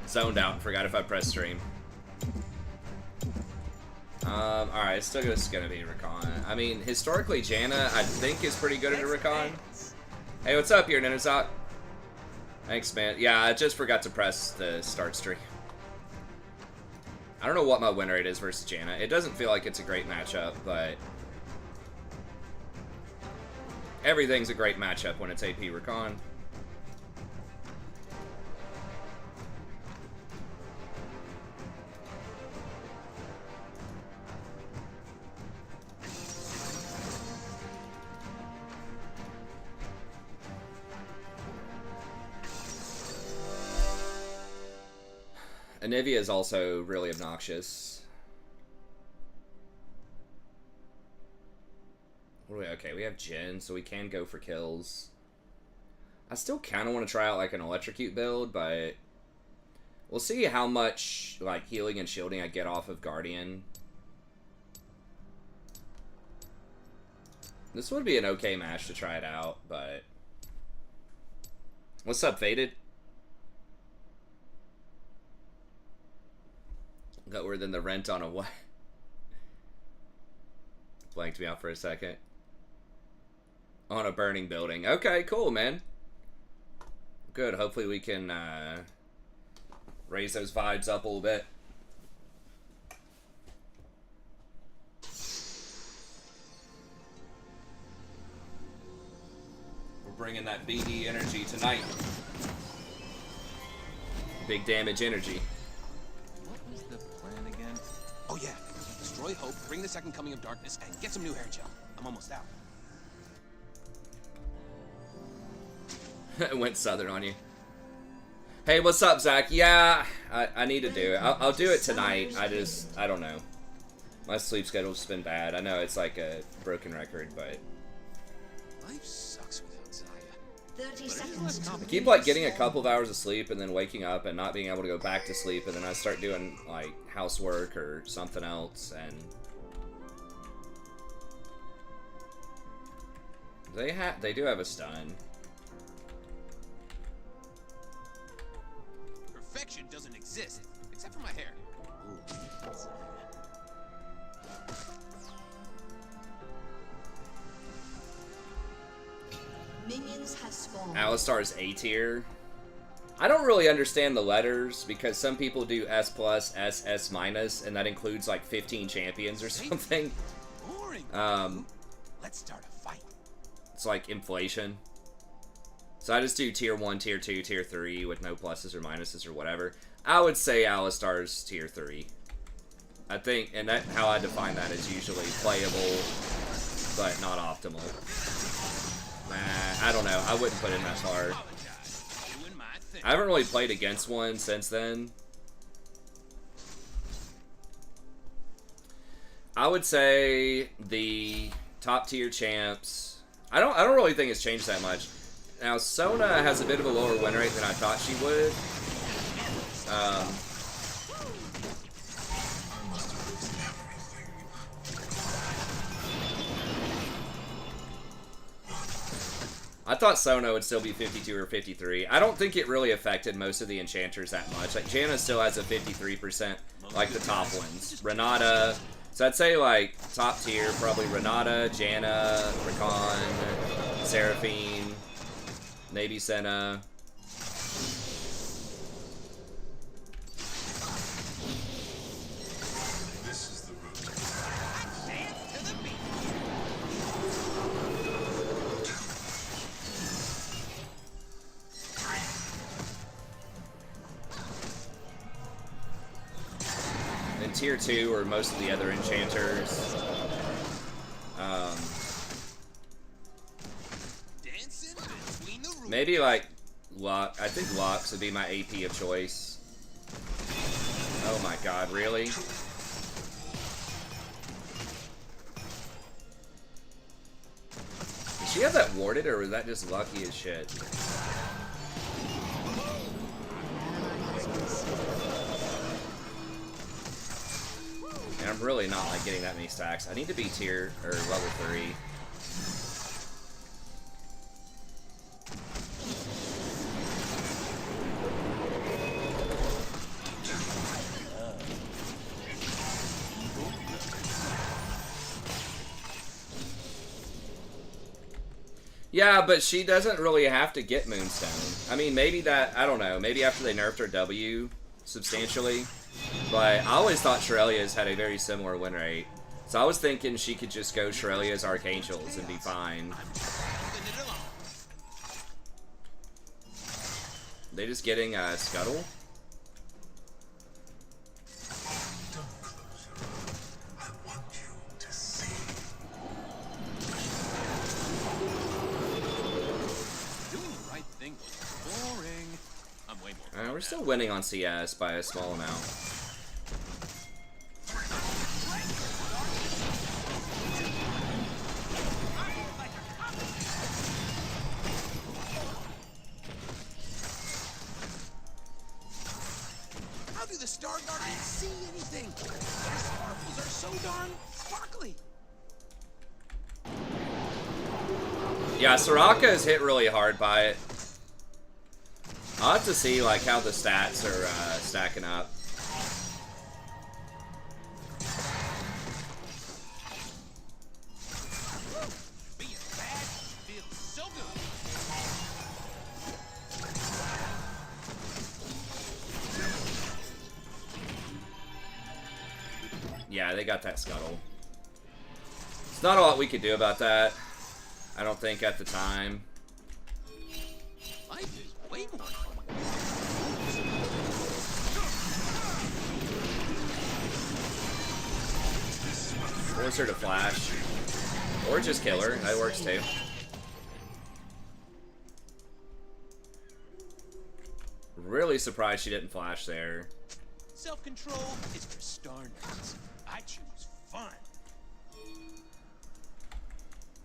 Zoned out and forgot if I pressed stream. Alright, it's still just gonna be Rakan. I mean, historically, Janna, I think, is pretty good at a Rakan. Hey, what's up here, Ninazot? Thanks, man. Yeah, I just forgot to press the start stream. I don't know what my win rate is versus Janna. It doesn't feel like it's a great matchup, but everything's a great matchup when it's AP Rakan. Anivia is also really obnoxious. Okay, we have Jhin, so we can go for kills. I still kind of want to try out like an electrocute build, but we'll see how much like healing and shielding I get off of Guardian. This would be an okay match to try it out, but what's up, Faded? Lower than the rent on a what? Blanked me out for a second. On a burning building. Okay, cool, man. Good. Hopefully we can raise those vibes up a little bit. We're bringing that BD energy tonight. Big damage energy. Oh yeah, destroy hope, bring the second coming of darkness, and get some new hair gel. I'm almost out. It went southern on you. Hey, what's up, Zach? Yeah, I need to do it. I'll do it tonight. I don't know. My sleep schedule's been bad. I know it's like a broken record, but Life sucks without Zaya. 30 seconds. I keep like getting a couple of hours of sleep and then waking up and not being able to go back to sleep, and then I start doing like housework or something else, and they do have a stun. Perfection doesn't exist, except for my hair. Ooh. Minions has spawned. Alistar's A tier. I don't really understand the letters because some people do S+, S, S-, and that includes like 15 champions or something. Let's start a fight. It's like inflation. So I just do tier 1, tier 2, tier 3 with no pluses or minuses or whatever. I would say Alistar's tier 3. I think, and that how I define that is usually playable, but not optimal. Nah, I don't know. I wouldn't put him that far. I haven't really played against one since then. I would say the top tier champs. I don't really think it's changed that much. Now Sona has a bit of a lower win rate than I thought she would. I thought Sona would still be 52 or 53. I don't think it really affected most of the enchanters that much. Like, Janna still has a 53%, like the top ones. Renata, so I'd say, like, top tier, probably Renata, Janna, Rakan, Seraphine, maybe Senna. Tier 2 or most of the other enchanters. Maybe like Lux. I think Lux would be my AP of choice. Oh my god, really? Did she have that warded, or was that just lucky as shit? And I'm really not like getting that many stacks. I need to be tier or level 3. Yeah, but she doesn't really have to get Moonstone. I mean, maybe that, I don't know, maybe after they nerfed her W substantially. But I always thought Shirelia's had a very similar win rate. So I was thinking she could just go Shirelia's Archangels and be fine. They just getting Scuttle? We're still winning on CS by a small amount. How do the Star Guardians see anything? Their sparkles are so darn sparkly. Yeah, Soraka is hit really hard by it. I'll have to see like how the stats are stacking up. Being bad feels so good. Yeah, they got that Scuttle. It's not a lot we could do about that. I don't think at the time. Life is way more fun. Force her to flash. Or just kill her. That works too. Really surprised she didn't flash there. Self-control is for star nerds. I choose fun.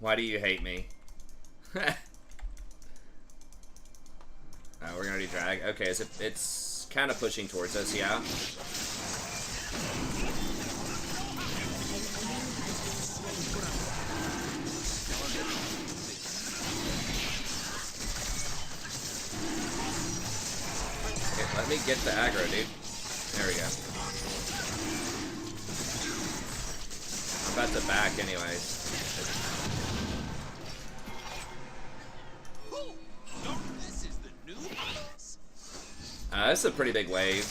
Why do you hate me? We're gonna do drag. Okay, so it's kind of pushing towards us, yeah. Okay, let me get the aggro, dude. There we go. I'm about to back anyways. This is the new hotness. This is a pretty big wave.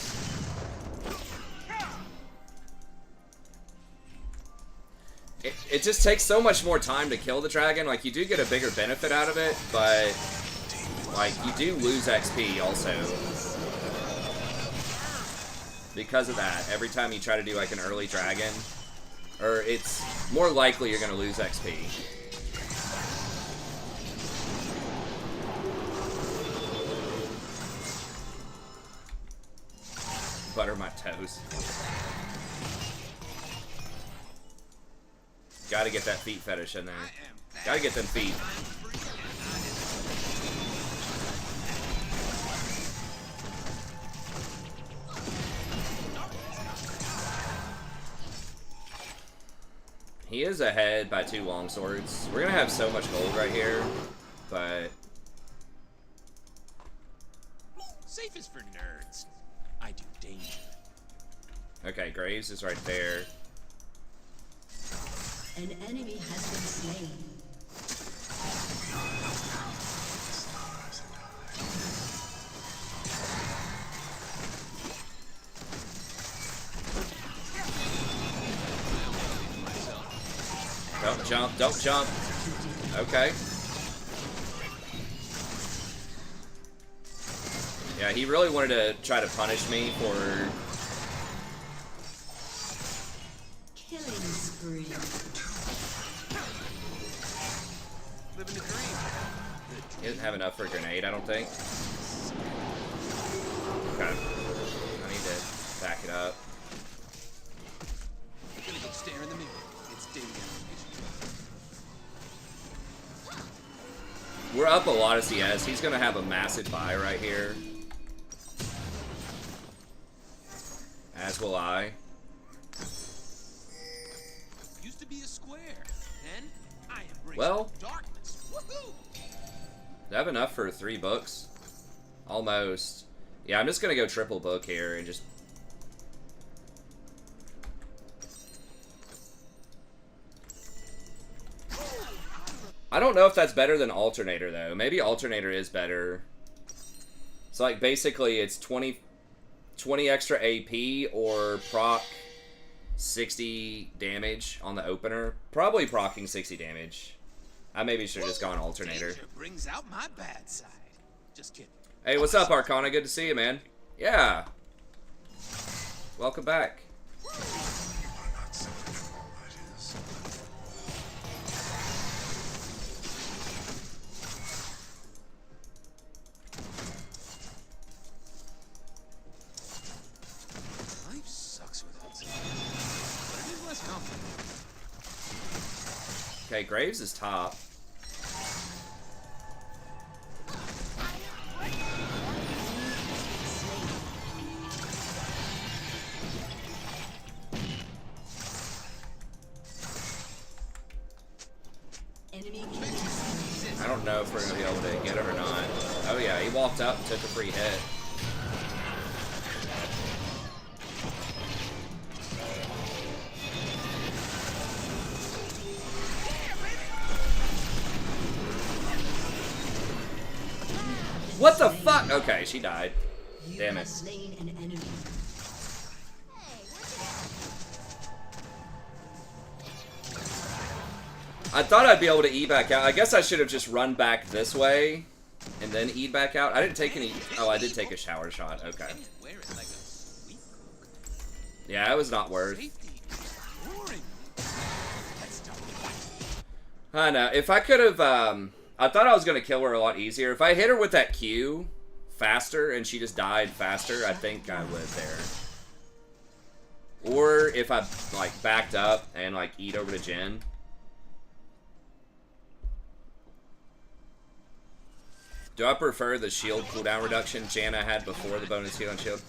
It just takes so much more time to kill the dragon. Like, you do get a bigger benefit out of it, but, like, you do lose XP also. Because of that, every time you try to do, like, an early dragon, or it's more likely you're going to lose XP. Butter my toes. Gotta get that feet fetish in there. Gotta get them feet. He is ahead by 2 longswords. We're gonna have so much gold right here, but Safe is for nerds. I do danger. okay, Graves is right there. An enemy has been slain. Don't jump, don't jump. Okay. Yeah, he really wanted to try to punish me for... Killing spree. Living the dream. He doesn't have enough for a grenade, I don't think. Okay. I need to back it up. I'm gonna go stare in the mirror. It's daily affirmation. We're up a lot of CS. He's going to have a massive buy right here. As will I. Used to be a square. Then I embraced Well, darkness. Woohoo! do I have enough for 3 books? Almost. Yeah, I'm just going to go triple book here and just... I don't know if that's better than Alternator, though. Maybe Alternator is better. So, like, basically, it's 20 extra AP or proc 60 damage on the opener. Probably procking 60 damage. I maybe should have just gone Alternator. Danger brings out my bad side. Just kidding. Hey, what's up, Arcana? Good to see you, man. Yeah. Welcome back. Life sucks without Zed, but it is less complicated. Okay, Graves is top. I don't know if we're going to be able to get him or not. Oh yeah, he walked up and took a free hit. What the fuck? Okay, she died. Damn it. Slain an enemy. I thought I'd be able to E back out. I guess I should have just run back this way and then E back out. I didn't take any... Oh, I did take a shower shot. Okay. Yeah, it was not worth. I know. If I could have... I thought I was going to kill her a lot easier. If I hit her with that Q faster and she just died faster, I think I lived there. Or if I, like, backed up and, like, E'd over to Jhin. Do I prefer the shield cooldown reduction Janna had before the bonus heal on shield?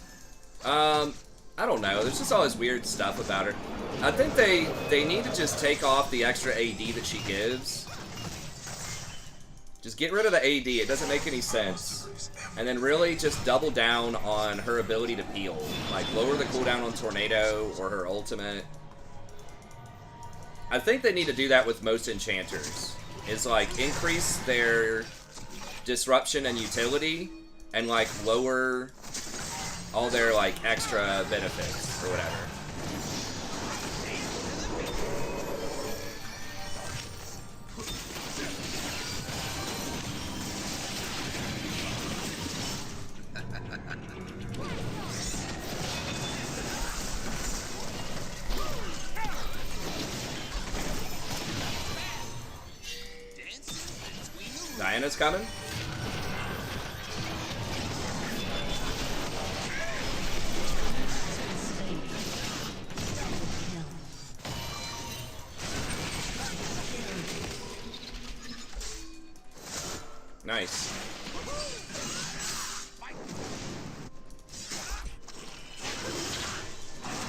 I don't know. There's just all this weird stuff about her. I think they need to just take off the extra AD that she gives. Just get rid of the AD. It doesn't make any sense. And then really just double down on her ability to peel. Like, lower the cooldown on Tornado or her ultimate. I think they need to do that with most enchanters. Is, like, increase their disruption and utility and, like, lower all their, like, extra benefits or whatever. Diana's coming. Nice.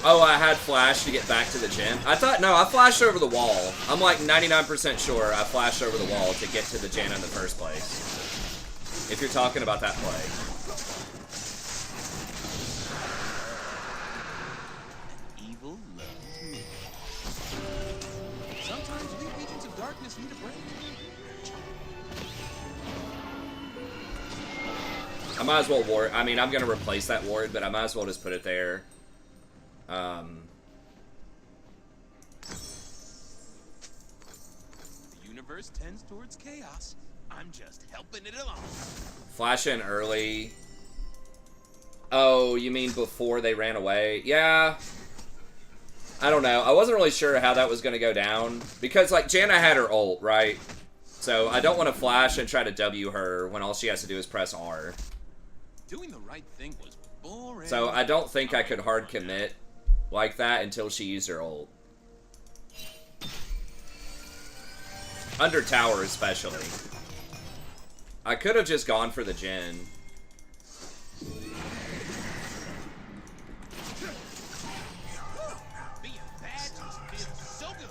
Oh, I had flash to get back to the Jhin. I thought, no, I flashed over the wall. I'm like 99% sure I flashed over the wall to get to the Jhin in the first place. If you're talking about that play. Evil loves me. Sometimes we agents of darkness need a break. I might as well ward. I mean, I'm going to replace that ward, but I might as well just put it there. The universe tends towards chaos. I'm just helping it along. Flash in early. Oh, you mean before they ran away? Yeah. I don't know. I wasn't really sure how that was going to go down. Because, like, Janna had her ult, right? So I don't want to flash and try to W her when all she has to do is press R. Doing the right thing was boring. So I don't think I could hard commit like that until she used her ult. Under tower especially. I could have just gone for the Jhin. Being bad just feels so good.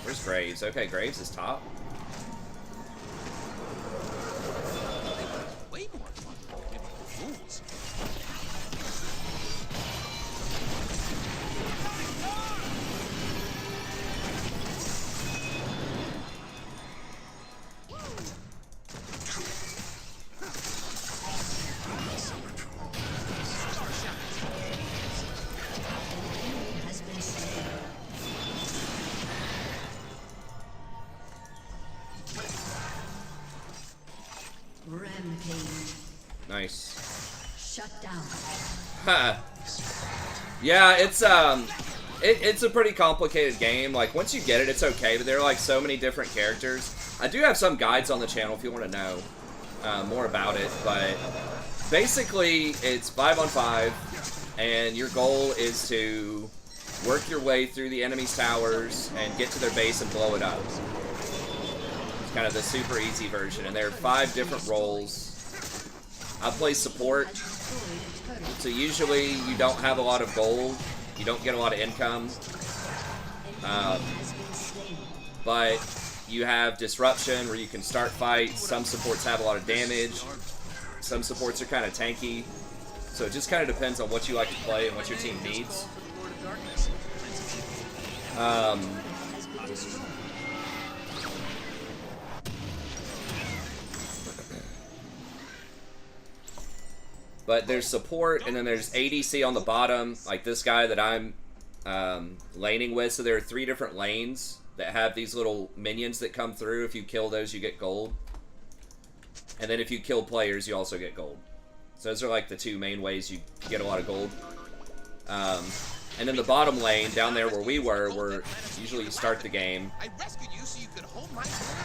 Where's Graves? Okay, Graves is top. Way more fun. Nice. Shut down. Yeah, it's a pretty complicated game. Like, once you get it, it's okay, but there are, like, so many different characters. I do have some guides on the channel if you want to know more about it, but basically, it's 5-on-5, and your goal is to work your way through the enemy's towers and get to their base and blow it up. It's kind of the super easy version, and there are 5 different roles. I play support, so usually you don't have a lot of gold, you don't get a lot of income, but you have disruption where you can start fights. Some supports have a lot of damage, some supports are kind of tanky, so it just kind of depends on what you like to play and what your team needs. But there's support, and then there's ADC on the bottom, like this guy that I'm laning with. So there are 3 different lanes that have these little minions that come through. If you kill those, you get gold. And then if you kill players, you also get gold. So those are like the 2 main ways you get a lot of gold. And then the bottom lane, down there where we were, where usually you start the game,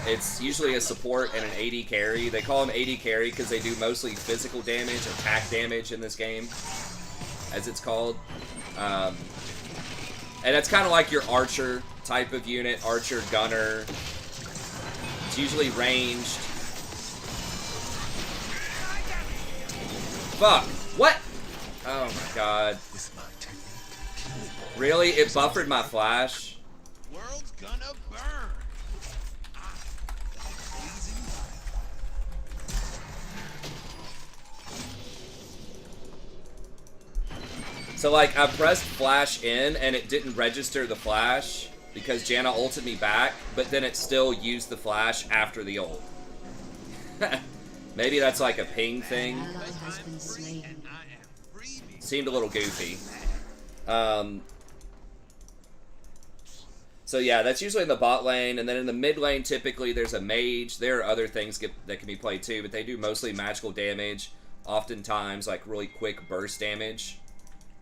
it's usually a support and an AD carry. They call them AD carry because they do mostly physical damage, attack damage in this game, as it's called. And it's kind of like your archer type of unit, archer, gunner. It's usually ranged. Fuck! What? Oh my god. Really? It buffered my flash? World's gonna burn. So, like, I pressed flash in, and it didn't register the flash because Janna ulted me back, but then it still used the flash after the ult. Maybe that's like a ping thing. Seemed a little goofy. So yeah, that's usually in the bot lane, and then in the mid lane, typically there's a mage. There are other things that can be played too, but they do mostly magical damage, oftentimes like really quick burst damage.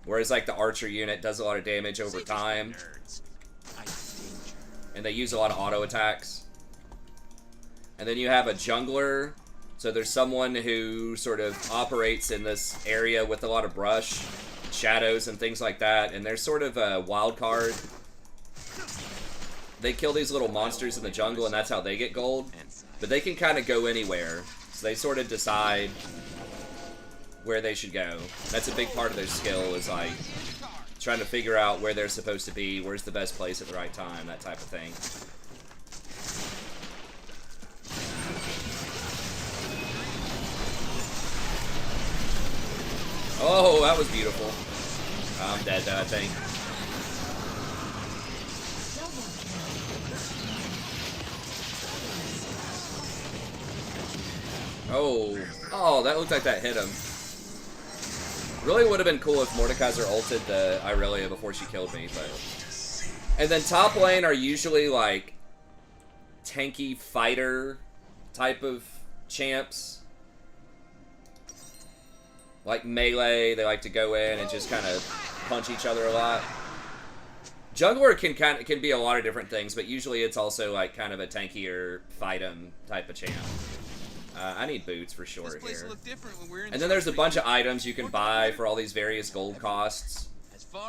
Whereas like the archer unit does a lot of damage over time, and they use a lot of auto attacks. And then you have a jungler, so there's someone who sort of operates in this area with a lot of brush, shadows, and things like that, and they're sort of a wild card. They kill these little monsters in the jungle, and that's how they get gold. But they can kind of go anywhere, so they sort of decide where they should go. That's a big part of their skill, is like trying to figure out where they're supposed to be, where's the best place at the right time, that type of thing. Oh, that was beautiful. I'm dead though, I think. Oh, that looked like that hit him. Really would have been cool if Mordekaiser ulted the Irelia before she killed me, but... And then top lane are usually like tanky fighter type of champs. Like melee, they like to go in and just kind of punch each other a lot. Jungler can be a lot of different things, but usually it's also like kind of a tankier fight 'em type of champ. I need boots for sure here. And then there's a bunch of items you can buy for all these various gold costs.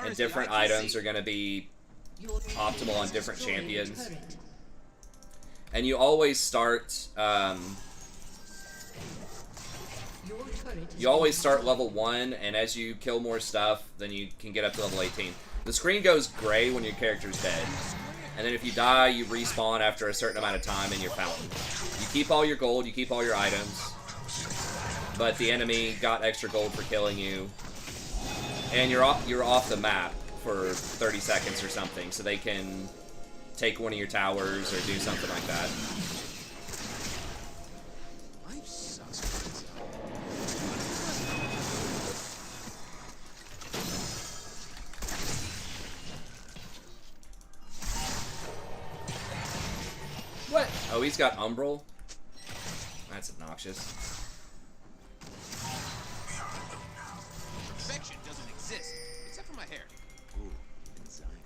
And different items are going to be optimal on different champions. And you always start... you always start level 1, and as you kill more stuff, then you can get up to level 18. The screen goes gray when your character's dead. And then if you die, you respawn after a certain amount of time in your fountain. You keep all your gold, you keep all your items, but the enemy got extra gold for killing you. And you're off the map for 30 seconds or something, so they can take one of your towers or do something like that. What? Oh, he's got Umbral? That's obnoxious.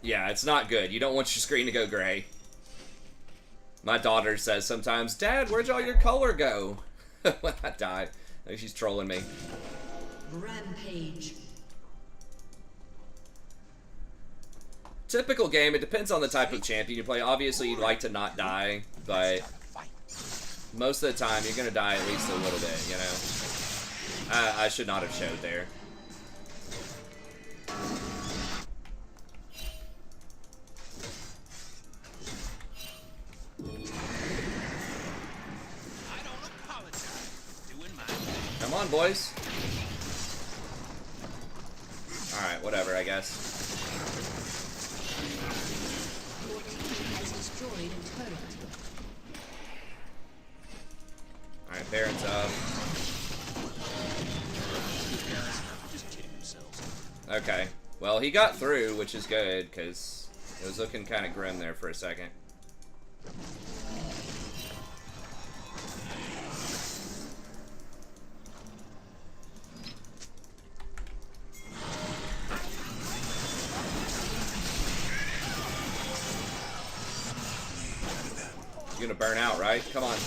Yeah, it's not good. You don't want your screen to go gray. My daughter says sometimes, Dad, where'd all your color go? When I die. I think she's trolling me. Rampage. Typical game, it depends on the type of champion you play. Obviously, you'd like to not die, but most of the time, you're going to die at least a little bit, you know? I should not have showed there. Come on, boys. Alright, whatever, I guess. Your team has destroyed a turret. Alright, Baron's up. Okay. Well, he got through, which is good, because it was looking kind of grim there for a second. You're gonna burn out, right? Come on.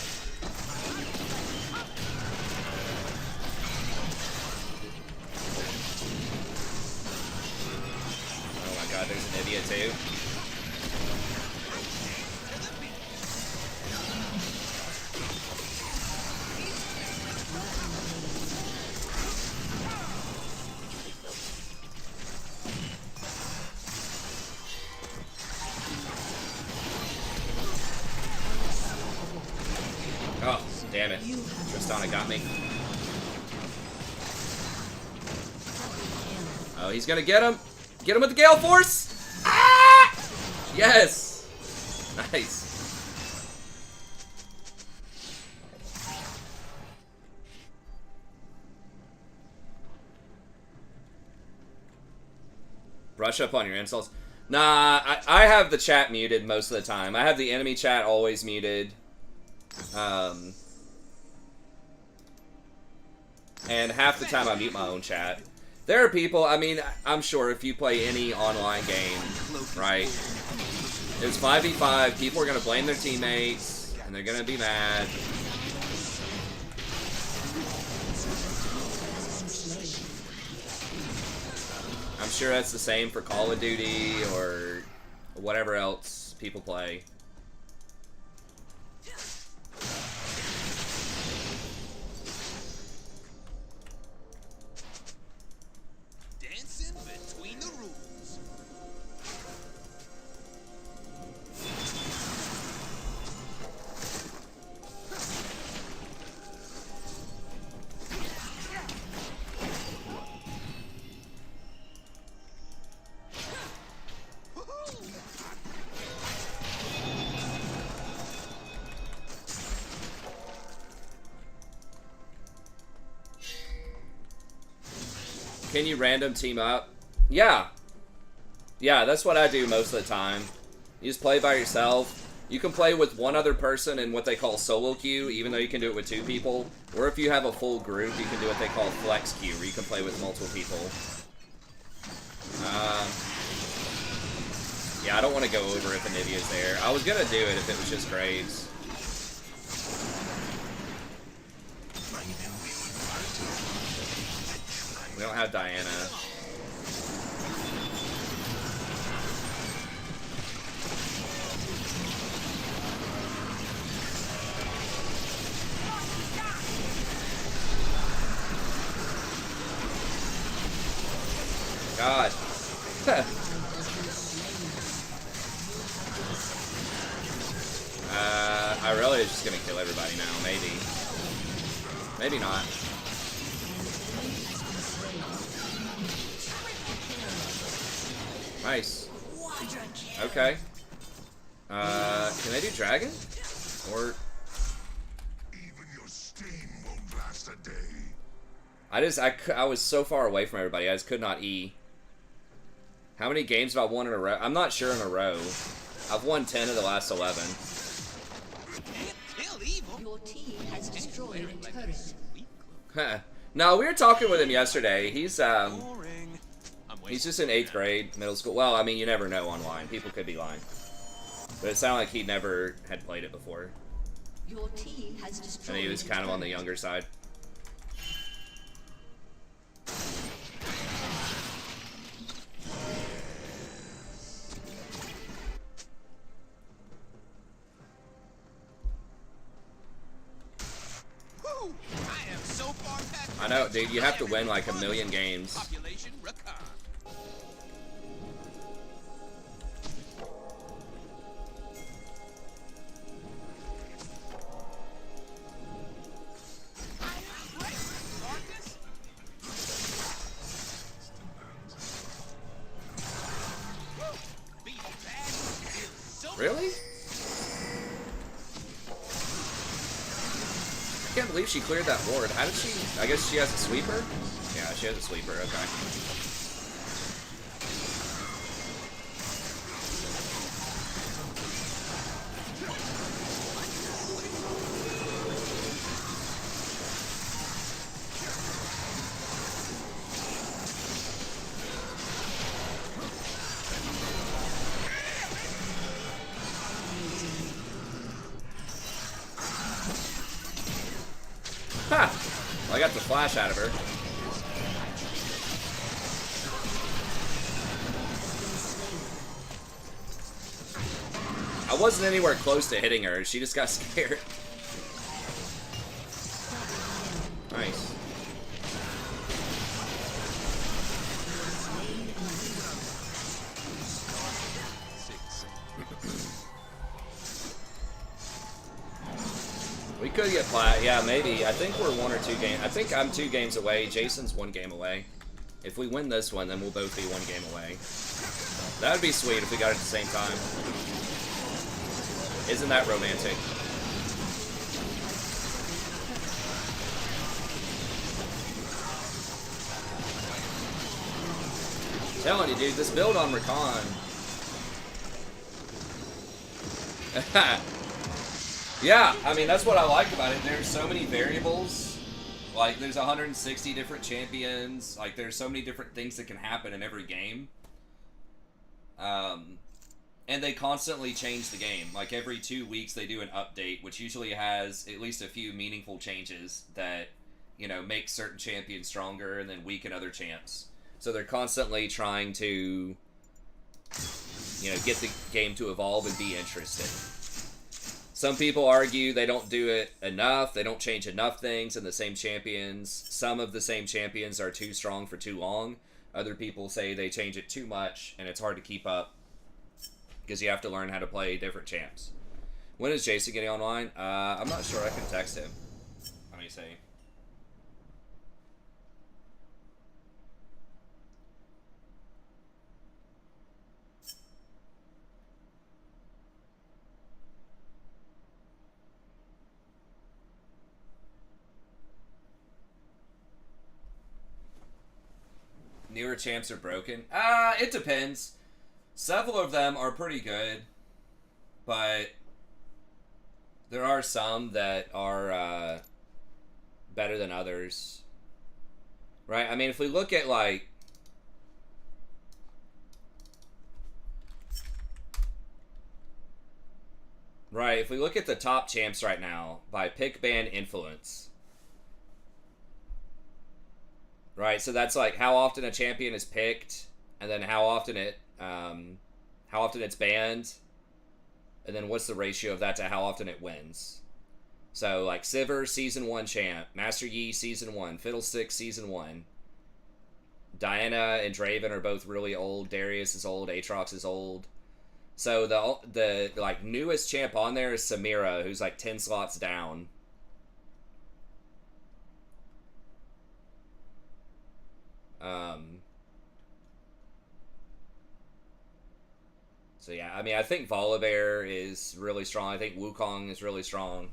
Oh my god, there's an idiot too. Oh, damn it. Tristana got me. Oh, he's gonna get him. Get him with the Gale Force! Ah! Yes! Nice. Brush up on your insults. Nah, I have the chat muted most of the time. I have the enemy chat always muted. And half the time I mute my own chat. There are people, I mean, I'm sure if you play any online game, right, it's 5v5, people are going to blame their teammates, and they're going to be mad. I'm sure that's the same for Call of Duty or whatever else people play. Can you random team up? Yeah. Yeah, that's what I do most of the time. You just play by yourself. You can play with one other person in what they call solo queue, even though you can do it with 2 people. Or if you have a full group, you can do what they call flex queue, where you can play with multiple people. Yeah, I don't want to go over if Anivia's there. I was going to do it if it was just Graves. We don't have Diana. God. I really is just gonna kill everybody now, maybe. Maybe not. Nice. Okay. Can they do dragon? Or even your steam won't last a day. I was so far away from everybody, I just could not E. How many games have I won in a row? I'm not sure in a row. I've won 10 of the last 11. Your team has destroyed a turret. No, we were talking with him yesterday. He's, Boring. I'm He's just in 8th grade, middle school. Well, I mean, you never know online. People could be lying. But it sounded like he never had played it before. Your team has destroyed. And he was kind of on the younger side. Whew, I am so far past I know, dude. You have to win like 1 million games. population Rakan. Really? I can't believe she cleared that ward. How did she? I guess she has a sweeper? Yeah, she has a sweeper. Okay. Ha! Well, I got the flash out of her. I wasn't anywhere close to hitting her. She just got scared. Nice. We could get plat. Yeah, maybe. I think we're 1 or 2 games. I think I'm 2 games away. Jason's 1 game away. If we win this one, then we'll both be 1 game away. That would be sweet if we got it at the same time. Isn't that romantic? I'm telling you, dude, this build on Rakan. Yeah, I mean, that's what I like about it. There's so many variables. Like, there's 160 different champions. Like, there's so many different things that can happen in every game. And they constantly change the game. Like, every 2 weeks they do an update, which usually has at least a few meaningful changes that, you know, make certain champions stronger and then weaken other champs. So they're constantly trying to, you know, get the game to evolve and be interesting. Some people argue they don't do it enough, they don't change enough things in the same champions. Some of the same champions are too strong for too long. Other people say they change it too much and it's hard to keep up because you have to learn how to play different champs. When is Jason getting online? I'm not sure. I can text him. Let me see. Newer champs are broken? It depends. Several of them are pretty good, but there are some that are better than others. Right? I mean, if we look at, like, right, if we look at the top champs right now by pick, ban, influence. Right, so that's like how often a champion is picked, and then how often it's banned, and then what's the ratio of that to how often it wins. So like Sivir, Season 1 champ, Master Yi, Season 1, Fiddlesticks, Season 1. Diana and Draven are both really old. Darius is old. Aatrox is old. So the like newest champ on there is Samira, who's like 10 slots down. So yeah, I mean, I think Volibear is really strong. I think Wukong is really strong.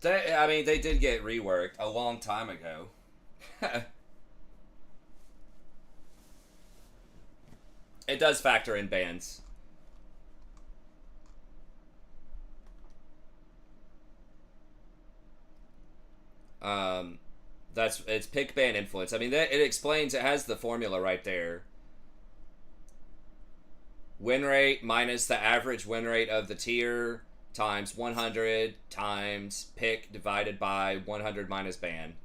I mean, they did get reworked a long time ago. It does factor in bans. It's pick ban influence. I mean, it explains, it has the formula right there. Win rate minus the average win rate of the tier times 100 times pick divided by 100 minus ban.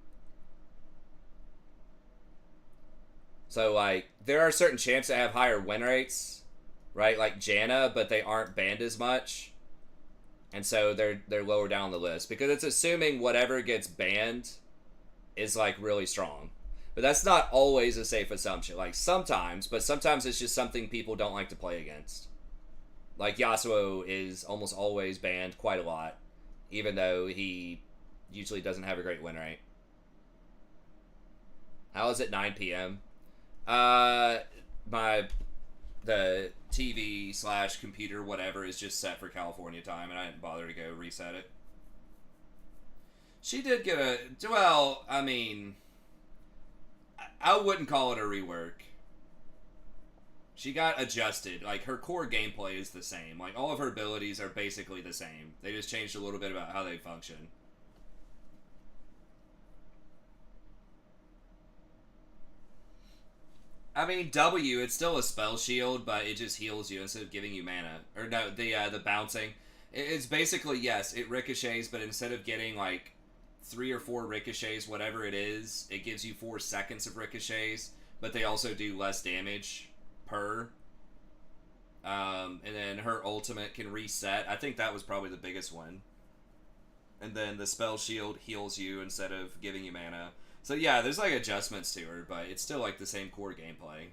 So, like, there are certain champs that have higher win rates, right? Like Janna, but they aren't banned as much. And so they're lower down the list. Because it's assuming whatever gets banned is, like, really strong. But that's not always a safe assumption. Like, sometimes, but sometimes it's just something people don't like to play against. Like, Yasuo is almost always banned quite a lot, even though he usually doesn't have a great win rate. How is it 9 p.m.? The TV / computer, whatever, is just set for California time, and I didn't bother to go reset it. She did get a... Well, I mean... I wouldn't call it a rework. She got adjusted. Like, her core gameplay is the same. Like, all of her abilities are basically the same. They just changed a little bit about how they function. I mean, W, it's still a spell shield, but it just heals you instead of giving you mana. Or no, the bouncing. It's basically, yes, it ricochets, but instead of getting, like, 3 or 4 ricochets, whatever it is, it gives you 4 seconds of ricochets, but they also do less damage per. And then her ultimate can reset. I think that was probably the biggest one. And then the spell shield heals you instead of giving you mana. So yeah, there's like adjustments to her, but it's still like the same core gameplay.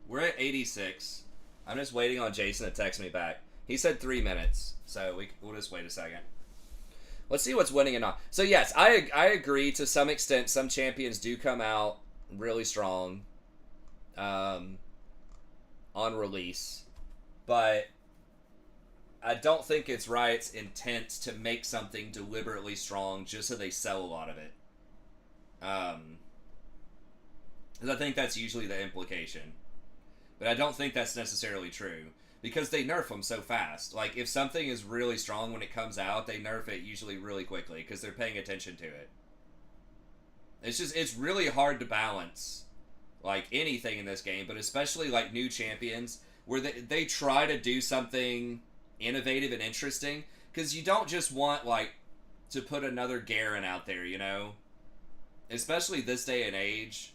We're at 86. I'm just waiting on Jason to text me back. He said 3 minutes, so we'll just wait a second. Let's see what's winning and not. So yes, I agree to some extent. Some champions do come out really strong on release, but I don't think it's Riot's intent to make something deliberately strong just so they sell a lot of it. Because I think that's usually the implication. But I don't think that's necessarily true. Because they nerf them so fast. Like, if something is really strong when it comes out, they nerf it usually really quickly because they're paying attention to it. It's really hard to balance, like, anything in this game, but especially, like, new champions, where they try to do something innovative and interesting, because you don't just want, like, to put another Garen out there, you know? Especially this day and age.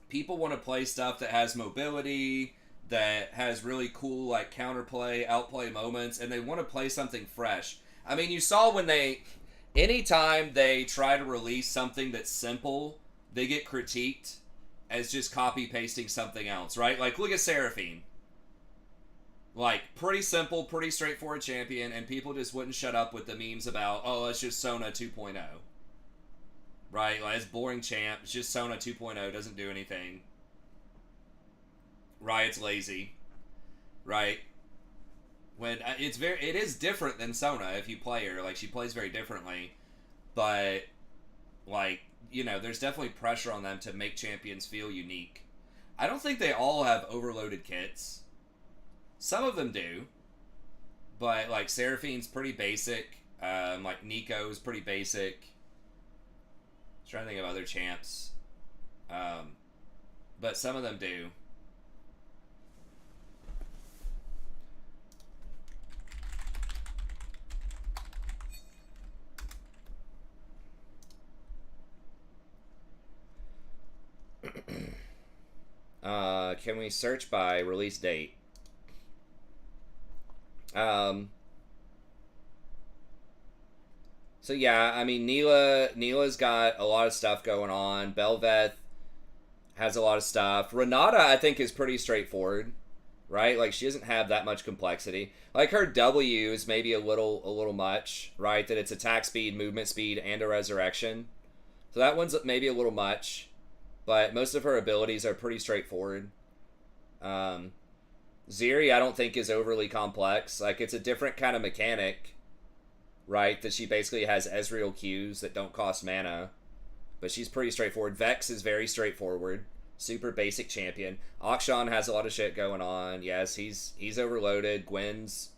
People want to play stuff that has mobility, that has really cool, like, counterplay, outplay moments, and they want to play something fresh. I mean, you saw when anytime they try to release something that's simple, they get critiqued as just copy-pasting something else, right? Like, look at Seraphine. Like, pretty simple, pretty straightforward champion, and people just wouldn't shut up with the memes about, oh, it's just Sona 2.0. Right? Like, it's boring champ, it's just Sona 2.0, doesn't do anything. Riot's lazy, right? When it is different than Sona if you play her. Like, she plays very differently, but, like, you know, there's definitely pressure on them to make champions feel unique. I don't think they all have overloaded kits. Some of them do, but, like, Seraphine's pretty basic. Like, Nico's pretty basic. I'm trying to think of other champs, but some of them do. Can we search by release date? So yeah, I mean, Neela's got a lot of stuff going on. Belveth has a lot of stuff. Renata, I think, is pretty straightforward, right? Like, she doesn't have that much complexity. Like, her W is maybe a little much, right? That it's attack speed, movement speed, and a resurrection. So that one's maybe a little much, but most of her abilities are pretty straightforward. Ziri, I don't think is overly complex. Like, it's a different kind of mechanic, right? That she basically has Ezreal Qs that don't cost mana. But she's pretty straightforward. Vex is very straightforward. Super basic champion. Akshan has a lot of shit going on. Yes, he's overloaded. Gwen's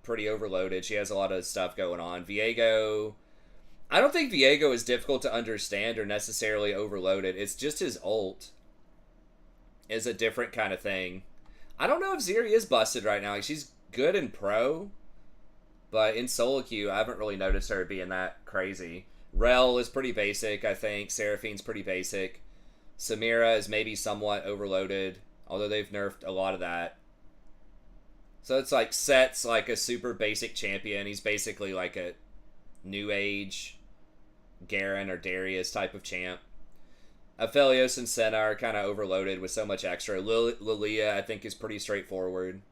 pretty overloaded. She has a lot of stuff going on. Viego... I don't think Viego is difficult to understand or necessarily overloaded. It's just his ult is a different kind of thing. I don't know if Ziri is busted right now. Like, she's good in pro, but in solo queue, I haven't really noticed her being that crazy. Rel is pretty basic, I think. Seraphine's pretty basic. Samira is maybe somewhat overloaded, although they've nerfed a lot of that. So it's like Set's like a super basic champion. He's basically like a new age Garen or Darius type of champ. Aphelios and Senna are kind of overloaded with so much extra. Lilia, I think, is pretty straightforward.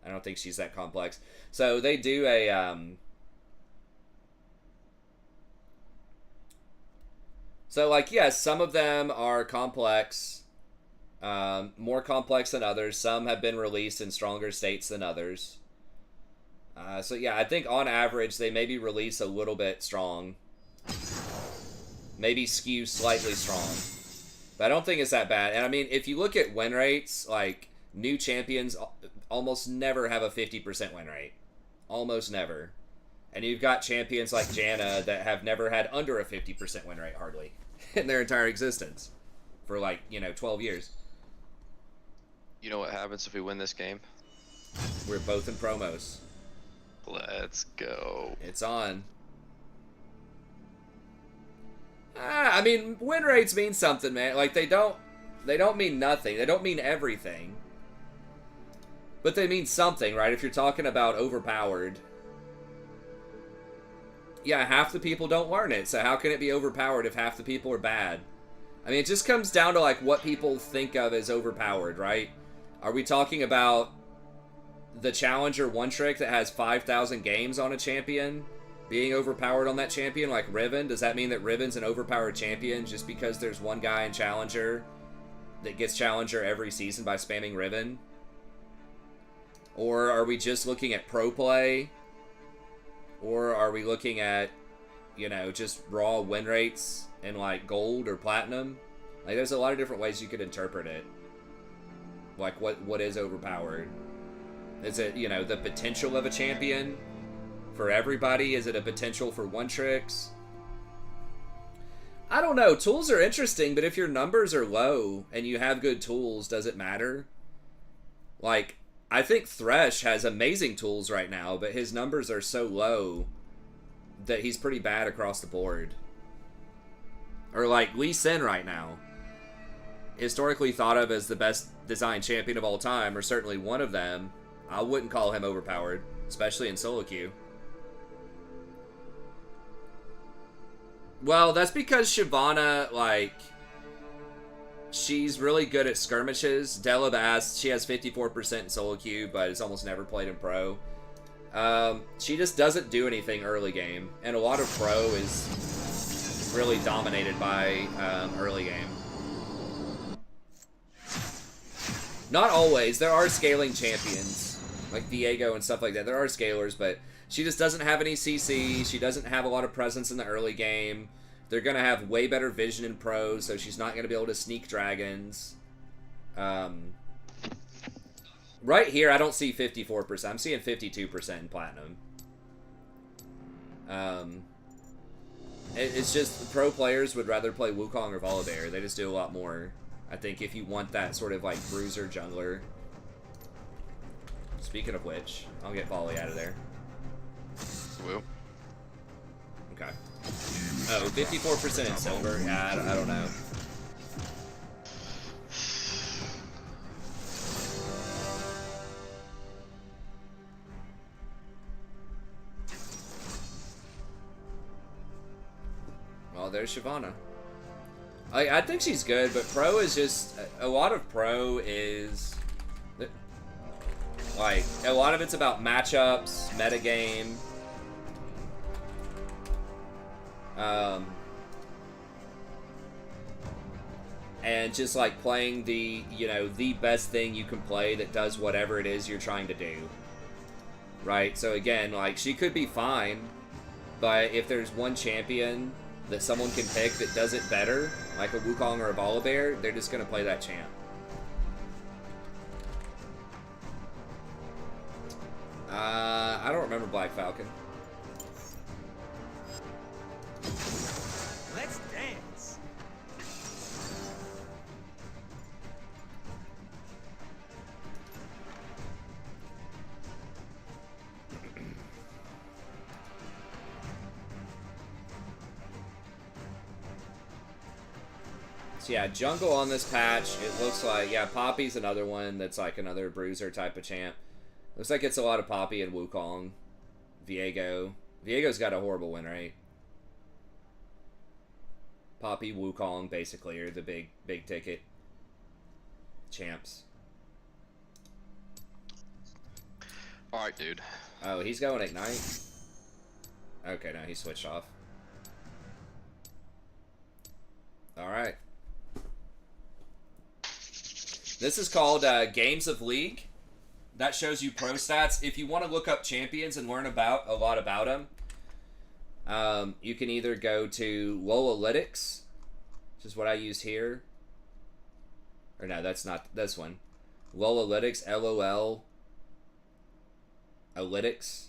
I don't think she's that complex. So they do a... So, like, yes, some of them are complex. More complex than others. Some have been released in stronger states than others. So, yeah, I think on average, they maybe release a little bit strong. Maybe skew slightly strong. But I don't think it's that bad. And I mean, if you look at win rates, like, new champions almost never have a 50% win rate. Almost never. And you've got champions like Janna that have never had under a 50% win rate, hardly, in their entire existence. For, like, 12 years. You know what happens if we win this game? We're both in promos. Let's go. It's on. I mean, win rates mean something, man. Like, they don't mean nothing. They don't mean everything. But they mean something, right? If you're talking about overpowered. Yeah, half the people don't learn it, so how can it be overpowered if half the people are bad? I mean, it just comes down to, like, what people think of as overpowered, right? Are we talking about the Challenger one-trick that has 5,000 games on a champion being overpowered on that champion, like Riven? Does that mean that Riven's an overpowered champion just because there's one guy in Challenger that gets Challenger every season by spamming Riven? Or are we just looking at pro play? Or are we looking at, just raw win rates in, like, gold or platinum? Like, there's a lot of different ways you could interpret it. Like, what is overpowered? Is it, the potential of a champion for everybody? Is it a potential for one tricks? I don't know. Tools are interesting, but if your numbers are low and you have good tools, does it matter? Like, I think Thresh has amazing tools right now, but his numbers are so low that he's pretty bad across the board. Or like Lee Sin right now. Historically thought of as the best design champion of all time, or certainly one of them. I wouldn't call him overpowered, especially in solo queue. Well, that's because Shyvana, like, she's really good at skirmishes. Della Bass, she has 54% in solo queue, but it's almost never played in pro. She just doesn't do anything early game, and a lot of pro is really dominated by early game. Not always. There are scaling champions, like Viego and stuff like that. There are scalers, but she just doesn't have any CC. She doesn't have a lot of presence in the early game. They're going to have way better vision in pro, so she's not going to be able to sneak dragons. Right here, I don't see 54%. I'm seeing 52% in platinum. It's just pro players would rather play Wukong or Volibear. They just do a lot more. I think if you want that sort of like bruiser jungler. Speaking of which, I'll get Volley out of there. Woo. Okay. Oh, 54% in silver? Yeah, I don't know. Well, there's Shyvana. I think she's good, but pro is just... A lot of pro is... Like, a lot of it's about matchups, metagame. and just like playing the, you know, the best thing you can play that does whatever it is you're trying to do. Right? So again, like, she could be fine, but if there's one champion that someone can pick that does it better, like a Wukong or a Volibear, they're just going to play that champ. I don't remember Black Falcon. Let's dance. So yeah, jungle on this patch, it looks like, yeah, Poppy's another one that's like another bruiser type of champ. Looks like it's a lot of Poppy and Wukong. Viego. Viego's got a horrible win rate. Poppy, Wukong, basically, are the big ticket champs. Alright, dude. Oh, he's going Ignite? Okay, no, he switched off. Alright. This is called Games of League. That shows you pro stats. If you want to look up champions and learn about a lot about them, you can either go to Lolalytics, which is what I use here. Or no, that's not this one. Lolalytics, LOL, Analytics,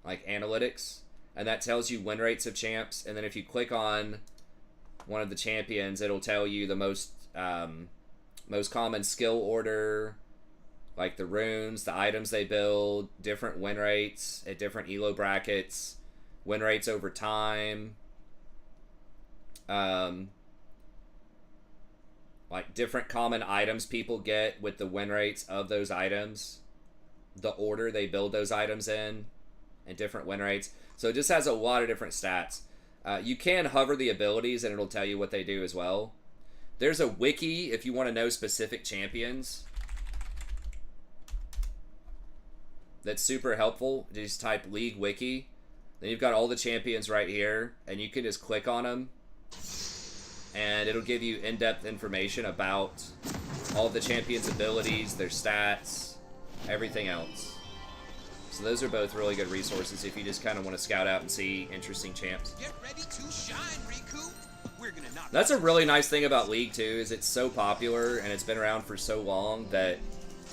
like analytics. And that tells you win rates of champs. And then if you click on one of the champions, it'll tell you the most common skill order, like the runes, the items they build, different win rates at different elo brackets, win rates over time, like different common items people get with the win rates of those items, the order they build those items in, and different win rates. So it just has a lot of different stats. You can hover the abilities and it'll tell you what they do as well. There's a wiki if you want to know specific champions. That's super helpful. Just type League Wiki. Then you've got all the champions right here, and you can just click on them, and it'll give you in-depth information about all of the champions' abilities, their stats, everything else. So those are both really good resources if you just kind of want to scout out and see interesting champs. Get ready to shine, Riku. We're gonna knock. That's a really nice thing about League too, is it's so popular and it's been around for so long that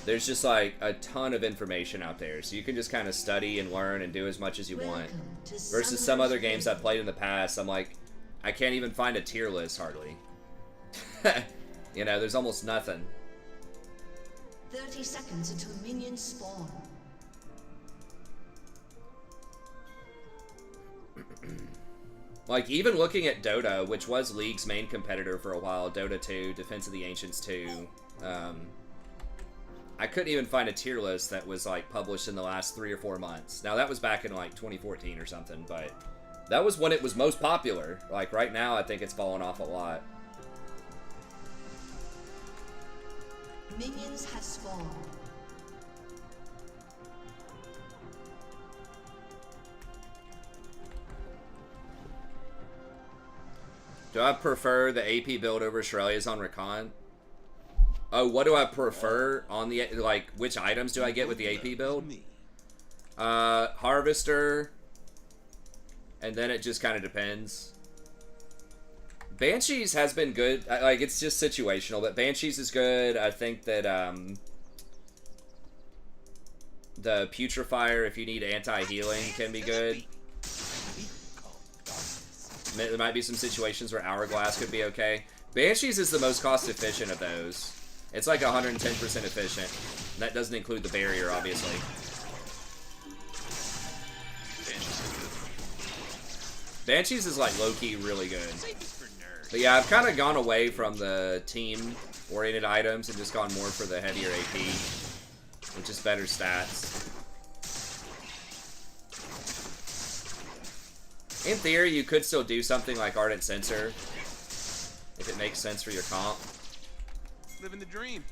there's just like a ton of information out there, so you can just kind of study and learn and do as much as you want. Versus some other games I've played in the past, I'm like, I can't even find a tier list hardly. You know, there's almost nothing. 30 seconds until minions spawn. Like, even looking at Dota, which was League's main competitor for a while, Dota 2, Defense of the Ancients 2, I couldn't even find a tier list that was, like, published in the last 3 or 4 months. Now, that was back in, like, 2014 or something, but that was when it was most popular. Like, right now, I think it's fallen off a lot. Minions have spawned. Do I prefer the AP build over Shurelya's on Rakan? Oh, what do I prefer on the, like, which items do I get with the AP build? Harvester, and then it just kind of depends. Banshees has been good. Like, it's just situational, but Banshees is good. I think that, the Putrefier, if you need anti-healing, can be good. There might be some situations where Hourglass could be okay. Banshees is the most cost-efficient of those. It's like 110% efficient. That doesn't include the barrier, obviously. Banshees is like low-key really good. But yeah, I've kind of gone away from the team-oriented items and just gone more for the heavier AP, which is better stats. In theory, you could still do something like Ardent Sensor, if it makes sense for your comp. Living the dream.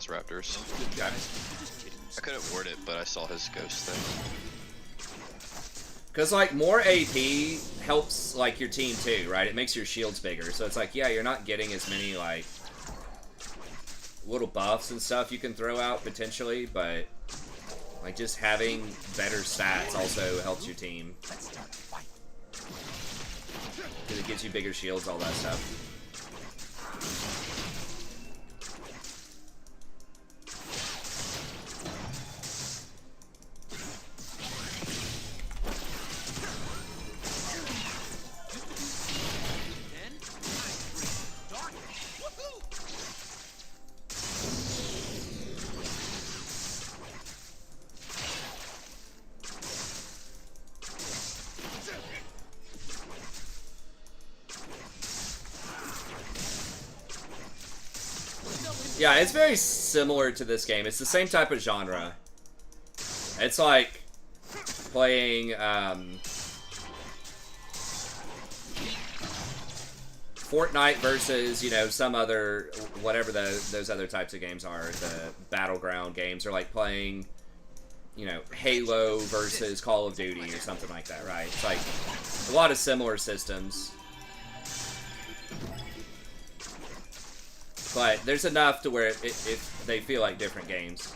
has Raptors. Okay. I couldn't word it, but I saw his ghost thing. Because, like, more AP helps, like, your team, too, right? It makes your shields bigger. So it's like, yeah, you're not getting as many, like, little buffs and stuff you can throw out, potentially, but, like, just having better stats also helps your team. Because it gives you bigger shields, all that stuff. Yeah, it's very similar to this game. It's the same type of genre. It's like playing Fortnite versus, you know, some other, whatever those other types of games are, the battleground games, or like playing, you know, Halo versus Call of Duty or something like that, right? It's like a lot of similar systems. But there's enough to where they feel like different games.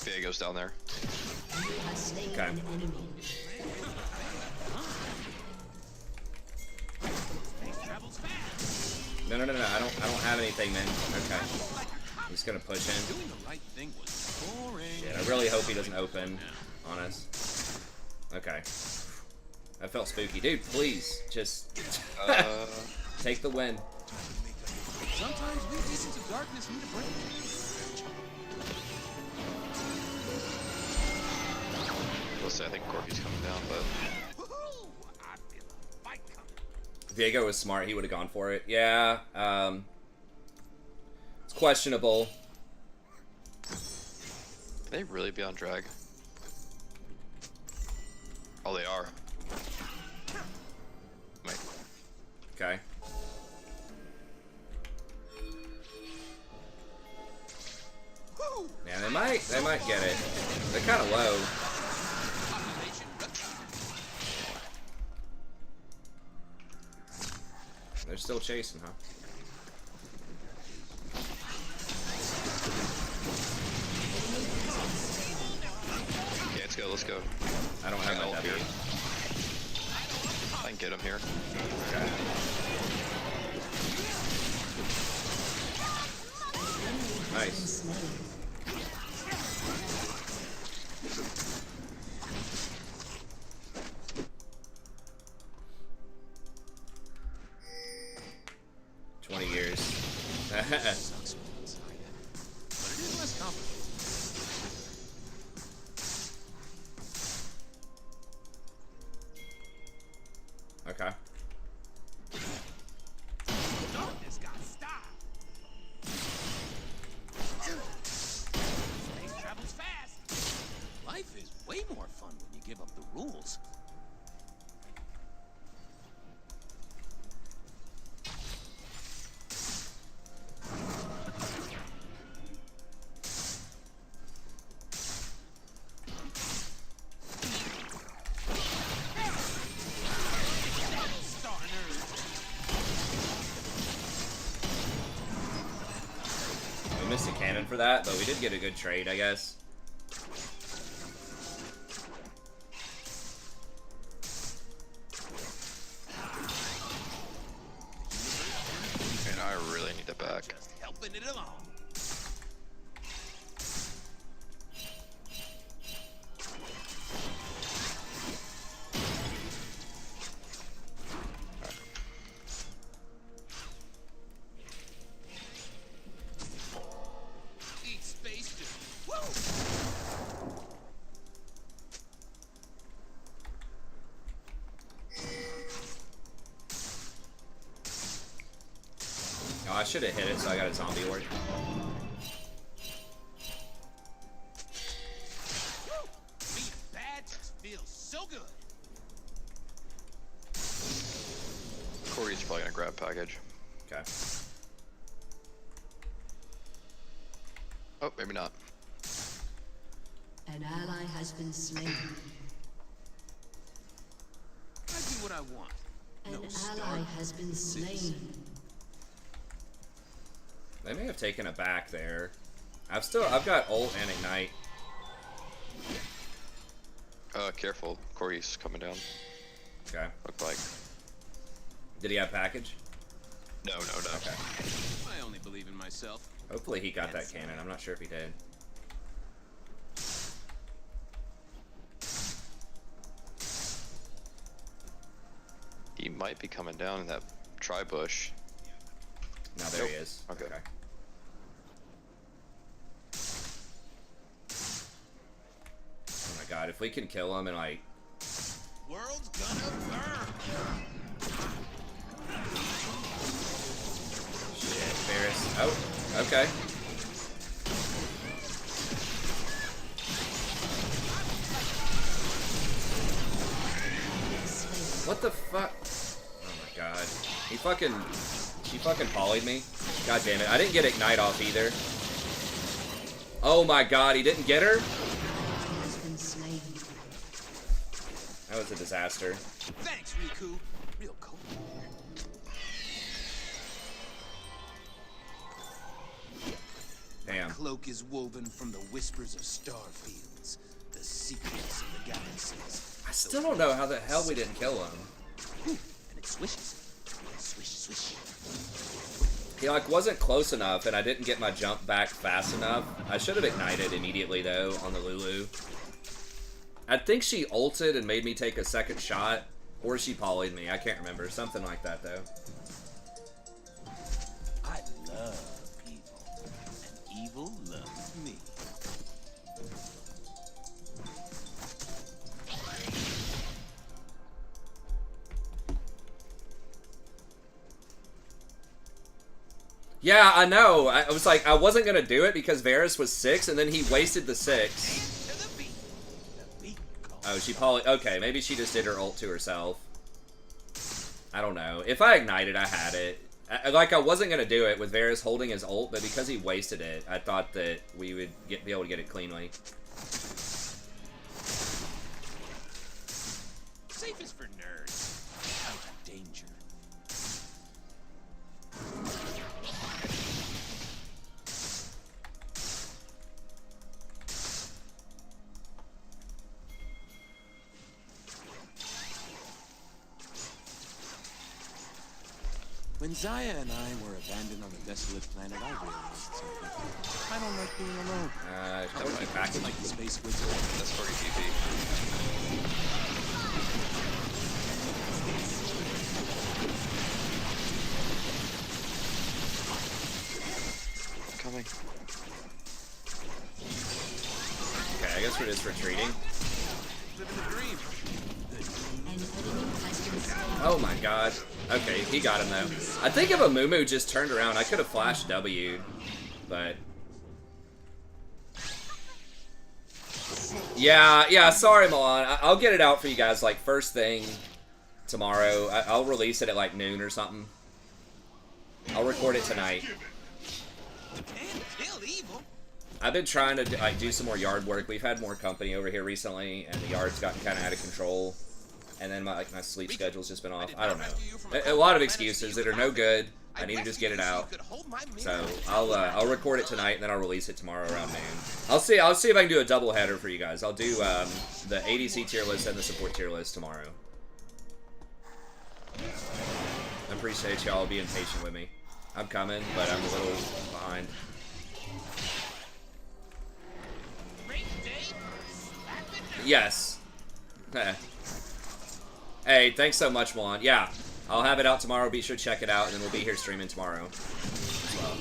Diego's down there. Okay. No. I don't have anything, man. Okay. I'm just gonna push in. Yeah, I really hope he doesn't open on us. Okay. That felt spooky. Dude, please, just take the win. Sometimes we pieces of darkness need a break. We'll say I think Corky's coming down, but Diego was smart. He would have gone for it. Yeah. It's questionable. Can they really be on drag? Oh, they are. Wait. Okay. Yeah, they might get it. They're kind of low. They're still chasing, huh? Okay, let's go. I don't have my W. I can get him here. Okay. Nice. Okay. Darkness got style. Space travels fast. Life is way more fun when you give up the rules. Missed a cannon for that, but we did get a good trade, I guess. back. Just helping it along. Eat space, dude. Woo! Oh, I should have hit it, so I got a zombie ward. Being bad just feels so good. Corey's probably gonna grab package. Okay. Oh, maybe not. An ally has been slain. I do what I want. An No ally star. has been slain. They may have taken it back there. I've got ult and ignite. Careful. Corey's coming down. Okay. Look like. Did he have package? No. Okay. I only believe in myself. Hopefully he got that cannon. I'm not sure if he did. He might be coming down in that tri-bush. No, there he is. Okay. Oh my god, if we can kill him and like... World's gonna burn. Shit, Varus. Oh, okay. What the fuck? Oh my god. He fucking polyed me. God damn it. I didn't get ignite off either. Oh my god, he didn't get her? Has been slain. That was a disaster. Thanks, Riku. Real cool. Damn. Cloak is woven from the whispers of starfields, the secrets of the galaxies. I still don't know how the hell we didn't kill him. And it swishes. Swish, swish. He like wasn't close enough and I didn't get my jump back fast enough. I should have ignited immediately though on the Lulu. I think she ulted and made me take a second shot, or she polyed me. I can't remember. Something like that though. I love evil, and evil loves me. Yeah, I know. I was like, I wasn't gonna do it because Varus was 6, and then he wasted the 6. To the beat. The beat calls. Oh, she poly. Okay, maybe she just did her ult to herself. I don't know. If I ignited, I had it. I wasn't gonna do it with Varus holding his ult, but because he wasted it, I thought that we would be able to get it cleanly. Safe is for nerds. Out of danger. When Zaya and I were abandoned on the desolate planet, I realized something. I don't like being alone. I I don't like like package. like the space squids. That's Corey GP. Coming. Okay, I guess we're just retreating. Living the dream. An enemy has been slain. Oh my god. Okay, he got him though. I think if a Mumu just turned around, I could have flashed W, but... Yeah, sorry Milan. I'll get it out for you guys like first thing tomorrow. I'll release it at like noon or something. I'll record it tonight. Can't kill evil. I've been trying to do some more yard work. We've had more company over here recently, and the yard's gotten kind of out of control. And then my sleep schedule's just been off. I don't know. A lot of excuses that are no good. I need to just get it out. So I'll record it tonight, and then I'll release it tomorrow around noon. I'll see if I can do a double header for you guys. I'll do the ADC tier list and the support tier list tomorrow. I appreciate y'all being patient with me. I'm coming, but I'm a little behind. Yes. Hey, thanks so much, Juan. Yeah, I'll have it out tomorrow. Be sure to check it out, and then we'll be here streaming tomorrow as well.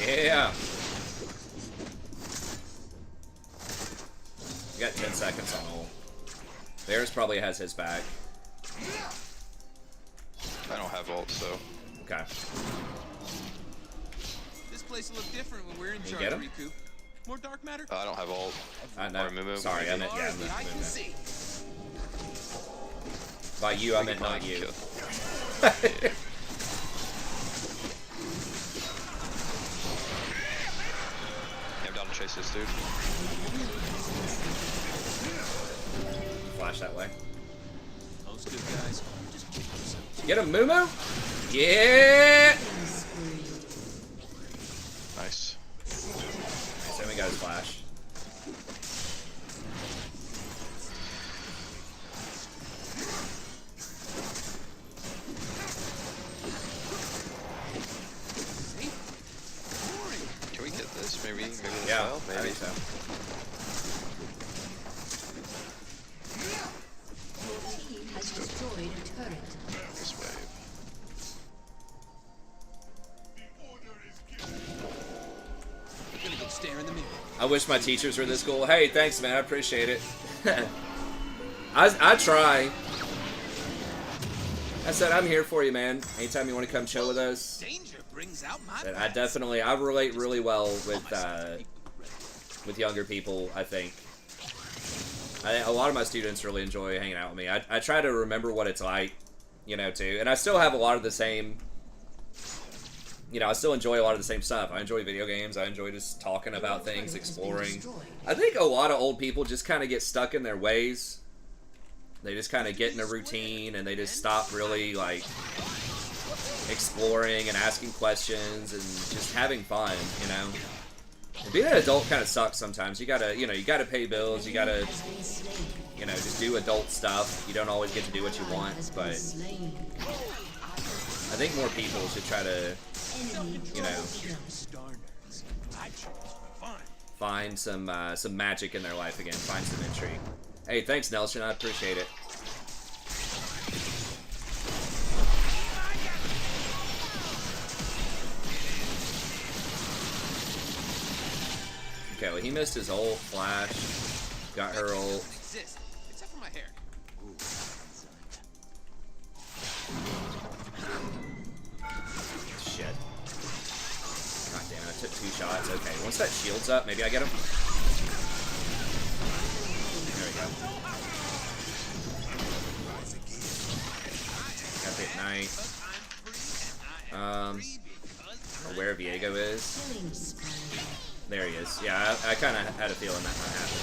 Yeah. We got 10 seconds on ult. Bears probably has his back. I don't have ult, so. Okay. This place will look different when we're in You charge, get him? Riku. More dark matter? I don't have ult. No, Or Mumu, sorry, I maybe. meant, yeah, Far as the eye can see. by you, I We meant can not probably you. kill- Yeah, I'm down to chase this dude. Flash that way. Most good guys just kick themselves. Get him, Mumu! Yeah! Nice. Nice, then we got his flash. Can we get this? Maybe this Yeah, well? I Maybe. think so. Your team has destroyed a turret. This wave. I'm gonna go stare in the mirror. I wish my teachers were this cool. Hey, thanks, man. I appreciate it. I try. I said, I'm here for you, man. Anytime you want to come chill with us. Danger brings out my I definitely, I relate really well with younger people, I think. A lot of my students really enjoy hanging out with me. I try to remember what it's like, you know, too. And I still have a lot of the same, you know, I still enjoy a lot of the same stuff. I enjoy video games. I enjoy just talking about things, exploring. I think a lot of old people just kind of get stuck in their ways. They just kind of get in a routine and they just stop really, like, exploring and asking questions and just having fun, you know? And being an adult kind of sucks sometimes. You gotta, you know, you gotta pay bills. You gotta, you know, just do adult stuff. You don't always get to do what you want, but I think more people should try to, you know, find some magic in their life again. Find some intrigue. Hey, thanks, Nelson. I appreciate it. Okay, well, he missed his ult, flash, got her ult. Exist, except for my hair. Shit. God damn it, I took 2 shots. Okay, once that shield's up, maybe I get him. There we go. Got hit Knight. I don't know where Viego is. There he is. Yeah, I kind of had a feeling that might happen.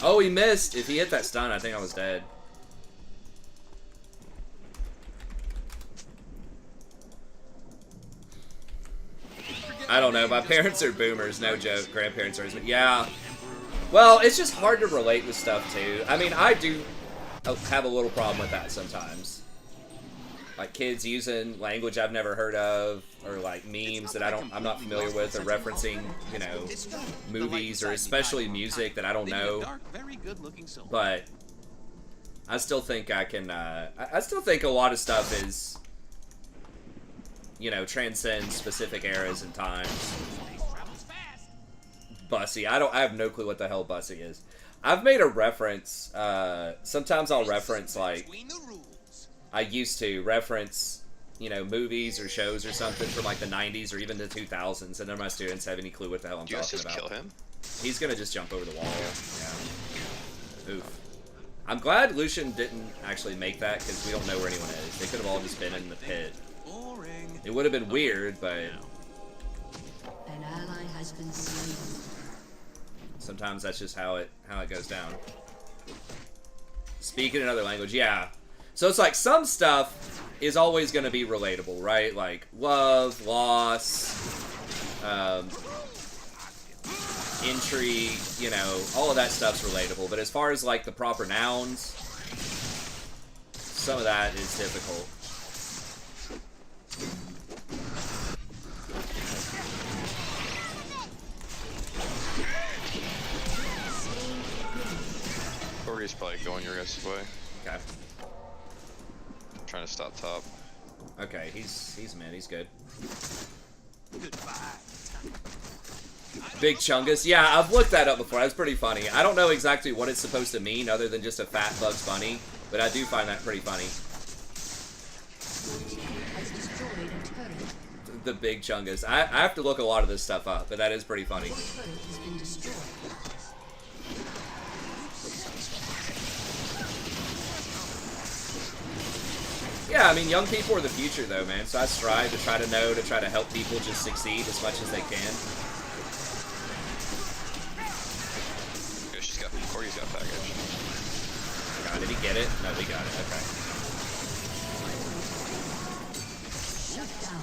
Oh, he missed. If he hit that stun, I think I was dead. I don't know. My parents are boomers. No joke. Grandparents are. Yeah. Well, it's just hard to relate with stuff, too. I mean, I do have a little problem with that sometimes. Like, kids using language I've never heard of, or, like, memes that I'm not familiar with, or referencing, you know, movies, or especially music that I don't know. But I still think I can, I still think a lot of stuff is, you know, transcends specific eras and times. Bussy. I have no clue what the hell Bussy is. I've made a reference, sometimes I'll reference, like, I used to reference, you know, movies or shows or something from, like, the 90s or even the 2000s, and none of my students have any clue what the hell I'm Do you guys talking just about. kill him? He's gonna just jump over the wall. Yeah. Oof. I'm glad Lucian didn't actually make that, because we don't know where anyone is. They could have all just been in the pit. It would have been weird, but... An ally has been slain. Sometimes that's just how it goes down. Speaking another language, yeah. So it's like some stuff is always going to be relatable, right? Like love, loss, intrigue, you know, all of that stuff's relatable. But as far as like the proper nouns, some of that is difficult. Corey's probably going your guys' way. Okay. Trying to stop top. Okay, he's mid, he's good. Big Chungus. Yeah, I've looked that up before. That's pretty funny. I don't know exactly what it's supposed to mean other than just a fat Bugs Bunny, but I do find that pretty funny. Has destroyed a turret. The Big Chungus. I have to look a lot of this stuff up, but that is pretty funny. Your turret has been destroyed. Yeah, I mean, young people are the future, though, man. So I strive to try to know, to try to help people just succeed as much as they can. Corey's got package. God, did he get it? No, he got it. Okay. Shut down.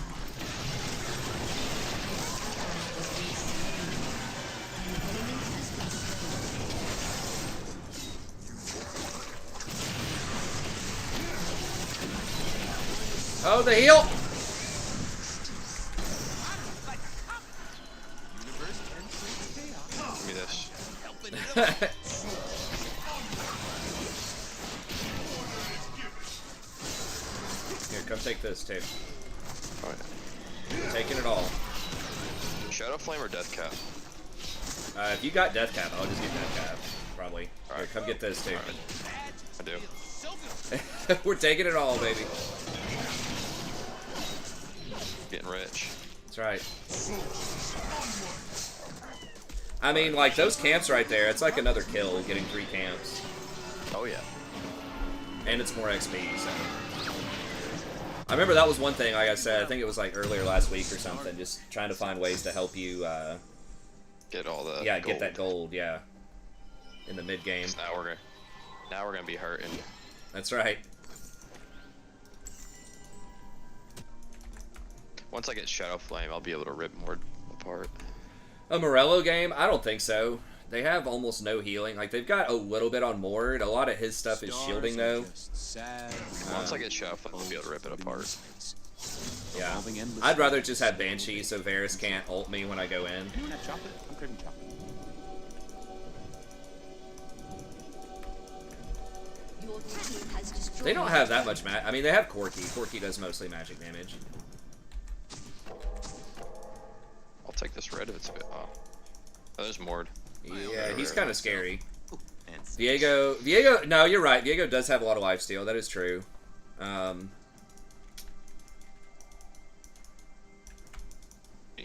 Oh, the heal! Give me this. Here, come take this, too. Alright. Taking it all. Shadow Flame or Death Cap? If you got Death Cap, I'll just get Death Cap, probably. Here, Alright. come get this, too. I do. We're taking it all, baby. Getting rich. That's right. I mean, like, those camps right there, it's like another kill, getting 3 camps. Oh yeah. And it's more XP, so... I remember that was one thing, like I said, I think it was like earlier last week or something, just trying to find ways to help you, Get all the yeah, gold. get that gold, yeah. In the mid-game. Now we're gonna be hurting. That's right. Once I get Shadow Flame, I'll be able to rip more apart. A Morello game? I don't think so. They have almost no healing. Like, they've got a little bit on Mord. A lot of his stuff is shielding, though. Once I get Shadow Flame, I'll be able to rip it apart. Yeah. I'd rather just have Banshee so Varus can't ult me when I go in. Anyone have chocolate? I'm craving chocolate. Your team has destroyed. They don't have that much I mean, they have Corki. Corki does mostly magic damage. I'll take this red if it's a bit. Oh, there's Mord. Yeah, he's kind of scary. And Viego, no, you're right. Viego does have a lot of lifesteal. That is true. You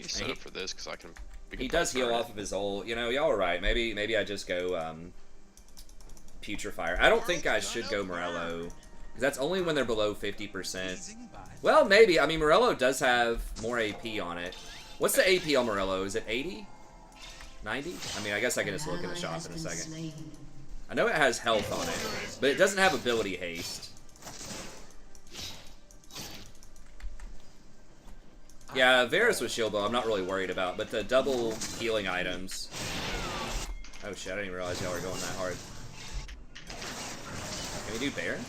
set up for this because I can. He does heal off of his ult. You know, y'all are right. Maybe I just go Putrefier. I don't think I should go Morello. Because that's only when they're below 50%. Well, maybe. I mean, Morello does have more AP on it. What's the AP on Morello? Is it 80? 90? I mean, I guess I can just look in the shop in a second. I know it has health on it, but it doesn't have ability haste. Yeah, Varus with shield bow I'm not really worried about, but the double healing items... Oh shit, I didn't even realize y'all were going that hard. Can we do Baron?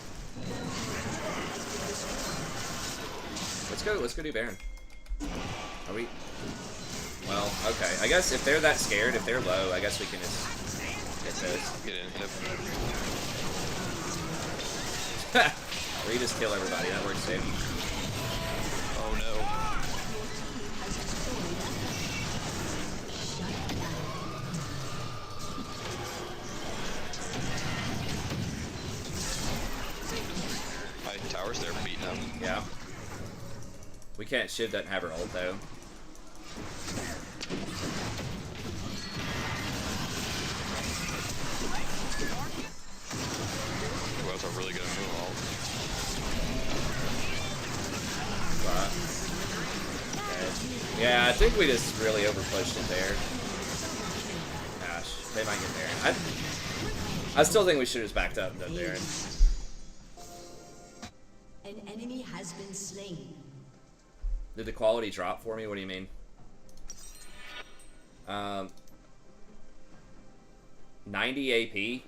Let's go do Baron. Are we... Well, okay. I guess if they're that scared, if they're low, I guess we can just hit this. Get in, hit him. Or you just kill everybody, that works too. Oh no. My tower's there beating up. Yeah. We can't. Shiv doesn't have her ult though. Ooh, that was a really good move ult. Okay. Yeah, I think we just really overpushed it there. Gosh. They might get Baron. I still think we should have just backed up and done Baron. An enemy has been slain. Did the quality drop for me? What do you mean? 90 AP?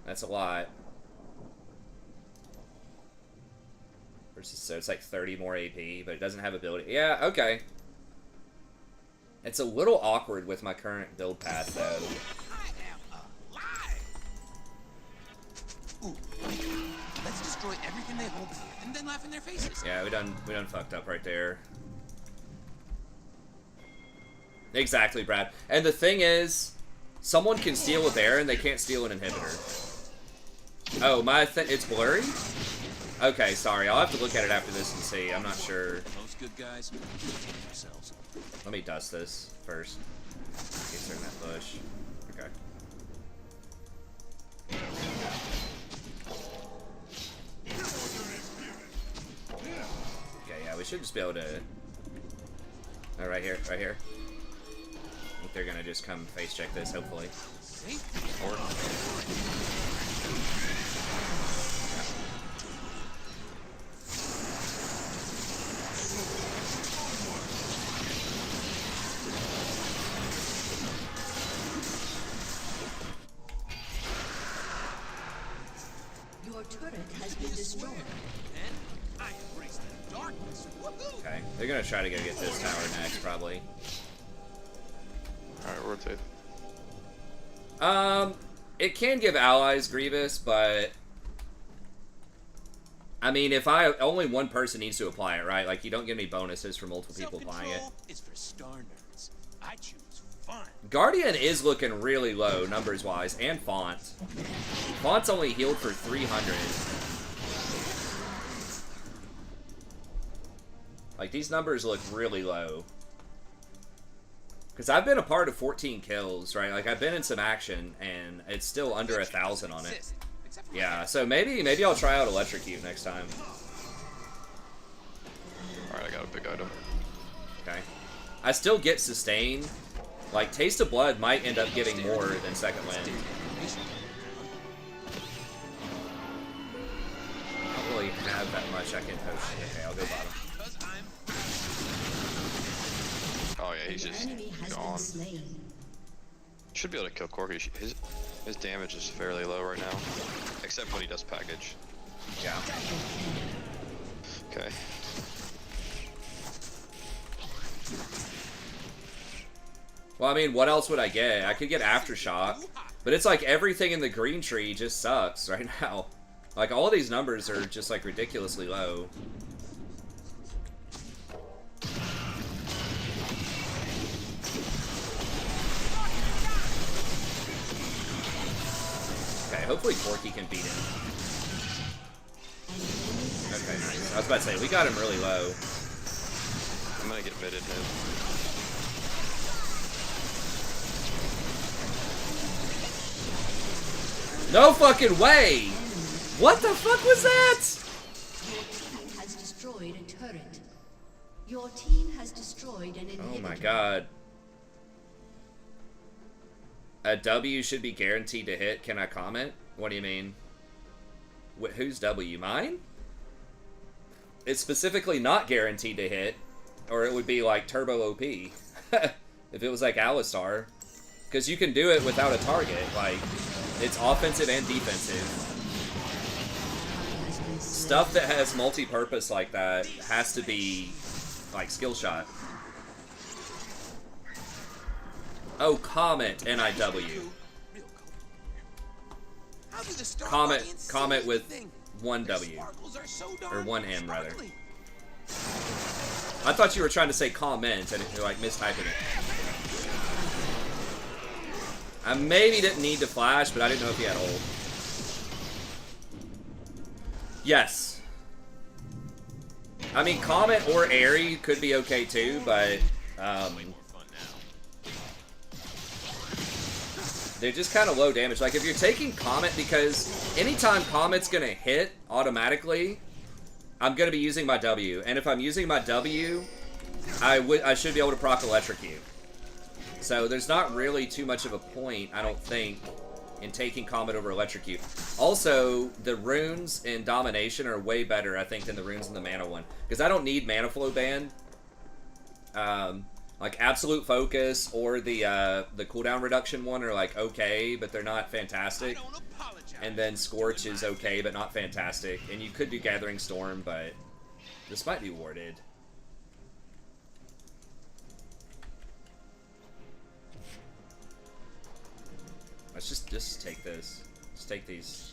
That's a lot. Versus, so it's like 30 more AP, but it doesn't have ability. Yeah, okay. It's a little awkward with my current build path, though. I am alive. Ooh. Let's destroy everything they hold here and then laugh in their faces. Yeah, we done fucked up right there. Exactly, Brad. And the thing is, someone can steal a Baron, they can't steal an inhibitor. Oh, it's blurry? Okay, sorry. I'll have to look at it after this and see. I'm not sure. Most good guys protect themselves. Let me dust this first. In case they're in that bush. Okay. Okay, yeah, we should just be able to... Oh, right here, right here. I think they're gonna just come face check this, hopefully. Or... Your turret has been destroyed. And I embrace the darkness. Woohoo! Okay, they're gonna try to go get this tower next, probably. Alright, rotate. It can give allies Grievous, but... I mean, if only one person needs to apply it, right? Like, you don't get any bonuses for multiple people applying it. Is for star nerds. I choose fun. Guardian is looking really low, numbers-wise, and Font. Font's only healed for 300. Like, these numbers look really low. Because I've been a part of 14 kills, right? Like, I've been in some action, and it's still under 1,000 on it. Yeah, so maybe I'll try out Electrocute next time. Alright, I got a big item. Okay. I still get Sustain. Like, Taste of Blood might end up giving more than Second Wind. I don't really have that much I can post. Okay, I'll go bottom. Oh yeah, he's An just enemy has been gone. slain. Should be able to kill Corki. His damage is fairly low right now. Except when he does package. Yeah. Okay. Well, I mean, what else would I get? I could get Aftershock, but it's like everything in the green tree just sucks right now. Like, all these numbers are just, like, ridiculously low. Okay, hopefully Corki can beat him. Okay, nice. I was about to say, we got him really low. I'm gonna get mitted him. No fucking way! What the fuck was that? Your team has destroyed a turret. Your team has destroyed an inhibitor. Oh my god. A W should be guaranteed to hit. Can I comment? What do you mean? Whose W? Mine? It's specifically not guaranteed to hit, or it would be like Turbo OP. If it was like Alistar. Because you can do it without a target. Like, it's offensive and defensive. Stuff that has multi-purpose like that has to be, like, skill shot. Oh, comment, NIW. Comment with one W. Or one M, rather. I thought you were trying to say comment and like mistyping it. I maybe didn't need to flash, but I didn't know if he had ult. Yes. I mean, comment or Airy could be okay too, but they're just kind of low damage. Like, if you're taking Comet, because anytime Comet's gonna hit automatically, I'm gonna be using my W. And if I'm using my W, I should be able to proc Electrocute. So there's not really too much of a point, I don't think, in taking Comet over Electrocute. Also, the runes in Domination are way better, I think, than the runes in the Mana one. Because I don't need Mana Flow Band. Like Absolute Focus or the cooldown reduction one are like okay, but they're not fantastic. And then Scorch is okay, but not fantastic. And you could do Gathering Storm, but this might be warded. Let's just take this. Just take these.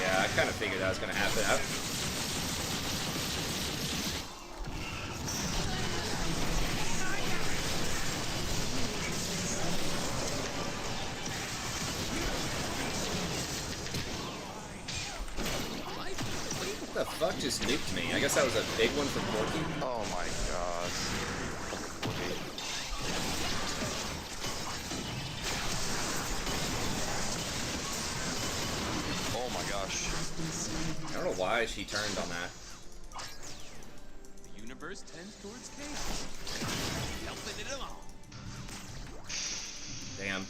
Yeah, I kind of figured that was going to happen. What the fuck just nuked me? I guess that was a big one from Corky. Oh my god. Oh my gosh. I don't know why she turned on that. The universe tends towards chaos. Helping it along. Damn.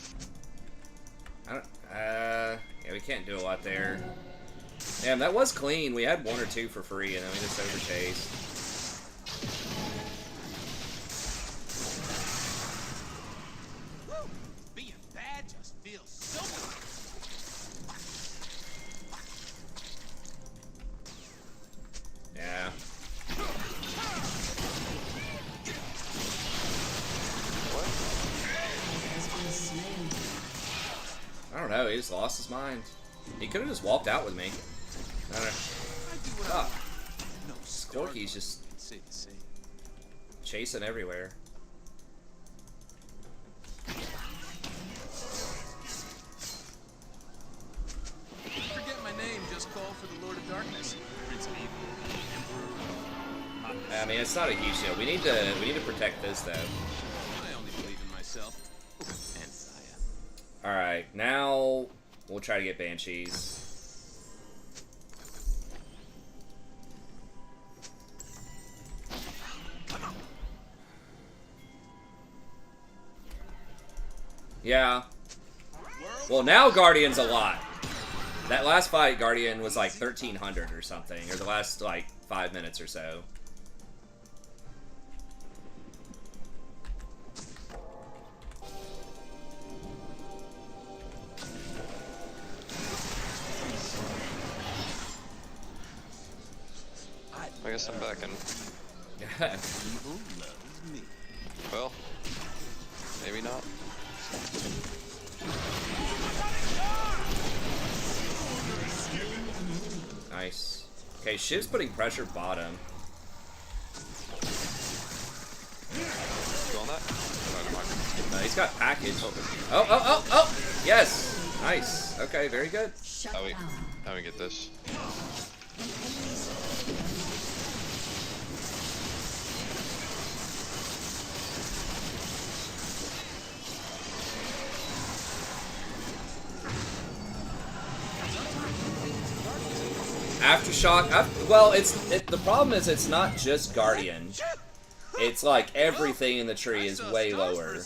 I don't, yeah, we can't do a lot there. Damn, that was clean. We had 1 or 2 for free, and then we just overchased. Woo! Being bad just feels so good. Yeah. I don't know, he just lost his mind. He could have just walked out with me. I don't know. Fuck. No, Scorky's just chasing everywhere. Forget my name, just call for the Lord of Darkness. Prince of Evil, Emperor. I mean, it's not a huge deal. We need to protect this though. I only believe in myself. And Saya. Alright, now we'll try to get Banshees. Yeah. Well, now Guardian's a lot. That last fight, Guardian was like 1,300 or something, or the last like 5 minutes or so. I guess I'm back in. Evil loves me. Well, maybe not. Nice. Okay, Shiv's putting pressure bottom. You on that? No, never mind. He's got package. Oh! Yes! Nice. Okay, very good. Shut How we down. get this? Aftershock. Well, the problem is it's not just Guardian. It's like everything in the tree is way lower.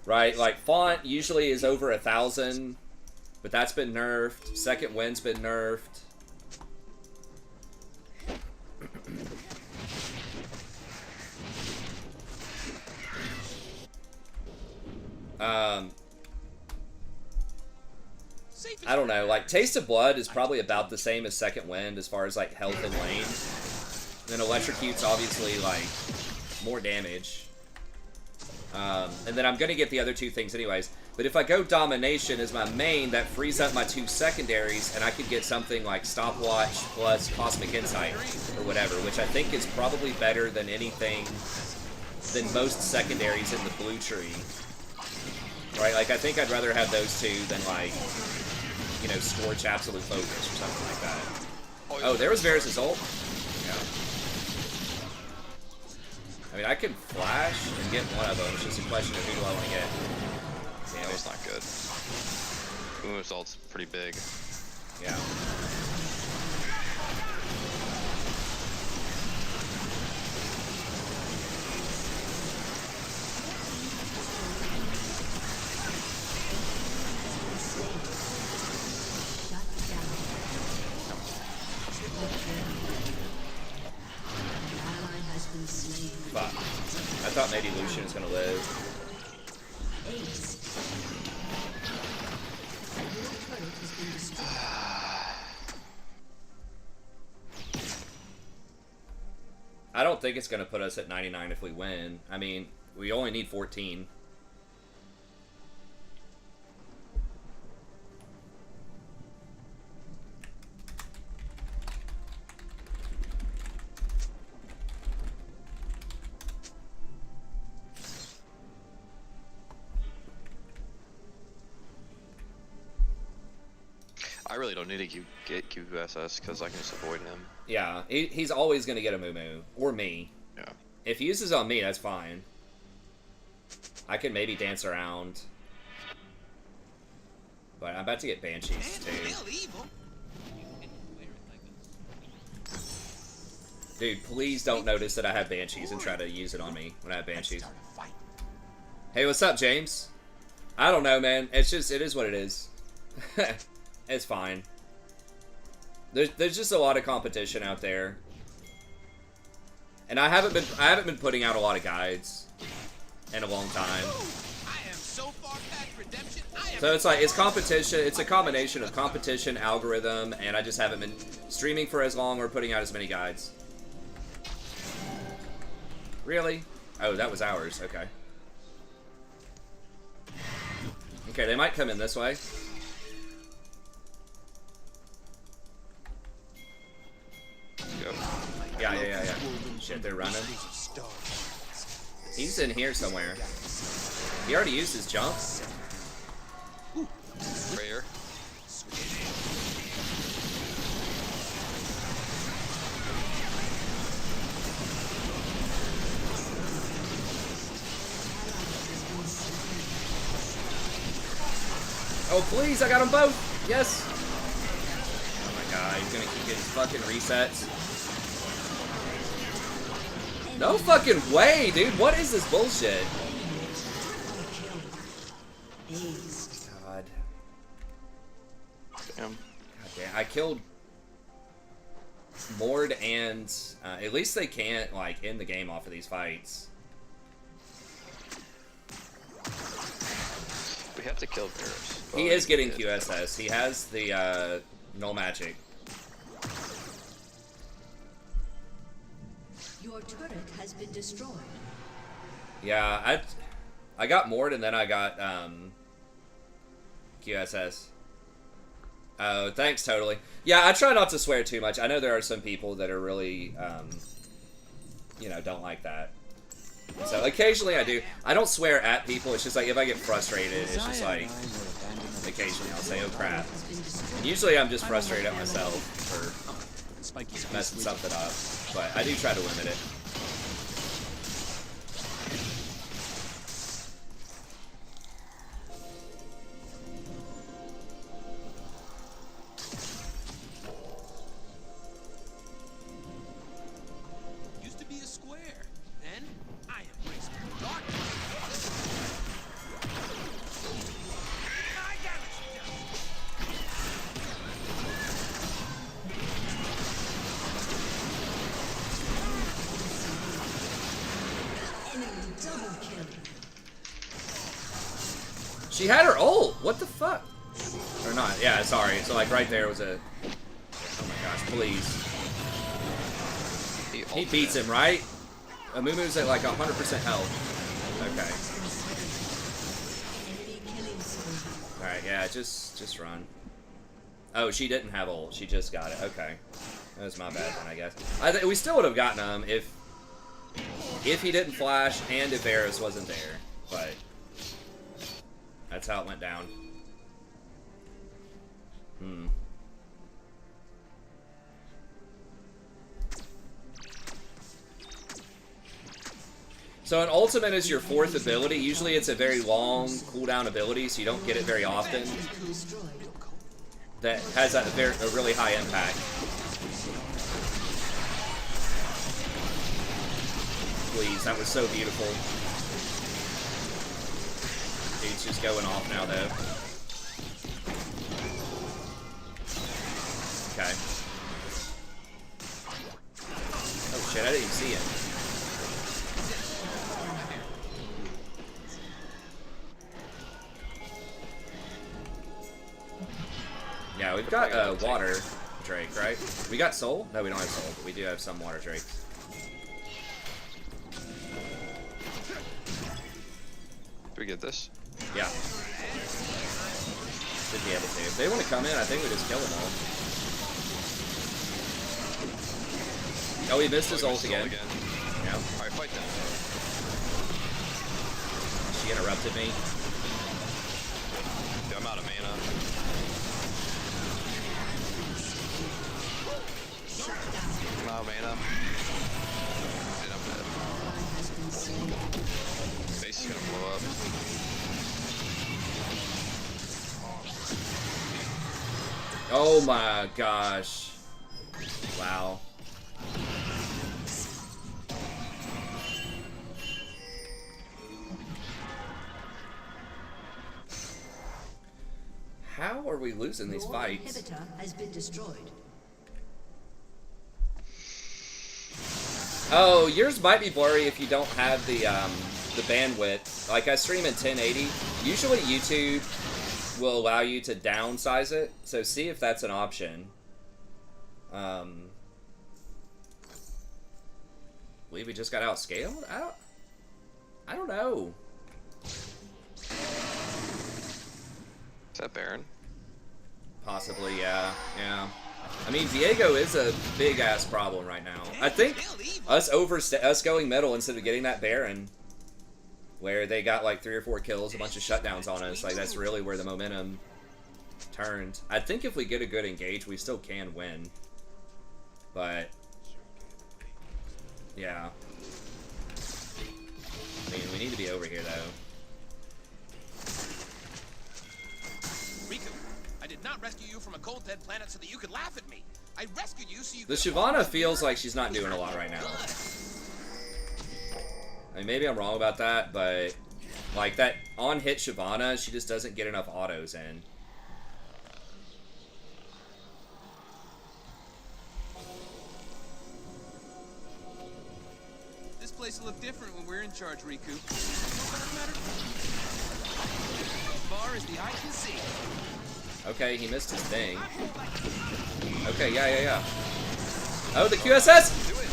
Right? Like Font usually is over 1,000, but that's been nerfed. Second Wind's been nerfed. I don't know, like, Taste of Blood is probably about the same as Second Wind as far as, like, health and lane. Then Electrocute's obviously, like, more damage. And then I'm gonna get the other two things anyways. But if I go Domination as my main, that frees up my 2 secondaries, and I could get something like Stopwatch plus Cosmic Insight, or whatever, which I think is probably better than anything, than most secondaries in the blue tree. Right, like, I think I'd rather have those two than, like, you know, Scorch Absolute Focus or something like that. Oh, there was Varus' ult. Yeah. I mean, I could flash and get one of them. It's just a question of who do I want to get. Damn, it's not good. Boom's ult's pretty big. Yeah. I thought maybe Lucian was gonna live. Ace. Your turret has been destroyed. I don't think it's gonna put us at 99 if we win. I mean, we only need 14. I really don't need to get QSS because I can just avoid him. Yeah, he's always gonna get a Moo or me. Yeah. If he uses on me, that's fine. I can maybe dance around. But I'm about to get Banshees too. Dude, please don't notice that I have Banshees and try to use it on me when I have Banshees. Hey, what's up, James? I don't know, man. It's just, it is what it is. It's fine. There's just a lot of competition out there. And I haven't been putting out a lot of guides in a long time. So it's like, it's competition, it's a combination of competition, algorithm, and I just haven't been streaming for as long or putting out as many guides. Really? Oh, that was ours, okay. Okay, they might come in this way. Go. Yeah. Shit, they're running. He's in here somewhere. He already used his jump. Right here. Oh, please, I got them both. Yes. Oh my god, he's gonna keep getting fucking resets. No fucking way, dude. What is this bullshit? God. Damn. God damn. I killed Mord and at least they can't like end the game off of these fights. We have to kill Varus. He is getting QSS. He has the null magic. Your turret has been destroyed. Yeah, I got Mord and then I got QSS. Oh, thanks, totally. Yeah, I try not to swear too much. I know there are some people that are really, you know, don't like that. So occasionally I do. I don't swear at people. It's just like if I get frustrated, it's just like occasionally I'll say, "Oh crap." And usually I'm just frustrated at myself for messing something up. But I do try to limit it. Used to be a square. Then I embraced darkness. I got Enemy double kill. She had her ult. What the fuck? Or not? Yeah, sorry. So like right there was a. Oh my gosh! Please. He beats him, right? Amumu's at like 100% health. Okay. Enemy killing spree. All right. Yeah. Just run. Oh, she didn't have ult. She just got it. Okay. That was my bad then, I guess. We still would have gotten him if he didn't flash and if Varus wasn't there. But that's how it went down. So an ultimate is your fourth ability. Usually it's a very long cooldown ability, so you don't get it very often. Destroyed. That has a really high impact. Please, that was so beautiful. Dude's just going off now, though. Okay. Oh shit, I didn't even see it. Yeah, we've got water Drake, right? We got soul? No, we don't have soul, but we do have some water Drake. Do we get this? Yeah. Should be able to. If they want to come in, I think we just kill them all. Oh, he missed his ult again. Yeah. Alright, fight them. She interrupted me. Dude, I'm out of mana. I'm out of mana. Dude, I'm dead. Base is gonna blow up. Oh my gosh. Wow. How are we losing these Your fights? inhibitor has been destroyed. Oh, yours might be blurry if you don't have the bandwidth. Like, I stream in 1080. Usually YouTube will allow you to downsize it, so see if that's an option. Believe we just got outscaled? I don't know. Is that Baron? Possibly, yeah. Yeah. I mean, Viego is a big-ass problem right now. I think us going metal instead of getting that Baron, where they got like 3 or 4 kills, a bunch of shutdowns on us, like that's really where the momentum turned. I think if we get a good engage, we still can win. But, yeah. I mean, we need to be over here, though. Riku, I did not rescue you from a cold dead planet so that you could laugh at me. I rescued you so you The could... Shyvana feels like she's not doing a lot right now. I mean, maybe I'm wrong about that, but like that on-hit Shyvana, she just doesn't get enough autos in. This place will look different when we're in charge, Riku. Far as the eye can see. Okay, he missed his thing. Okay, yeah. Oh, the QSS! Do it!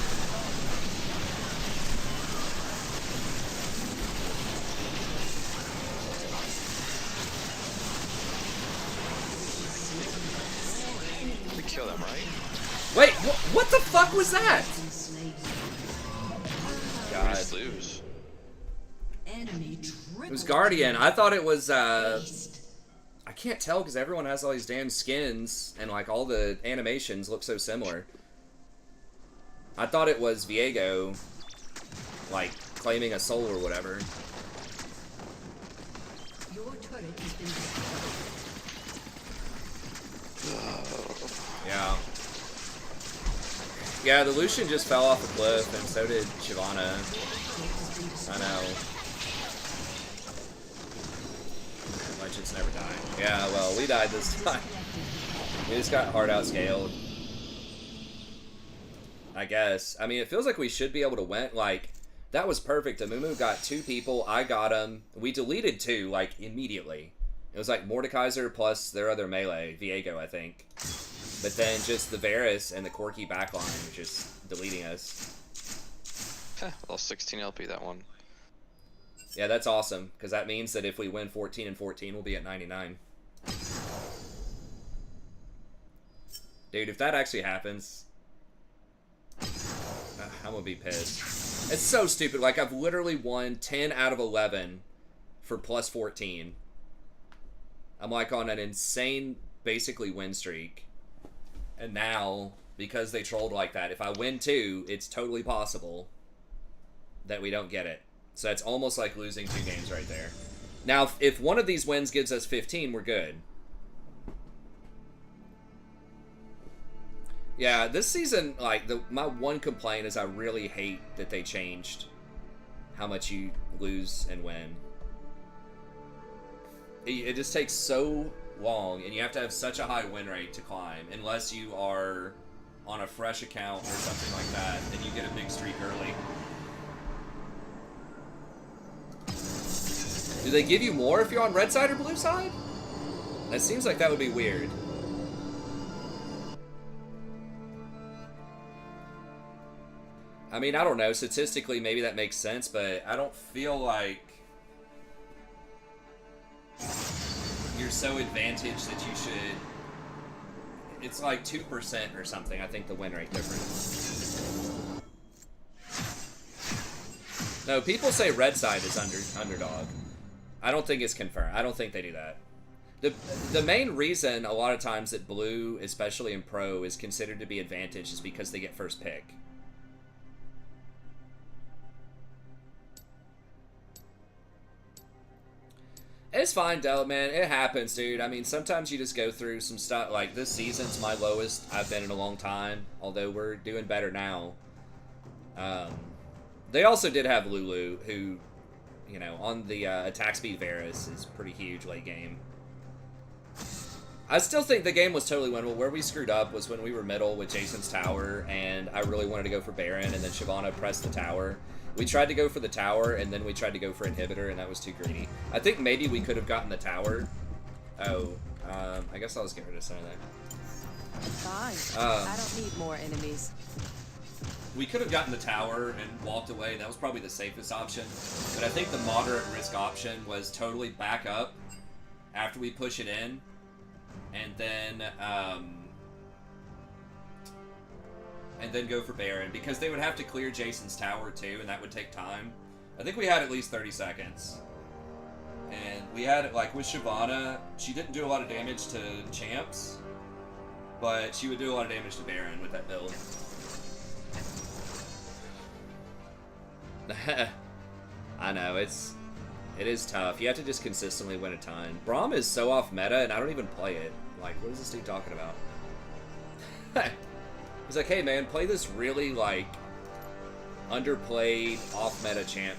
We kill them, right? Wait, what the fuck was that? We God. just lose. Enemy It was Guardian. I thought it was, I can't tell because everyone has all these damn skins and like all the animations look so similar. I thought it was Viego, like, claiming a soul or whatever. Your turret has been destroyed. Yeah. Yeah, the Lucian just fell off a cliff, and so did Shyvana. I know. Legends never die. Yeah, well, we died this time. We just got hard outscaled. I guess. I mean, it feels like we should be able to win. Like, that was perfect. Amumu got 2 people. I got him. We deleted 2, like, immediately. It was like Mordekaiser plus their other melee, Viego, I think. But then just the Varus and the Corki backline were just deleting us. Lost 16 LP that one. Yeah, that's awesome, because that means that if we win 14 and 14, we'll be at 99. Dude, if that actually happens, I'm gonna be pissed. It's so stupid. Like, I've literally won 10 out of 11 for plus 14. I'm like on an insane, basically, win streak. And now, because they trolled like that, if I win 2, it's totally possible that we don't get it. So it's almost like losing 2 games right there. Now, if one of these wins gives us 15, we're good. Yeah, this season, like, my one complaint is I really hate that they changed how much you lose and win. It just takes so long, and you have to have such a high win rate to climb, unless you are on a fresh account or something like that, then you get a big streak early. Do they give you more if you're on red side or blue side? That seems like that would be weird. I mean, I don't know. Statistically, maybe that makes sense, but I don't feel like you're so advantaged that you should. It's like 2% or something, I think, the win rate difference. No, people say red side is underdog. I don't think it's confirmed. I don't think they do that. The main reason a lot of times that blue, especially in pro, is considered to be advantaged is because they get first pick. It's fine, Del, man. It happens, dude. I mean, sometimes you just go through some stuff. Like, this season's my lowest I've been in a long time, although we're doing better now. They also did have Lulu, who, you know, on the attack speed Varus is pretty huge late game. I still think the game was totally winnable. Where we screwed up was when we were middle with Jason's tower, and I really wanted to go for Baron, and then Shyvana pressed the tower. We tried to go for the tower, and then we tried to go for inhibitor, and that was too greedy. I think maybe we could have gotten the tower. Oh, I guess I'll just get rid of some of that. Fine. I don't need more enemies. We could have gotten the tower and walked away. That was probably the safest option. But I think the moderate risk option was totally back up after we push it in, and then go for Baron, because they would have to clear Jason's tower too, and that would take time. I think we had at least 30 seconds. And we had, like, with Shyvana, she didn't do a lot of damage to champs, but she would do a lot of damage to Baron with that build. I know, it is tough. You have to just consistently win a ton. Braum is so off meta, and I don't even play it. Like, what is this dude talking about? He's like, hey man, play this really, like, underplayed, off-meta champ.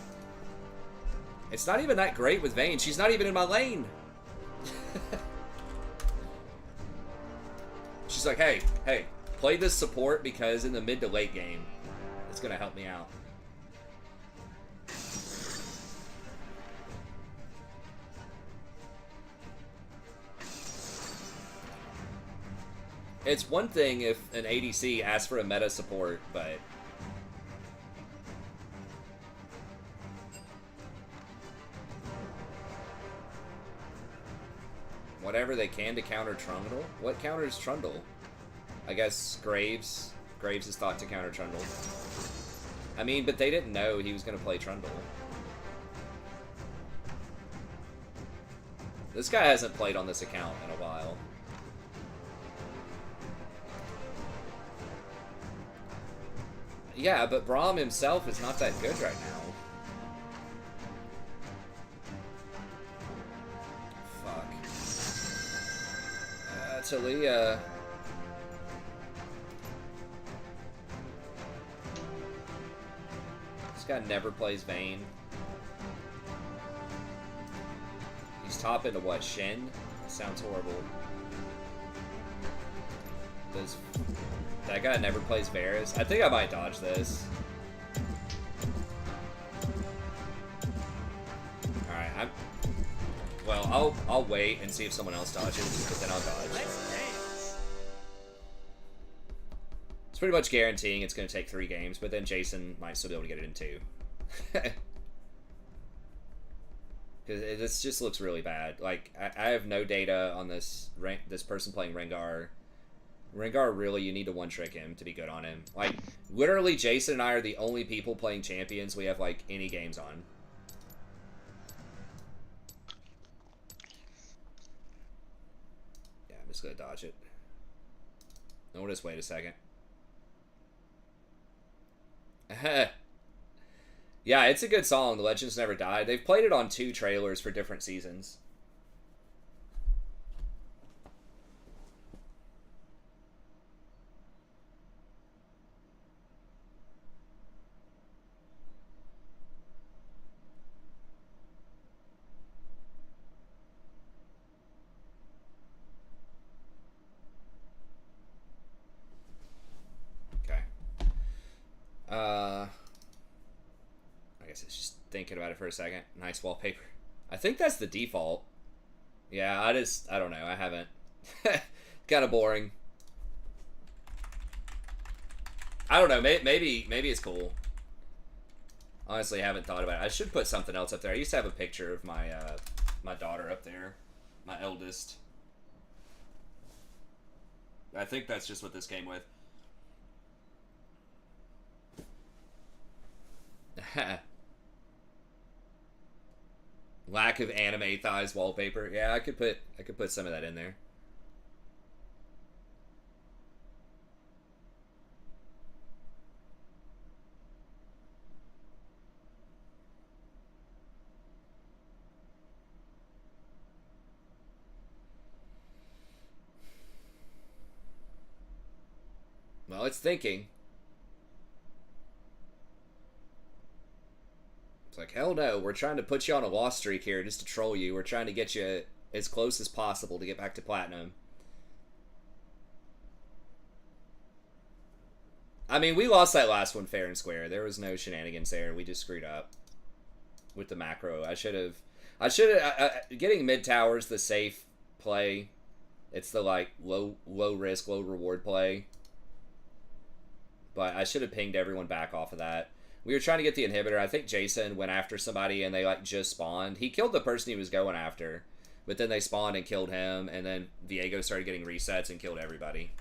It's not even that great with Vayne. She's not even in my lane. She's like, hey, play this support because in the mid to late game, it's gonna help me out. It's one thing if an ADC asks for a meta support, but whatever they can to counter Trundle. What counters Trundle? I guess Graves. Graves is thought to counter Trundle. I mean, but they didn't know he was going to play Trundle. This guy hasn't played on this account in a while. Yeah, but Braum himself is not that good right now. Fuck. Talia. This guy never plays Vayne. He's top into what? Shen? That sounds horrible. Does... That guy never plays Varus. I think I might dodge this. Alright, well, I'll wait and see if someone else dodges, but then I'll dodge. It's pretty much guaranteeing it's going to take 3 games, but then Jason might still be able to get it in 2. Because this just looks really bad. Like, I have no data on this person playing Rengar. Rengar, really, you need to one-trick him to be good on him. Like, literally, Jason and I are the only people playing champions we have, like, any games on. Yeah, I'm just gonna dodge it. No, we'll just wait a second. Yeah, it's a good song, The Legends Never Die. They've played it on 2 trailers for different seasons. I guess it's just thinking about it for a second. Nice wallpaper. I think that's the default. Yeah, I don't know. I haven't. Kind of boring. I don't know. Maybe it's cool. Honestly, I haven't thought about it. I should put something else up there. I used to have a picture of my my daughter up there, my eldest. I think that's just what this came with. Lack of anime thighs wallpaper. Yeah, I could put some of that in there. Well, it's thinking. It's like, hell no, we're trying to put you on a loss streak here just to troll you. We're trying to get you as close as possible to get back to platinum. I mean, we lost that last one fair and square. There was no shenanigans there. We just screwed up with the macro. I should have, getting mid towers the safe play. It's the like low risk, low reward play. But I should have pinged everyone back off of that. We were trying to get the inhibitor. I think Jason went after somebody and they like just spawned. He killed the person he was going after, but then they spawned and killed him, and then Viego started getting resets and killed everybody.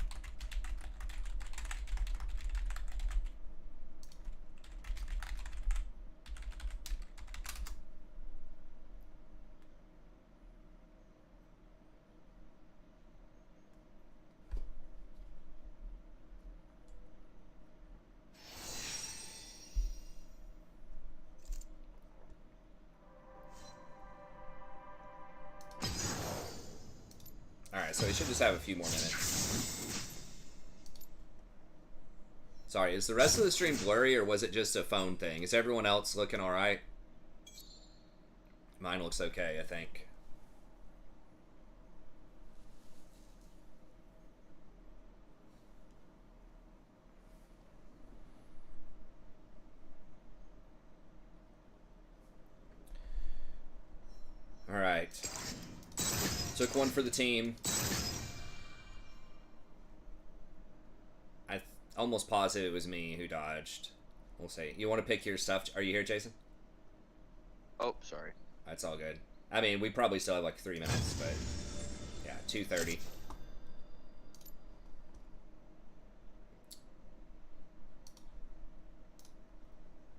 Alright, so we should just have a few more minutes. Sorry, is the rest of the stream blurry, or was it just a phone thing? Is everyone else looking alright? Mine looks okay, I think. Alright. Took one for the team. I'm almost positive it was me who dodged. We'll see. You want to pick your stuff? Are you here, Jason? Oh, sorry. That's all good. I mean, we probably still have like 3 minutes, but yeah, 2:30.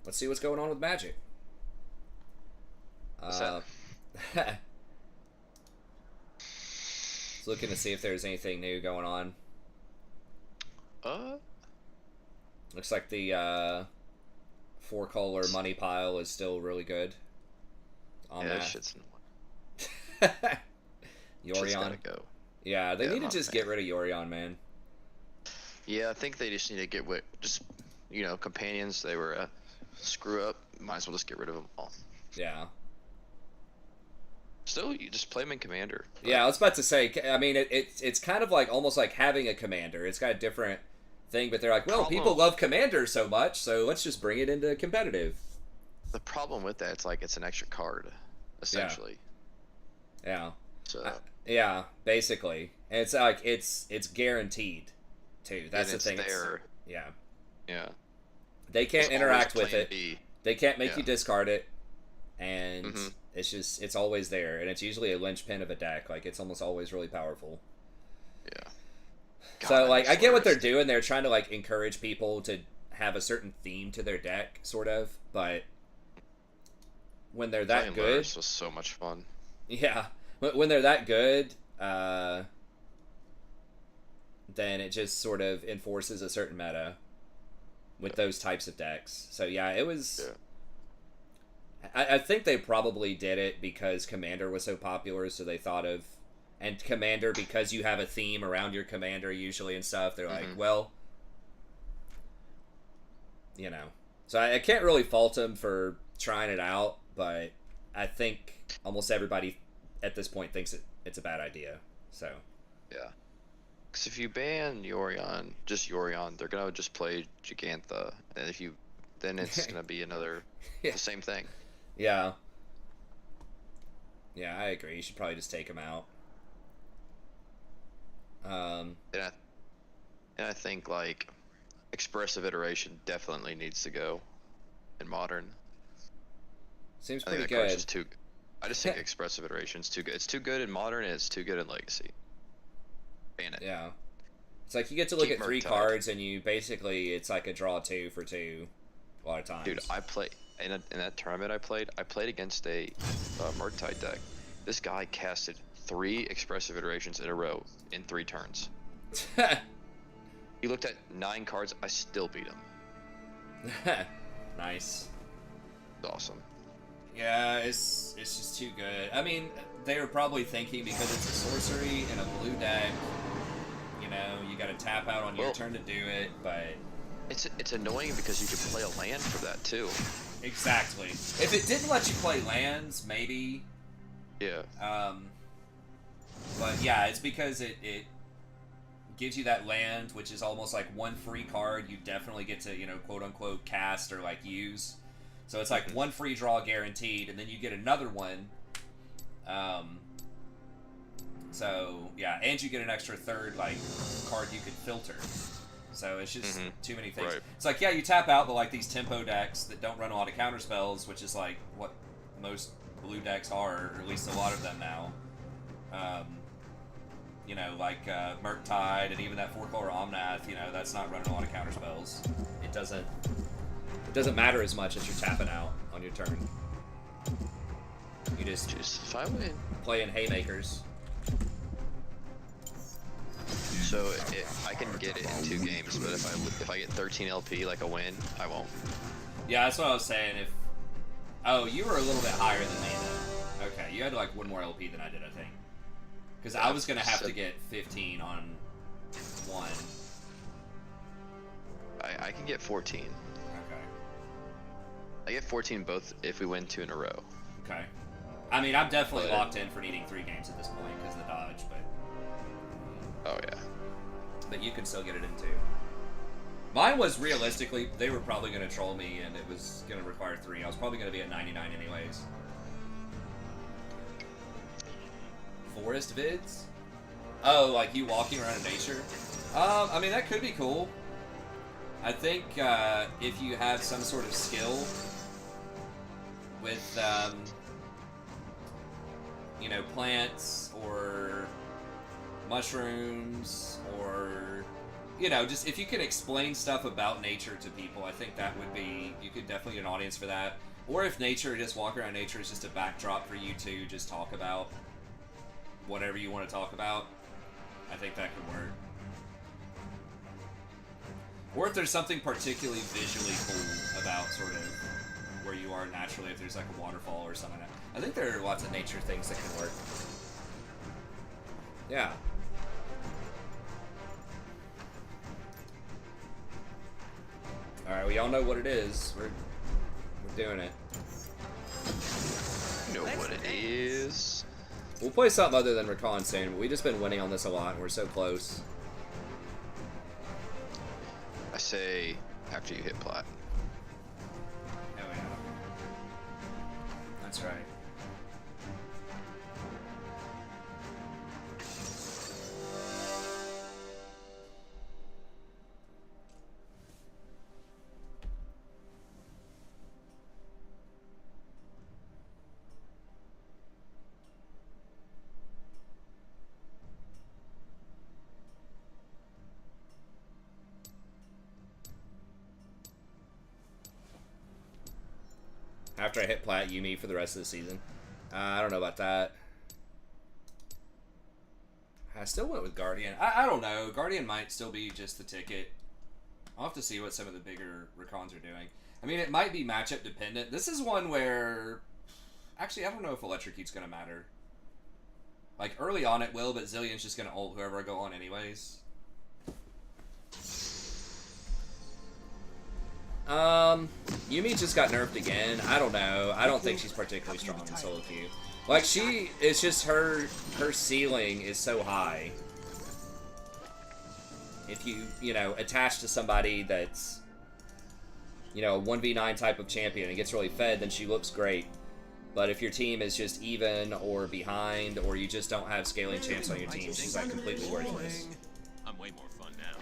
Let's see what's going on with Magic. What's that? Just looking to see if there's anything new going on. Looks like the 4-color money pile is still really good. On yeah, that. shit's Yorion. gotta go. Yeah, they Yeah, need to not just get rid of Yorion, man. Yeah, I think they just need to get with just companions. They were screw up. Might as well just get rid of them all. Yeah. Still, you just play them in commander. Yeah, I was about to say. I mean, it's kind of like almost like having a commander. It's got a different thing, but they're like, well, people love commander so much, so let's just bring it into competitive. The problem with that, it's an extra card, essentially. Yeah. So. Yeah, basically, and it's like it's guaranteed, too. That's the thing. There. Yeah. Yeah. They can't interact with it. B. They can't make you discard it, and Mm-hmm. it's always there, and it's usually a linchpin of a deck. Like, it's almost always really powerful. Yeah. So, like, I get what they're worst. doing. They're trying to, like, encourage people to have a certain theme to their deck, sort of, but when they're that Playing good... Lurrus was so much fun. Yeah. When they're that good, then it just sort of enforces a certain meta with those types of decks. So, yeah, it was... Yeah. I think they probably did it because Commander was so popular, so they thought of... And Commander, because you have a theme around your Commander usually and stuff, they're like, well... You know. So I can't really fault them for trying it out, but I think almost everybody at this point thinks it's a bad idea. So... Yeah. Because if you ban Yorion, just Yorion, they're going to just play Gigantha. And then it's going to be another... Yeah. The same thing. Yeah. Yeah, I agree. You should probably just take them out. And I think, like, expressive iteration definitely needs to go in Modern. Seems I think pretty that card's good. just too. I just think Expressive Iteration's too good. It's too good in Modern, and it's too good in Legacy. Ban it. Yeah. It's like you get to look Keep at 3 Murktide. cards, and you basically, it's like a draw 2 for 2 a lot of times. Dude, I play in that tournament I played against a Murktide deck. This guy casted 3 Expressive Iterations in a row in 3 turns. He looked at 9 cards. I still beat him. Nice. It's awesome. Yeah, it's just too good. I mean, they were probably thinking because it's a sorcery and a blue deck, you know, you got to tap out on your Well- turn to do it, but... It's annoying because you can play a land for that too. Exactly. If it didn't let you play lands, maybe. Yeah. But yeah, it's because it gives you that land, which is almost like one free card you definitely get to, you know, quote unquote cast or like use. So it's like one free draw guaranteed, and then you get another one. So yeah, and you get an extra third like card you could filter. So it's just too many things. Right. It's like, yeah, you tap out, but like these tempo decks that don't run a lot of counter spells, which is like what most blue decks are, or at least a lot of them now. You know, like Murktide and even that 4-color Omnath, you know, that's not running a lot of counter spells. It doesn't matter as much as you're tapping out on your turn. You just If I win. play in haymakers. So I can get it in 2 games, but if I get 13 LP like a win, I won't. Yeah, that's what I was saying. Oh, you were a little bit higher than me then. Okay, you had like 1 more LP than I did, I think. Because I was gonna have to get 15 on 1. I can get 14. Okay. I get 14 both if we win 2 in a row. Okay. I mean, I'm definitely But- locked in for needing 3 games at this point because of the dodge, Oh yeah. but you can still get it in 2. Mine was realistically, they were probably gonna troll me, and it was gonna require 3. I was probably gonna be at 99 anyways. Forest vids? Oh, like you walking around in nature? I mean, that could be cool. I think if you have some sort of skill with, you know, plants or mushrooms or, you know, just if you can explain stuff about nature to people, I think that would be, you could definitely get an audience for that. Or if nature, just walk around nature is just a backdrop for you to just talk about whatever you want to talk about, I think that could work. Or if there's something particularly visually cool about sort of where you are naturally, if there's like a waterfall or something like that. I think there are lots of nature things that can work. Yeah. Alright, we all know what it is. We're doing it. You know what it is. We'll play something other than Rakan soon, but we've just been winning on this a lot, and we're so close. I say after you hit plat. Oh yeah. That's right. After I hit plat, Yumi for the rest of the season. I don't know about that. I still went with Guardian. I don't know. Guardian might still be just the ticket. I'll have to see what some of the bigger Rakans are doing. I mean, it might be matchup dependent. This is one where... Actually, I don't know if Electrocute's going to matter. Like, early on it will, but Zillion's just going to ult whoever I go on anyways. Yumi just got nerfed again. I don't know. I don't think she's particularly strong in solo queue. Like, it's just her ceiling is so high. If you know, attach to somebody that's, you know, a 1v9 type of champion and gets really fed, then she looks great. But if your team is just even or behind, or you just don't have scaling champs on your team, she's like completely worthless. I'm way more fun now.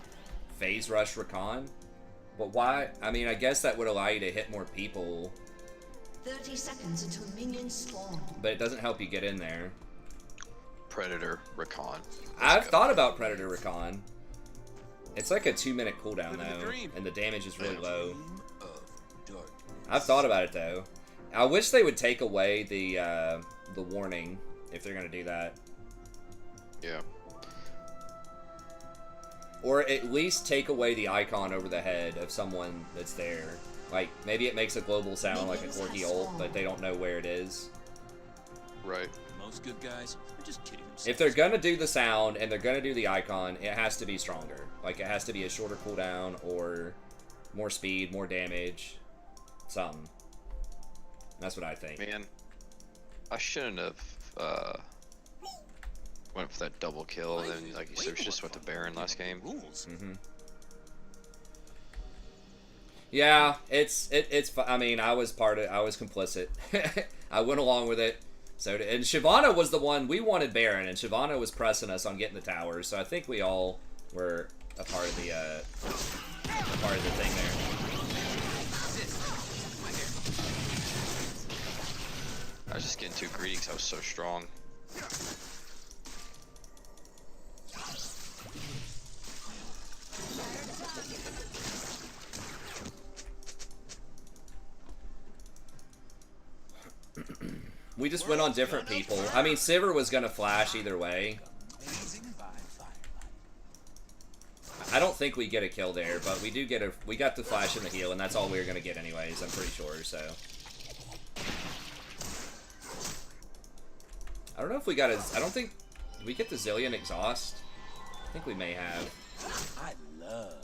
Phase rush Rakan? But why? I mean, I guess that would allow you to hit more people. 30 seconds until minions spawn. But it doesn't help you get in there. Predator, Rakan. I've thought about Predator Rakan. It's like a 2-minute cooldown though, and the damage is really low. I've thought about it though. I wish they would take away the warning if they're gonna do that. Yeah. Or at least take away the icon over the head of someone that's there. Like, maybe it makes a global sound like a quirky ult, but they don't know where it is. Right. Most good guys are just kidding themselves. If they're gonna do the sound and they're gonna do the icon, it has to be stronger. Like, it has to be a shorter cooldown or more speed, more damage, something. That's what I think. Man, I shouldn't have went for that double kill, and then, like you said, just went to Baron last game. Mm-hmm. Yeah, it's. I mean, I was complicit. I went along with it. So, and Shyvana was the one we wanted Baron, and Shyvana was pressing us on getting the towers. So I think we all were a part of the thing there. I was just getting too greedy because I was so strong. We just went on different people. I mean, Sivir was gonna flash either way. I don't think we get a kill there, but we do get a. We got the flash and the heal, and that's all we were gonna get anyways. I'm pretty sure. So I don't know if we got a. I don't think. Did we get the Zillion exhaust? I think we may have. I love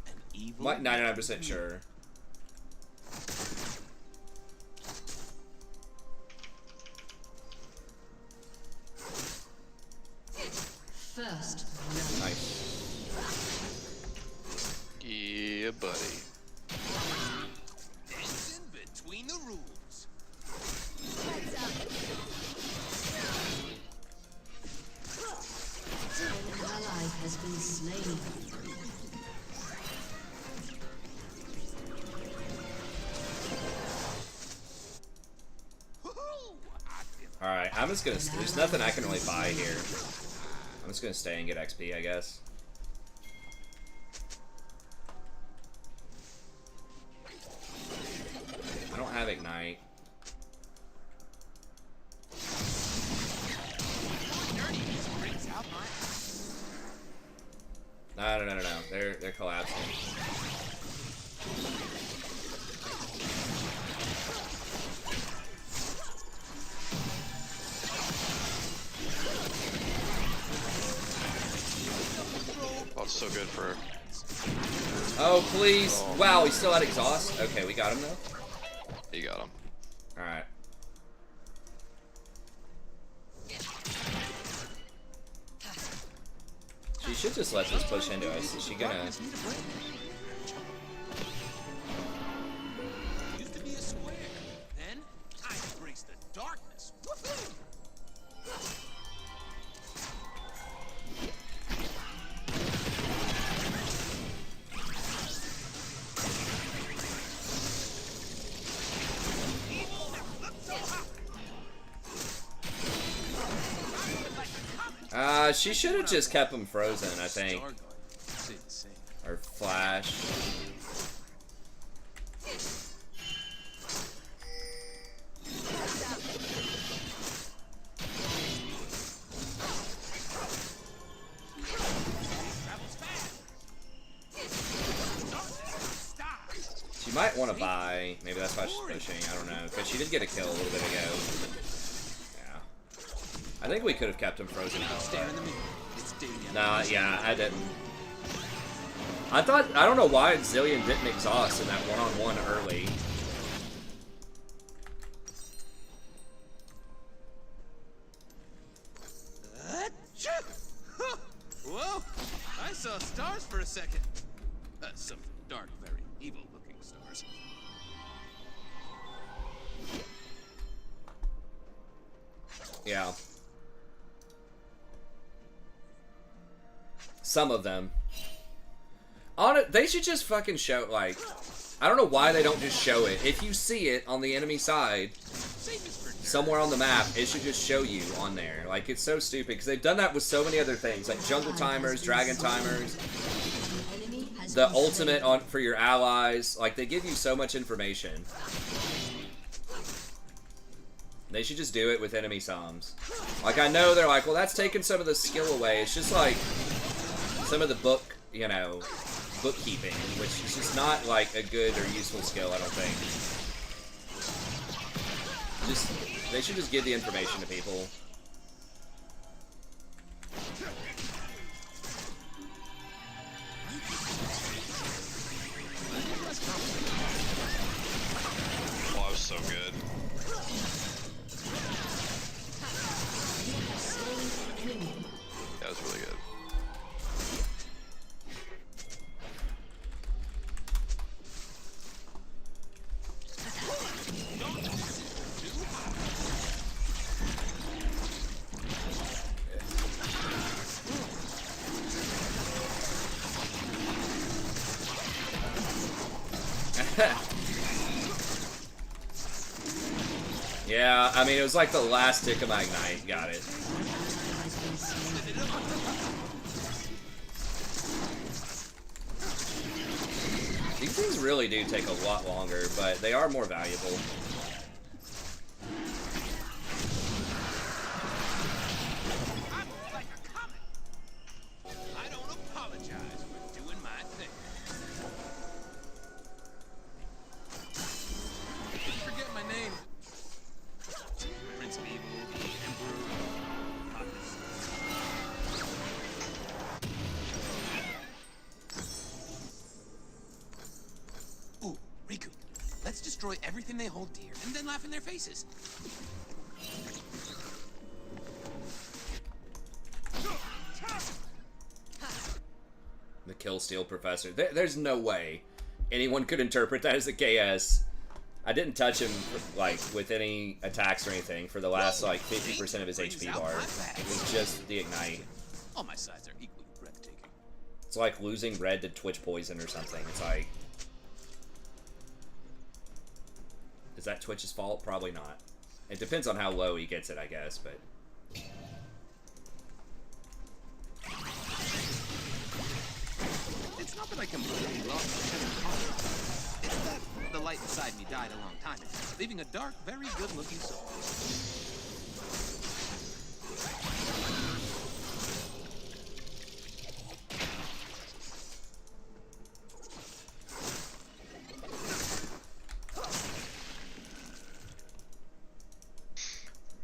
an evil. 99% sure. First, Nice. Yeah, buddy. Dancing between the rules. an ally has been slain. Alright, I'm just gonna. There's nothing I can really buy here. I'm just gonna stay and get XP, I guess. I don't have Ignite. No. They're collapsing. Oh, it's so good for. Oh, please. Wow, he still had exhaust? Okay, we got him though. You got him. Alright. She should just let this push into us. Is she gonna... Used to be a square. Then I embraced the darkness. Woohoo! She should have just kept him frozen, I think. Or flash. She might want to buy. Maybe that's why she's pushing. I don't know. Because she did get a kill a little bit ago. I think we could have kept him frozen out. Nah, yeah, I didn't. I don't know why Zillion didn't exhaust in that one-on-one early. Whoa! I saw stars for a second. Some dark, very evil-looking stars. Yeah. Some of them. On it, they should just fucking show, like, I don't know why they don't just show it. If you see it on the enemy side, somewhere on the map, it should just show you on there. Like, it's so stupid, because they've done that with so many other things, like jungle timers, dragon timers, the ultimate on for your allies. Like, they give you so much information. They should just do it with enemy Psalms. Like, I know they're like, well, that's taking some of the skill away. It's just like some of the book, you know, bookkeeping, which is just not like a good or useful skill, I don't think. Just, they should just give the information to people. Oh, that was so good. That was really good. Yeah, I mean, it was like the last tick of my ignite. Got it. These things really do take a lot longer, but they are more valuable. I'm like a comet. I don't apologize for doing my thing. Forget my name. Prince of Evil, Emperor, Poppers. Ooh, Riku. Let's destroy everything they hold dear and then laugh in their faces. The Kill Steal Professor. There's no way anyone could interpret that as a KS. I didn't touch him, like, with any attacks or anything for the last, like, 50% of his HP bar. It was just the ignite. All my sides are equally breathtaking. It's like losing red to Twitch poison or something. It's like... Is that Twitch's fault? Probably not. It depends on how low he gets it, I guess, but... It's not that I completely lost my it's that the light inside me died a long time ago, leaving a dark, very good-looking soul.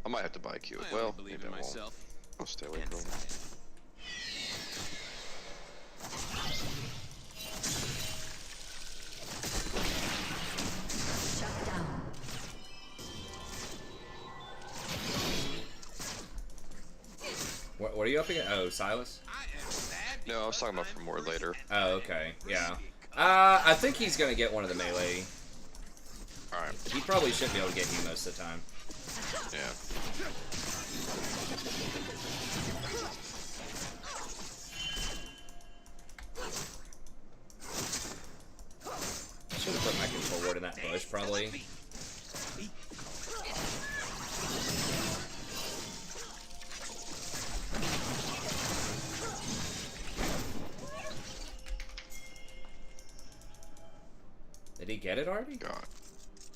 I might have to buy a Q as I well. only believe Maybe in I won't. myself. I'll stay away Can't from say them. it. Shut down. What are you up against? Oh, Silas? I am sad No, I was talking about because for I'm more free later. and Oh, okay. Yeah. free. I think he's gonna get one of the melee. Alright. He probably should be able to get you most of the time. Yeah. I should have put my control ward in that bush, probably. Did he get it already? God.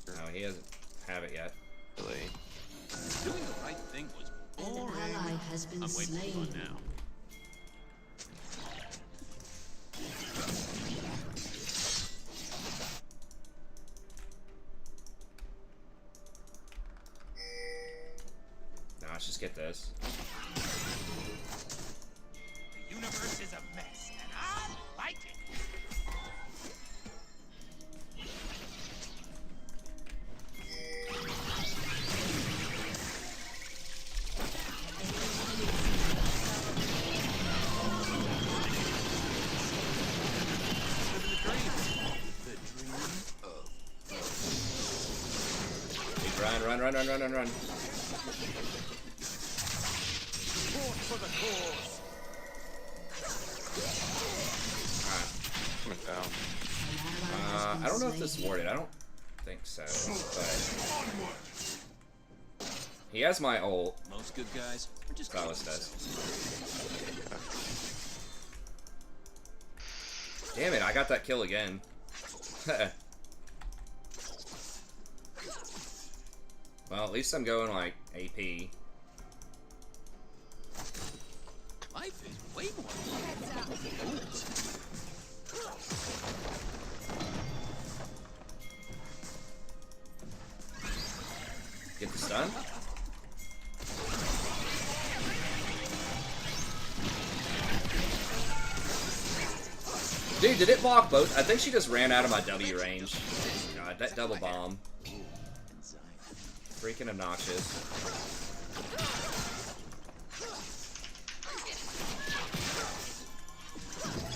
No, he doesn't have it yet. Really. Doing the right thing was An boring. ally has been I'm waiting for slain. fun now. Nah, let's just get this. The universe is a mess, and I like it. Run, run, run, run, run, run. Coming down. I don't know if this warded. I don't think so. But he has my ult. Most good guys are just Silas does. Damn it! I got that kill again. Well, at least I'm going like AP. Life is way more fun. Get the stun. Dude, did it block both? I think she just ran out of my W range. God, that double bomb. Freaking obnoxious.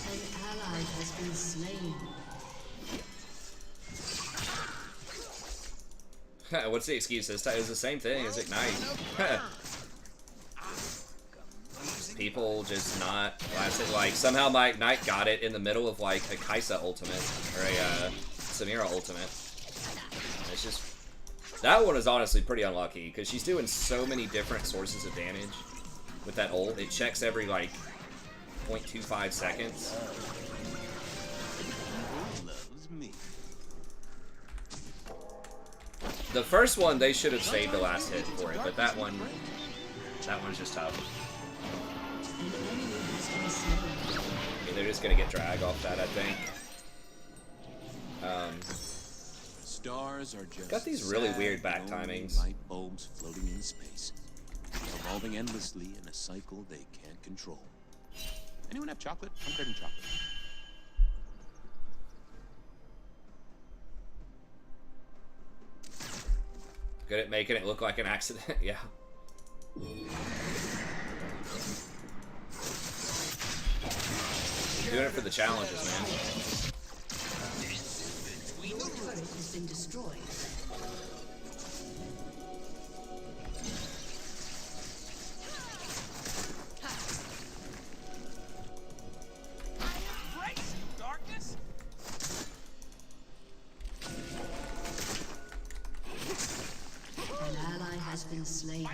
An ally has been slain. What's the excuse this time? It was the same thing as Ignite. People just not lasting. Like, somehow my Ignite got it in the middle of, like, a Kaisa ultimate. Or a Samira ultimate. It's just... That one is honestly pretty unlucky, because she's doing so many different sources of damage with that ult. It checks every, like, 0.25 seconds. The first one, they should have saved the last hit for it, but that one's just tough. I mean, they're just gonna get drag off that, I think. Stars are just Got these really weird back lonely timings. light bulbs floating in space, revolving endlessly in a cycle they can't control. Anyone have chocolate? I'm craving chocolate. Good at making it look like an accident, yeah. Doing it for the challenges, man. Your turret has been destroyed. Darkness? An ally has been slain.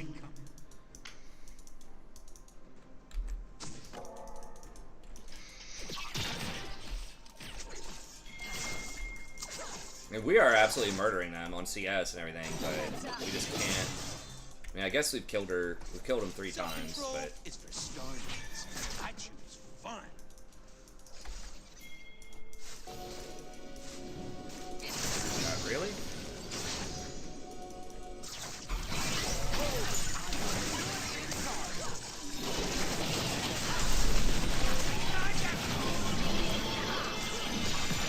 I mean, we are absolutely murdering them on CS and everything, but we just can't. I mean, I guess we've killed her. We've killed him 3 times, but It's for starters. I choose fun. not really.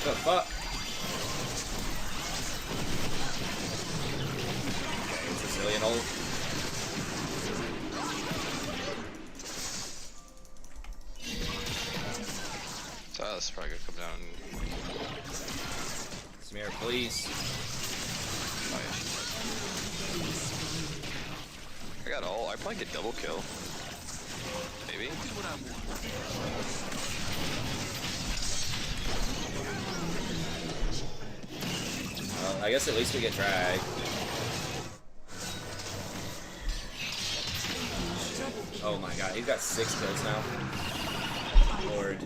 The fuck? Okay, Sicilian ult. Silas probably gonna come down and Samira, please. I got all. I probably get double kill. Maybe. Well, I guess at least we get dragged. Oh my god, he's got 6 kills now. Lord.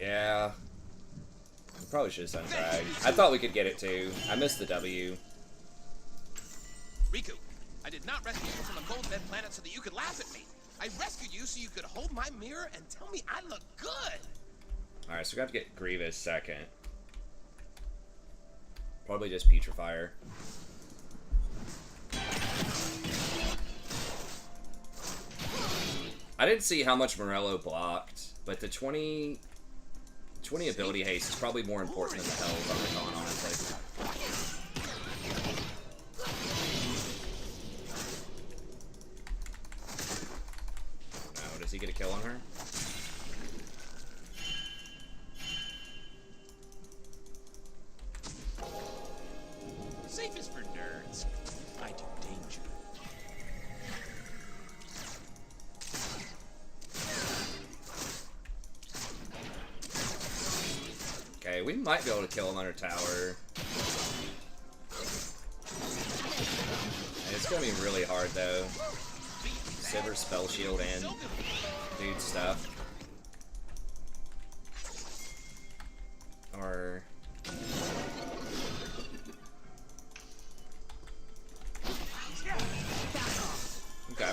Yeah. We probably should have done drag. I thought we could get it too. I missed the W. Riku, I did not rescue you from a cold dead planet so that you could laugh at me. I rescued you so you could hold my mirror and tell me I look good. Alright, so we have to get Grievous second. Probably just Petrifier. I didn't see how much Morello blocked, but the 20 ability haste is probably more important than the health on Rakan, honestly. No, does he get a kill on her? Safe is for nerds. I do danger. we might be able to kill him under tower. It's gonna be really hard though. Sivir spell shield and dude stuff. Or okay.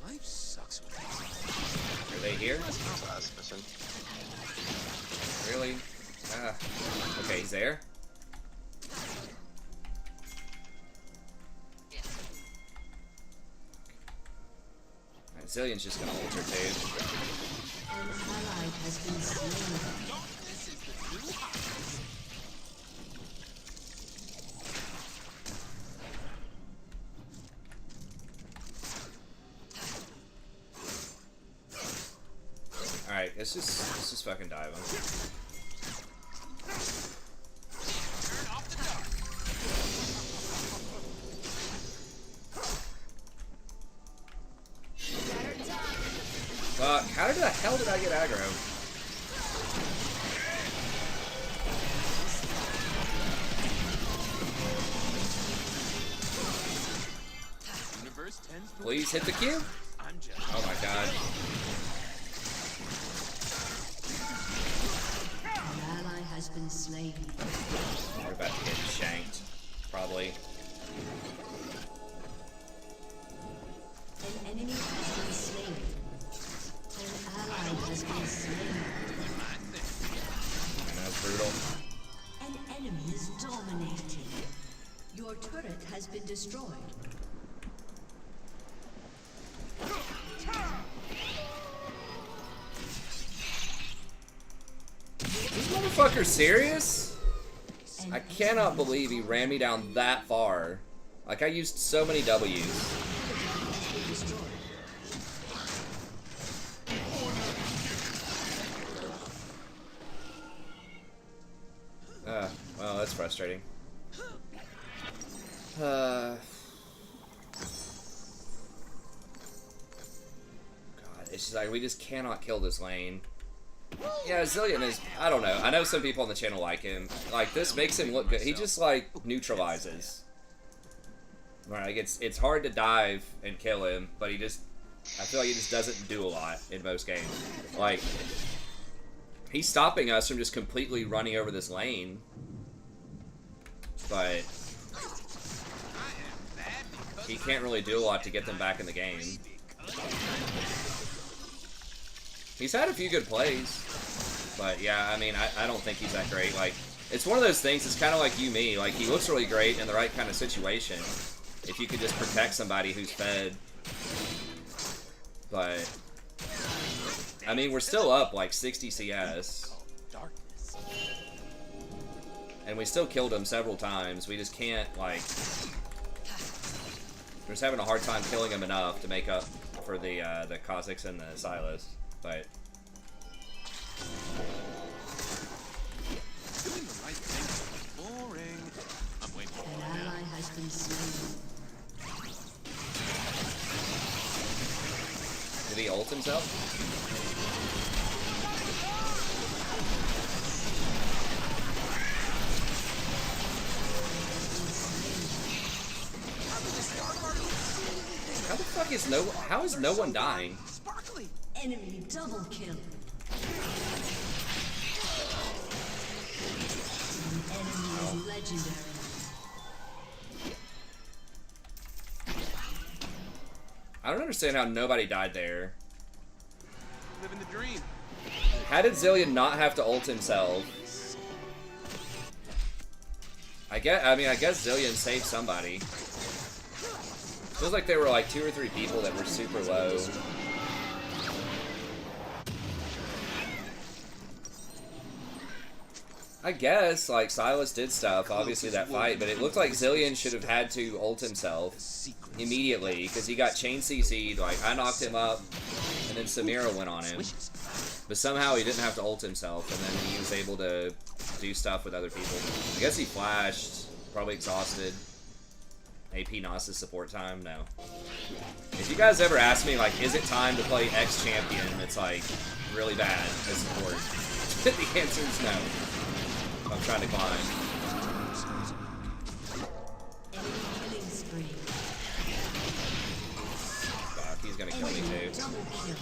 Life sucks with Are they here? That's missing. Really? Ah. Okay, he's there. Alright, Zillion's just gonna ult her too. An ally has been slain. Alright, let's just fucking dive him. Fuck, how the hell did I get aggro? universe tends to Please hit the Q. I'm just Oh my god. An ally has been slain. We're about to get shanked. Probably. An enemy has been slain. An ally has been slain. And that's brutal. An enemy is dominating. Your turret has been destroyed. Is this motherfucker serious? I cannot believe he ran me down that far. Like, I used so many W's. Well, that's frustrating. God, it's just like, we just cannot kill this lane. Yeah, Zillion is, I don't know. I know some people on the channel like him. Like, this makes him look good. He just, like, neutralizes. Right, like, it's hard to dive and kill him, but he just, I feel like he just doesn't do a lot in most games. Like, he's stopping us from just completely running over this lane. But he can't really do a lot to get them back in the game. He's had a few good plays, but yeah, I mean, I don't think he's that great. Like, it's one of those things, it's kind of like me. Like, he looks really great in the right kind of situation, if you could just protect somebody who's fed. But, I mean, we're still up, like, 60 CS. And we still killed him several times. We just can't, like... We're just having a hard time killing him enough to make up for the Kha'Zix and the Sylas. But... doing the right thing. Boring. I'm waiting for An it now. ally has been slain. Did he ult himself? How the fuck is how is no one dying? Sparkly. Enemy double kill. An enemy is legendary. I don't understand how nobody died there. Living the dream. How did Zillion not have to ult himself? I guess Zillion saved somebody. Feels like there were like 2 or 3 people that were super low. I guess, like, Sylas did stuff, obviously, that fight, but it looked like Zillion should have had to ult himself immediately, because he got chain CC'd, like, I knocked him up, and then Samira went on him. But somehow he didn't have to ult himself, and then he was able to do stuff with other people. I guess he flashed, probably exhausted. AP Nasa support time? No. If you guys ever ask me, like, is it time to play X champion that's, like, really bad as support? The answer is no. I'm trying to climb. Enemy killing spree. Fuck, he's gonna kill me too. Double kill.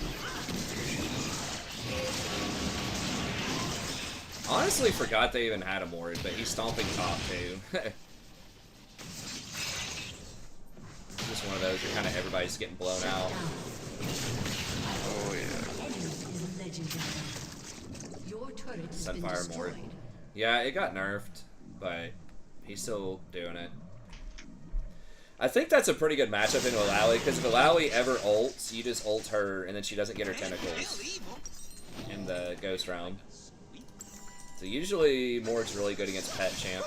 Honestly, forgot they even had a Mord, but he's stomping top too. Just one of those where kind of everybody's getting blown out. Oh yeah. Enemy is legendary. Your turret has been Sunfire Mord. destroyed. Yeah, it got nerfed, but he's still doing it. I think that's a pretty good matchup in Illaoi, because if Illaoi ever ults, you just ult her, and then she doesn't get her tentacles in the Ghost Realm. So usually Mord's really good against pet champs.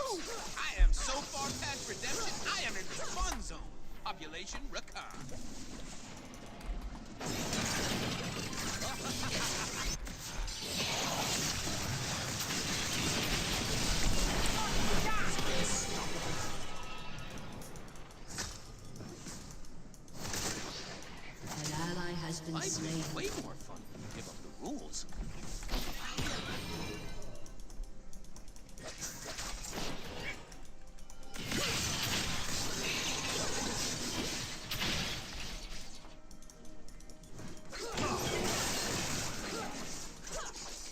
I am so far past redemption, I am in the fun zone. Population Rakan. An ally has been Might slain. be way more fun when you give up the rules.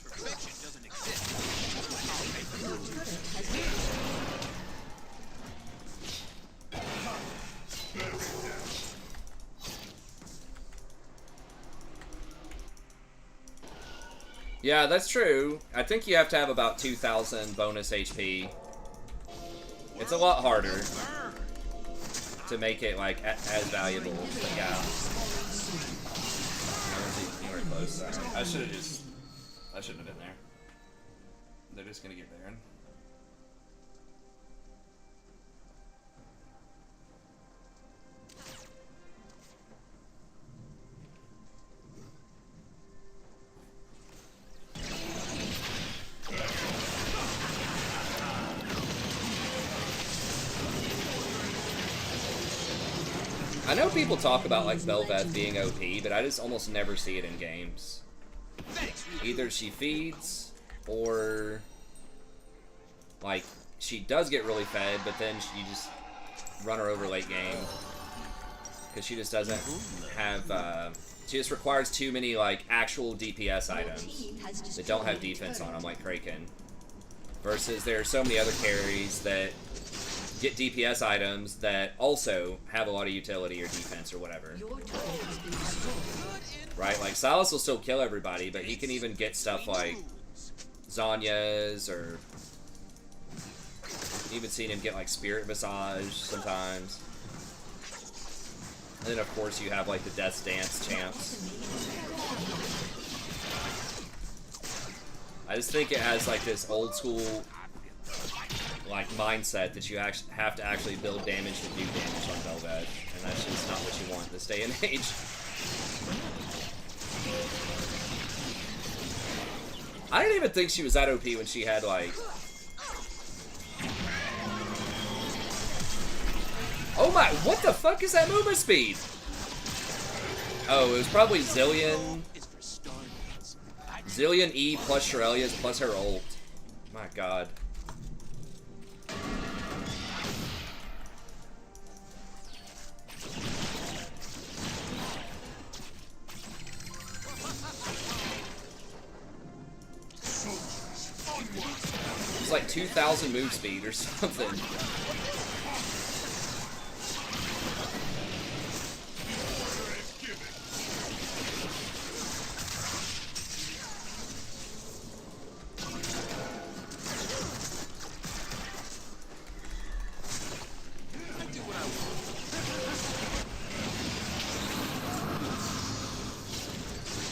Perfection doesn't exist. Your turret has been Yeah, that's true. I think you have to have about 2,000 bonus HP. It's a lot harder to make it, like, as valuable, but yeah. I wasn't anywhere close, sorry. I shouldn't have been there. They're just gonna get Baron. I know people talk about, like, Bel'Veth being OP, but I just almost never see it in games. Either she feeds, or, like, she does get really fed, but then you just run her over late game. Because she just doesn't have, she just requires too many, like, actual DPS items that don't have defense on them, like Kraken. Versus there are so many other carries that get DPS items that also have a lot of utility or defense or whatever. Your turret has been destroyed. Right? Like, Silas will still kill everybody, but he can even get stuff like Zanya's, or even seen him get, like, Spirit Massage sometimes. And then, of course, you have, like, the Death Dance champs. I just think it has, like, this old school, like, mindset that you actually have to actually build damage to do damage on Bel'Veth, and that's just not what you want this day and age. I didn't even think she was that OP when she had, like... Oh my, what the fuck is that movement speed? Oh, it was probably Zillion. Zillion E plus Shirelia's plus her ult. My god. It's like 2,000 move speed or something.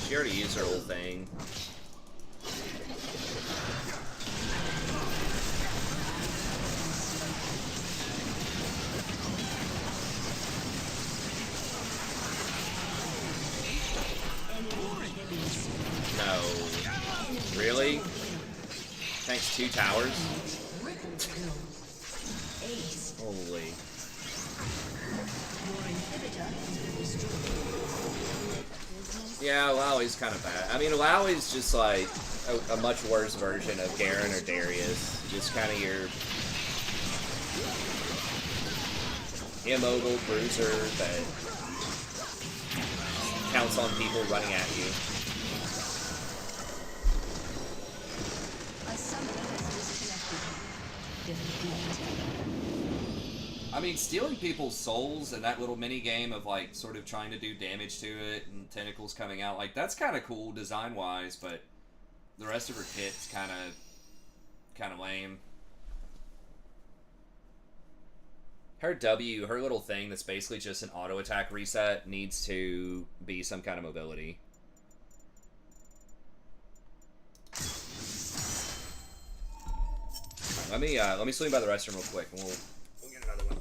She already used her whole thing. No. Really? Thanks, 2 towers? Holy. Your inhibitor has been destroyed. Yeah, Lowly's kind of bad. I mean, Lowly's just like a much worse version of Garen or Darius. Just kind of your immobile bruiser that counts on people running at you. A summoner has disconnected. I mean, stealing people's souls in that little mini game of like sort of trying to do damage to it and tentacles coming out, like that's kind of cool design wise, but the rest of her kit's kind of lame. Her W, her little thing that's basically just an auto attack reset, needs to be some kind of mobility. Let me swing by the restroom real quick, and we'll get another one.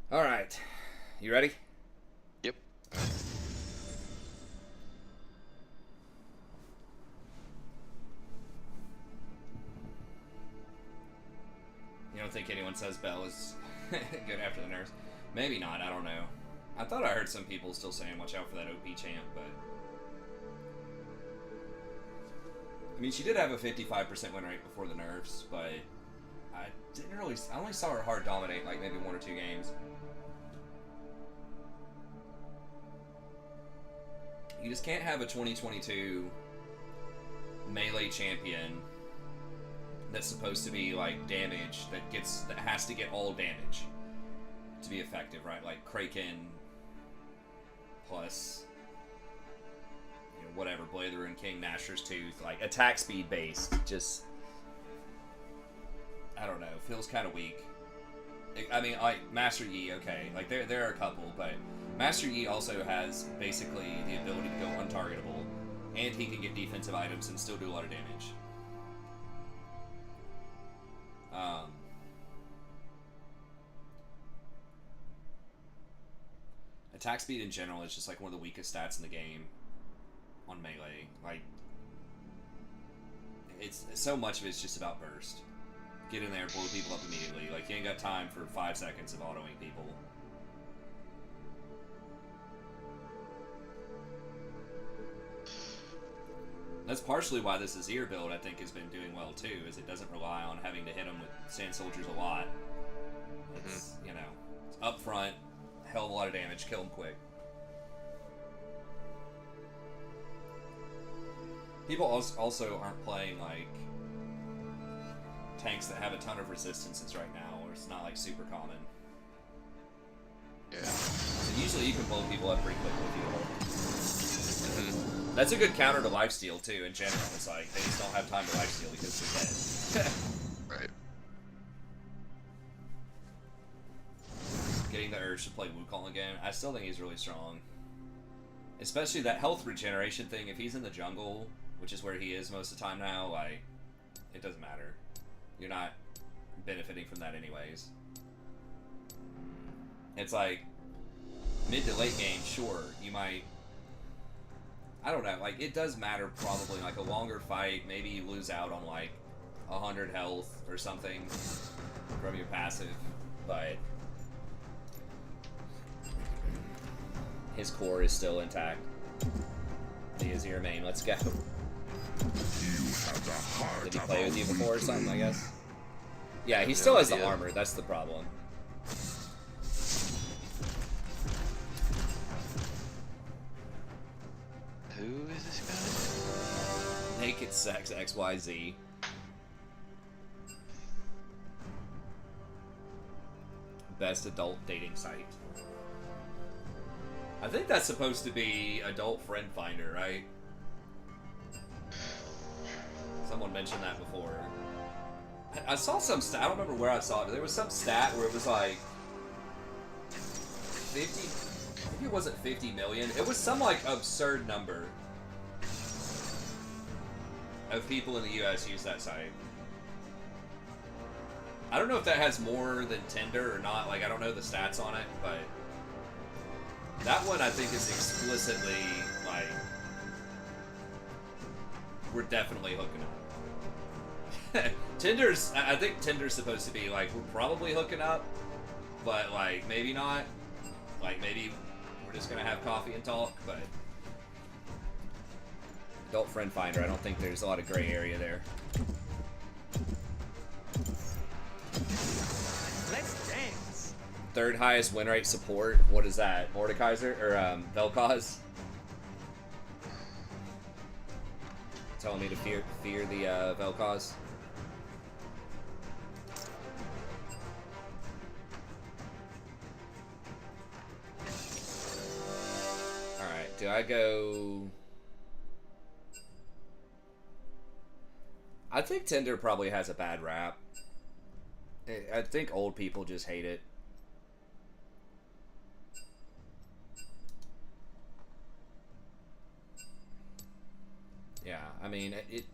All right, you ready? Yep. You don't think anyone says Bell is good after the nerfs? Maybe not, I don't know. I thought I heard some people still saying watch out for that OP champ, but... I mean, she did have a 55% win rate before the nerfs, but I only saw her hard dominate like maybe 1 or 2 games. You just can't have a 2022 melee champion that's supposed to be like damage that has to get all damage to be effective, right? Like Kraken plus whatever, Blade of the Ruined King, Nashor's Tooth, like attack speed based, just I don't know, feels kind of weak. I mean, like Master Yi, okay, like there are a couple, but Master Yi also has basically the ability to go untargetable, and he can get defensive items and still do a lot of damage. Attack speed in general is just like one of the weakest stats in the game on melee. Like, it's so much of it's just about burst. Get in there, blow people up immediately. Like, you ain't got time for 5 seconds of autoing people. That's partially why this Azir build, I think, has been doing well too, is it doesn't rely on having to hit them with Sand Soldiers a lot. It's, you know, it's up front, hell of a lot of damage, kill them quick. People also aren't playing, like, tanks that have a ton of resistances right now, or it's not, like, super common. Yeah. So usually you can blow people up pretty quickly if you hold. That's a good counter to lifesteal, too, in general. It's like, they just don't have time to lifesteal because they're dead. Right. Getting the urge to play Wukong again, I still think he's really strong. Especially that health regeneration thing, if he's in the jungle, which is where he is most of the time now, like, it doesn't matter. You're not benefiting from that anyways. It's like, mid to late game, sure, you might... I don't know, like, it does matter probably, like, a longer fight, maybe you lose out on, like, 100 health or something from your passive, but... his core is still intact. The Azir main, let's go. Did he play with you before or something, I guess? Yeah, he still has the armor, that's the problem. Who is this guy? Naked Sex XYZ. Best adult dating site. I think that's supposed to be Adult Friend Finder, right? Someone mentioned that before. I saw some stat, I don't remember where I saw it, but there was some stat where it was like 50, maybe it wasn't 50 million, it was some like absurd number of people in the US use that site. I don't know if that has more than Tinder or not, like I don't know the stats on it, but that one I think is explicitly like, we're definitely hooking up. I think Tinder's supposed to be like, we're probably hooking up, but like maybe not. Like maybe we're just gonna have coffee and talk, but Adult Friend Finder, I don't think there's a lot of gray area there. Let's dance. Third highest win rate support, what is that? Mordekaiser or Vel'Koz? Telling me to fear the Vel'Koz. Alright, do I go... I think Tinder probably has a bad rap. I think old people just hate it. Yeah, I mean, it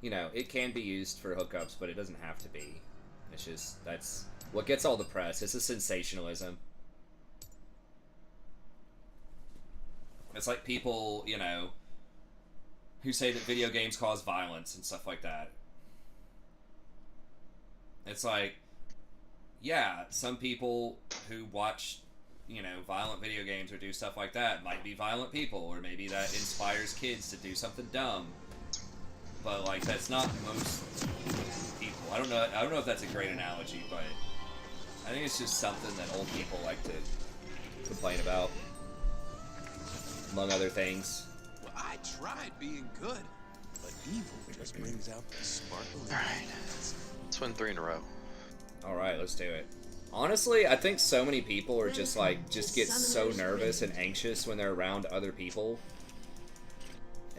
you know, it can be used for hookups, but it doesn't have to be. It's just, that's what gets all the press. It's a sensationalism. It's like people, you know, who say that video games cause violence and stuff like that. It's like, yeah, some people who watch, you know, violent video games or do stuff like that might be violent people, or maybe that inspires kids to do something dumb. But like, that's not most people. I don't know if that's a great analogy, but I think it's just something that old people like to complain about, among other things. Well, I tried being good, but evil just brings out the sparkle. Alright. Let's win 3 in a row. Alright, let's do it. Honestly, I think so many people are just like, just get so nervous and anxious when they're around other people.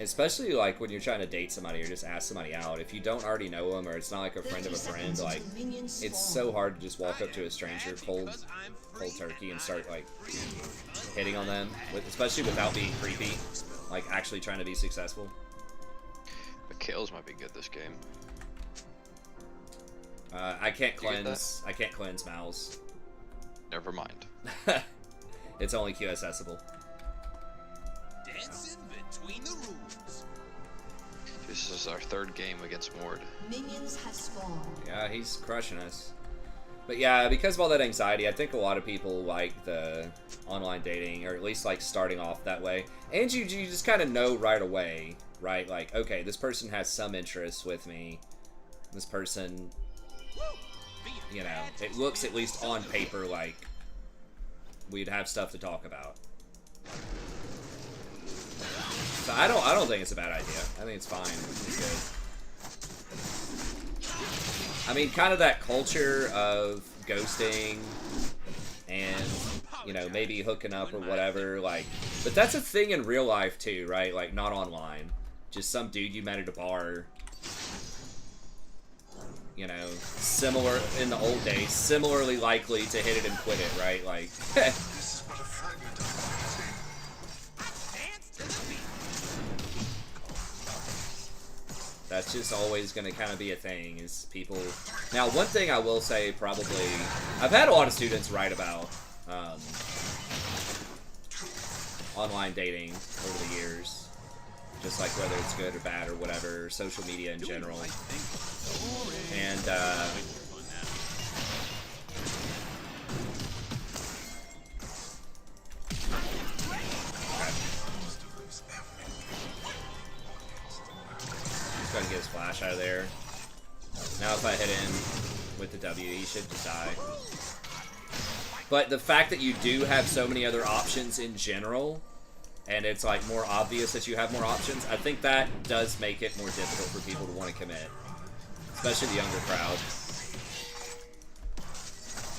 Especially like when you're trying to date somebody or just ask somebody out. If you don't already know them or it's not like a friend of a friend, like it's so hard to just walk up to a stranger cold turkey and start like hitting on them, especially without being creepy, like actually trying to be successful. Kales might be good this game. I can't cleanse. I can't cleanse Mouse. Never mind. It's only Q accessible. Dancing between the rules. This is our third game against Mord. Minions have spawned. Yeah, he's crushing us. But yeah, because of all that anxiety, I think a lot of people like the online dating, or at least like starting off that way. And you just kind of know right away, right? Like, okay, this person has some interest with me. This person, you know, it looks at least on paper like we'd have stuff to talk about. So I don't think it's a bad idea. I think it's fine. It's good. I mean, kind of that culture of ghosting and, you know, maybe hooking up or whatever, like, but that's a thing in real life too, right? Like, not online. Just some dude you met at a bar. You know, similar in the old days, similarly likely to hit it and quit it, right? Like, This is but a fragment of that's just always going to kind of be a thing, is people... Now, one thing I will say, probably... I've had a lot of students write about online dating over the years. Just like whether it's good or bad or whatever, social media in general. And, He's going to get his flash out of there. Now if I hit him with the W, he should just die. But the fact that you do have so many other options in general, and it's like more obvious that you have more options, I think that does make it more difficult for people to want to commit. Especially the younger crowd.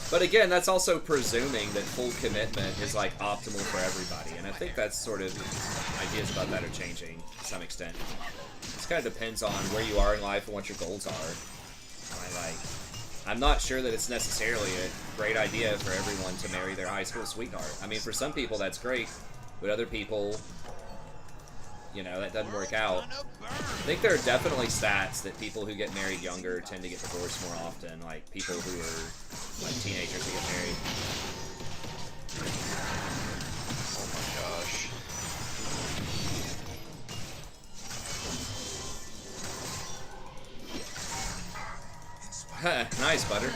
But again, that's also presuming that full commitment is like optimal for everybody, and I think that's sort of, ideas about that are changing to some extent. This kind of depends on where you are in life and what your goals are. I'm not sure that it's necessarily a great idea for everyone to marry their high school sweetheart. I mean, for some people that's great, but other people, you know, that doesn't work out. I think there are definitely stats that people who get married younger tend to get divorced more often, like people who are like teenagers who get married. Oh my gosh. Nice, Butter.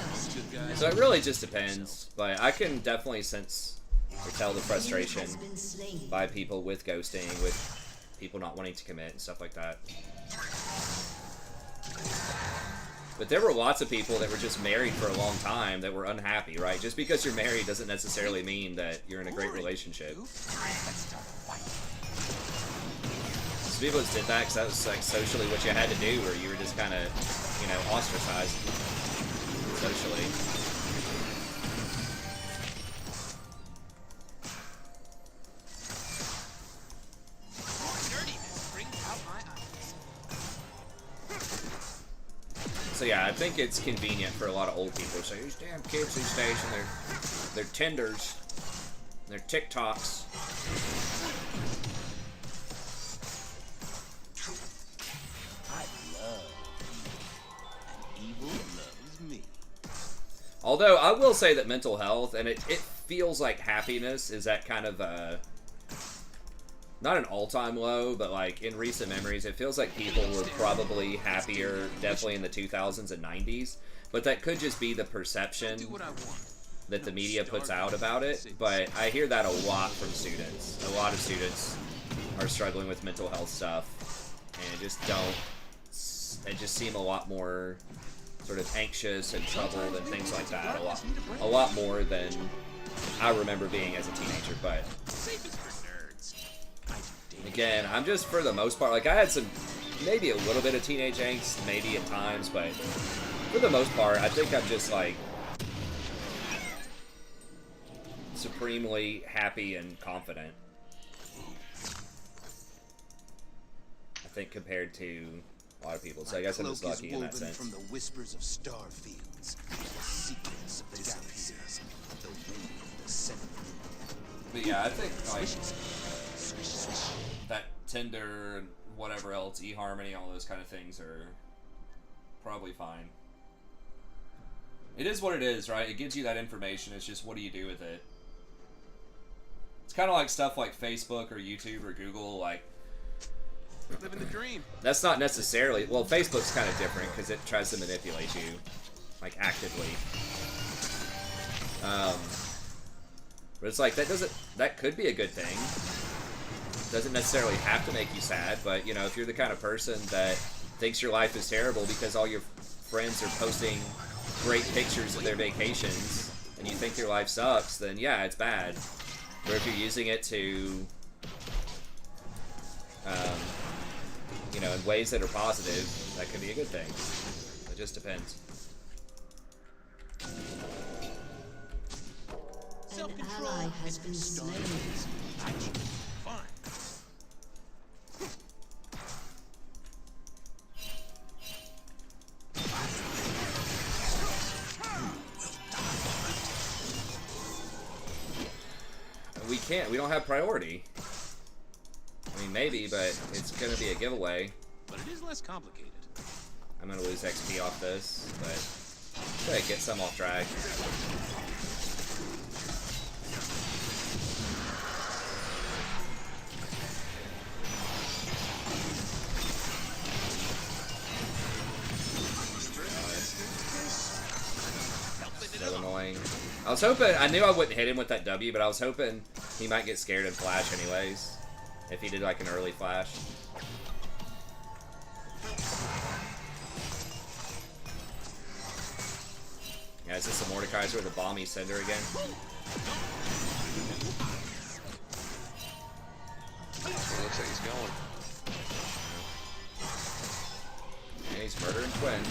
So it really just depends, but I can definitely sense or tell the frustration by people with ghosting, with people not wanting to commit and stuff like that. But there were lots of people that were just married for a long time that were unhappy, right? Just because you're married doesn't necessarily mean that you're in a great relationship. Some people just did that because that was like socially what you had to do, or you were just kind of, you know, ostracized socially. So yeah, I think it's convenient for a lot of old people to say, these damn kids these days and they're Tinders, they're TikToks. Although, I will say that mental health, and it feels like happiness is at kind of not an all-time low, but like in recent memories, it feels like people were probably happier, definitely in the 2000s and 90s. But that could just be the perception that the media puts out about it. But I hear that a lot from students. A lot of students are struggling with mental health stuff, and just seem a lot more sort of anxious and troubled and things like that. A lot more than I remember being as a teenager. But again, I'm just, for the most part, like I had some, maybe a little bit of teenage angst, maybe at times, but for the most part, I think I'm just like supremely happy and confident. think, compared to a lot of people. So I guess I'm just lucky in that sense. From the whispers of star fields, the secrets of the galaxies, the wind of the center. But yeah, I think like that Tinder and whatever else, eHarmony, all those kind of things are probably fine. It is what it is, right? It gives you that information. It's just what do you do with it? It's kind of like stuff like Facebook or YouTube or Google. Like, Living the dream. that's not necessarily... Well, Facebook's kind of different because it tries to manipulate you, like, actively. But it's like, that could be a good thing. Doesn't necessarily have to make you sad, but, you know, if you're the kind of person that thinks your life is terrible because all your friends are posting great pictures of their vacations and you think your life sucks, then yeah, it's bad. Or if you're using it to, you know, in ways that are positive, that could be a good thing. It just depends. An ally has been slain. Fine. We don't have priority. I mean, maybe, but it's gonna be a giveaway. But it is less complicated. I'm gonna lose XP off this, but okay, get some off drag. So annoying. I was hoping, I knew I wouldn't hit him with that W, but I was hoping he might get scared and flash anyways. If he did like an early flash. Yeah, is this a Mordekaiser with a Balmy Cinder again? It looks like he's going. And he's murdering Twin.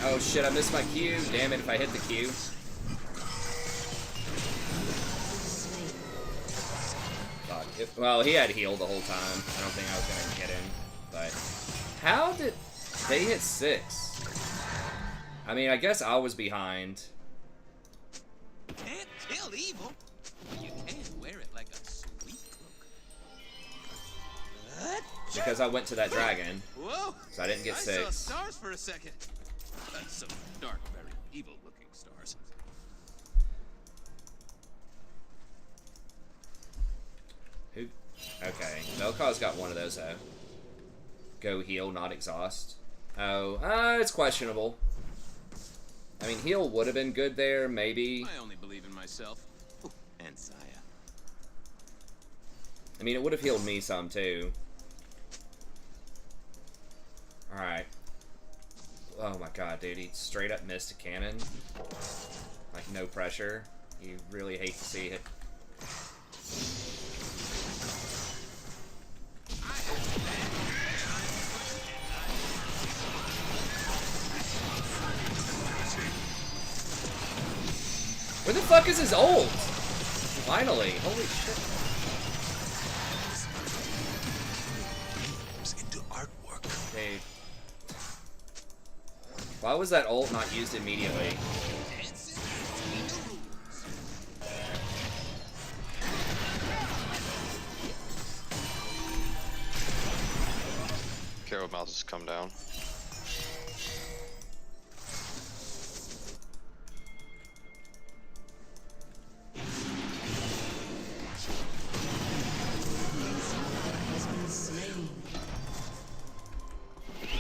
Oh shit, I missed my Q. Damn it, if I hit the Q. Fuck. Well, he had healed the whole time. I don't think I was gonna get him. But how did they hit 6? I mean, I guess I was behind. Can't kill evil. You can wear it like a sweet cloak. Because I went to that dragon. Whoa! So I didn't get I 6. saw stars for a second. Some dark, very evil-looking stars. Who? Okay. Vel'Koz's got one of those, though. Go heal, not exhaust. Oh, it's questionable. I mean, heal would have been good there, maybe. I only believe in myself. And Saya. I mean, it would have healed me some, too. Alright. Oh my god, dude, he straight up missed a cannon. Like, no pressure. You really hate to see it. Where the fuck is his ult? Finally. Holy shit. Into artwork. Okay. Why was that ult not used immediately? Carol Mouse has come down. Has been slain.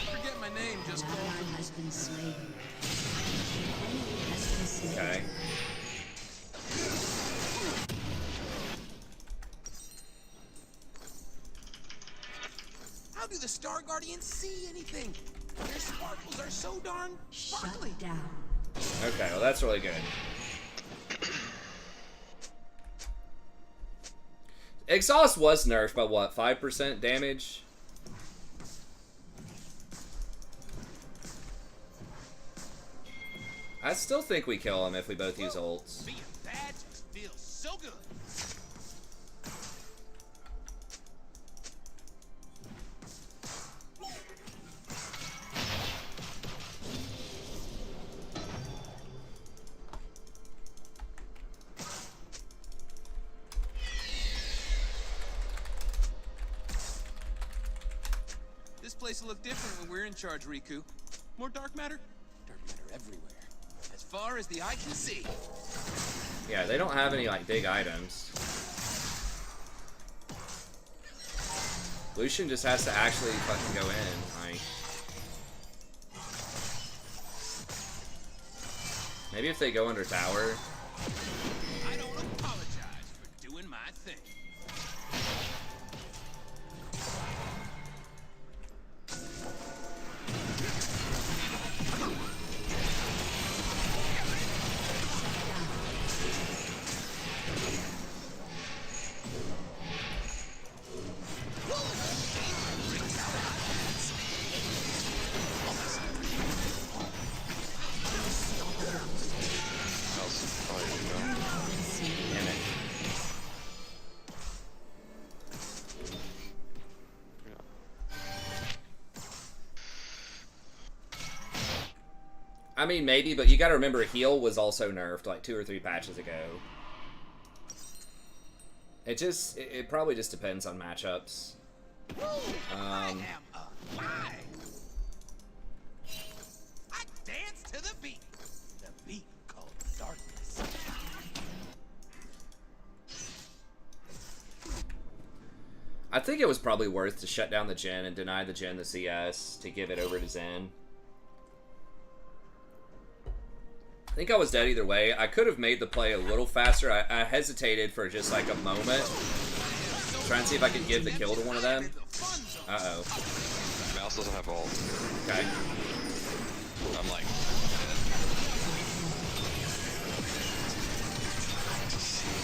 Forget my name, just An call ally me. has been slain. An enemy has been slain. Okay. How do the Star Guardians see anything? Their sparkles are so darn sparkly. Shut down. Okay, well that's really good. Exhaust was nerfed by what, 5% damage? I still think we kill him if we both use ults. Being bad just feels so good. This place will look different when we're in charge, Riku. More dark matter? Dark matter everywhere. As far as the eye can see. Yeah, they don't have any, like, big items. Lucian just has to actually fucking go in, like... Maybe if they go under tower. I don't apologize for doing my thing. Damn it. I mean, maybe, but you gotta remember heal was also nerfed like 2 or 3 patches ago. It probably just depends on matchups. I am alive. I dance to the beat. The beat called darkness. I think it was probably worth to shut down the Jhin and deny the Jhin the CS to give it over to Zen. I think I was dead either way. I could have made the play a little faster. I hesitated for just like a moment. Trying to see if I could give the kill to one of them. Uh-oh. Mouse doesn't have ult. Okay. I'm like...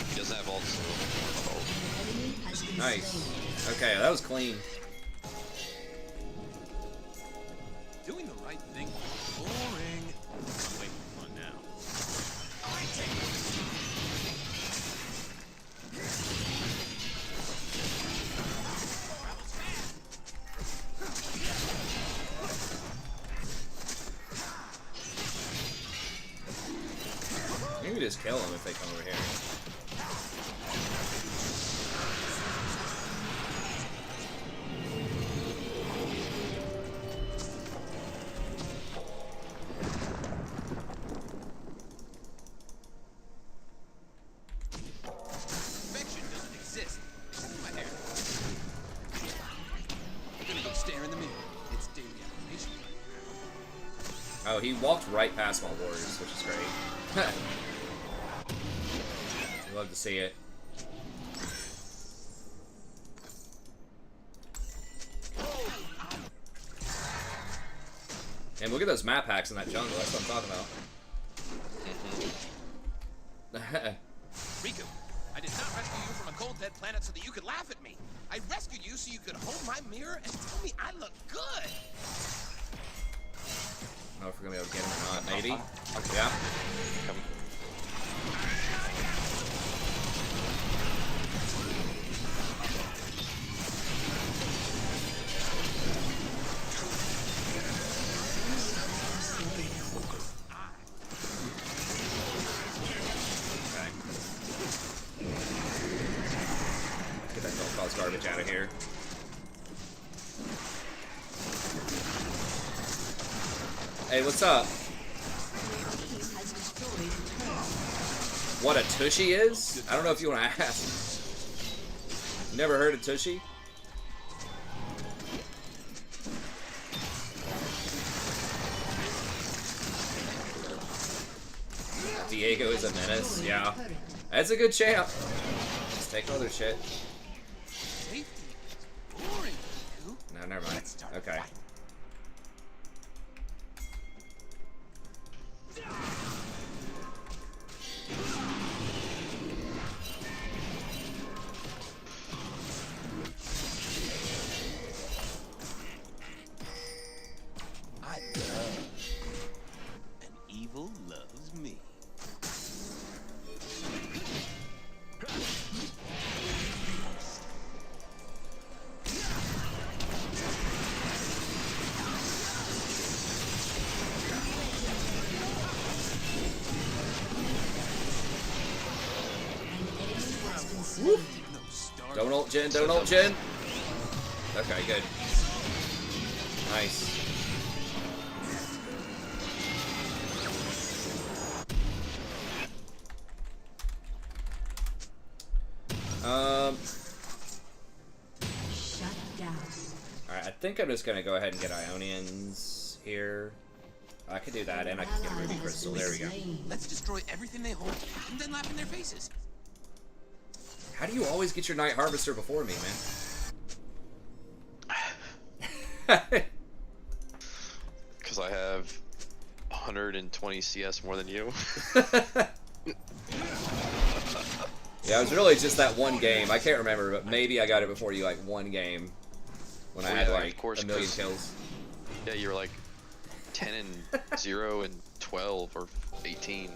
He doesn't have ult, so... Nice. Okay, that was clean. Doing the right thing. Boring. I'm waiting for fun now. Maybe just kill them if they come over here. Perfection doesn't exist. Except in my hair. I'm gonna go stare in the mirror. It's daily affirmation. Oh, he walked right past my wars, which is great. I love to see it. And look at those map hacks in that jungle. That's what I'm talking about. Riku, I did not rescue you from a cold dead planet so that you could laugh at me. I rescued you so you could hold my mirror and tell me I look good. I don't know if we're gonna be able to get him or not. Maybe. Yeah. Come. Get that don't cause garbage out of here. Hey, what's up? What a tushy is? I don't know if you want to ask. You never heard of tushy? Diego is a menace, yeah. That's a good champ. Let's take other shit. Safety is boring, Riku. No, never mind. Okay. slain. No star. Don't ult Jin, don't ult Jin. Okay, good. Nice. Shut down. Alright, I think I'm just gonna go ahead and get Ionians here. I could do that, and I could get Ally Ruby has Crystal. been There we go. slain. Let's destroy everything they hold and then laugh in their faces. How do you always get your Night Harvester before me, man? Because I have 120 CS more than you. Yeah, it was really just that one game. I can't remember, but maybe I got it before you, like, one game. When I Well, had, yeah, like, of course, a million 'cause- kills. Yeah, you were like 10 and 0 and 12 or 18.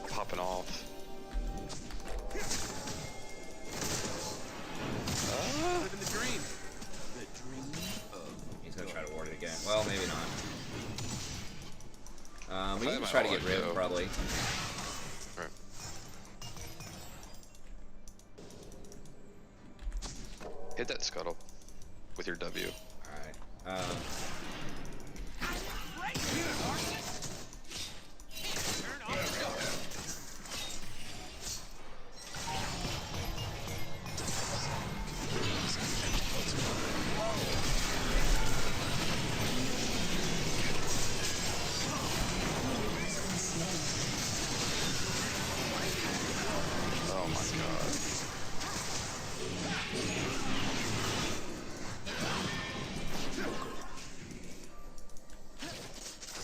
Popping off. Living the dream. The dream of. He's gonna try to ward it again. Well, maybe not. We I need to might try to want get to Riv, go. probably. Alright. Hit that scuttle with your W. Alright. Oh my god.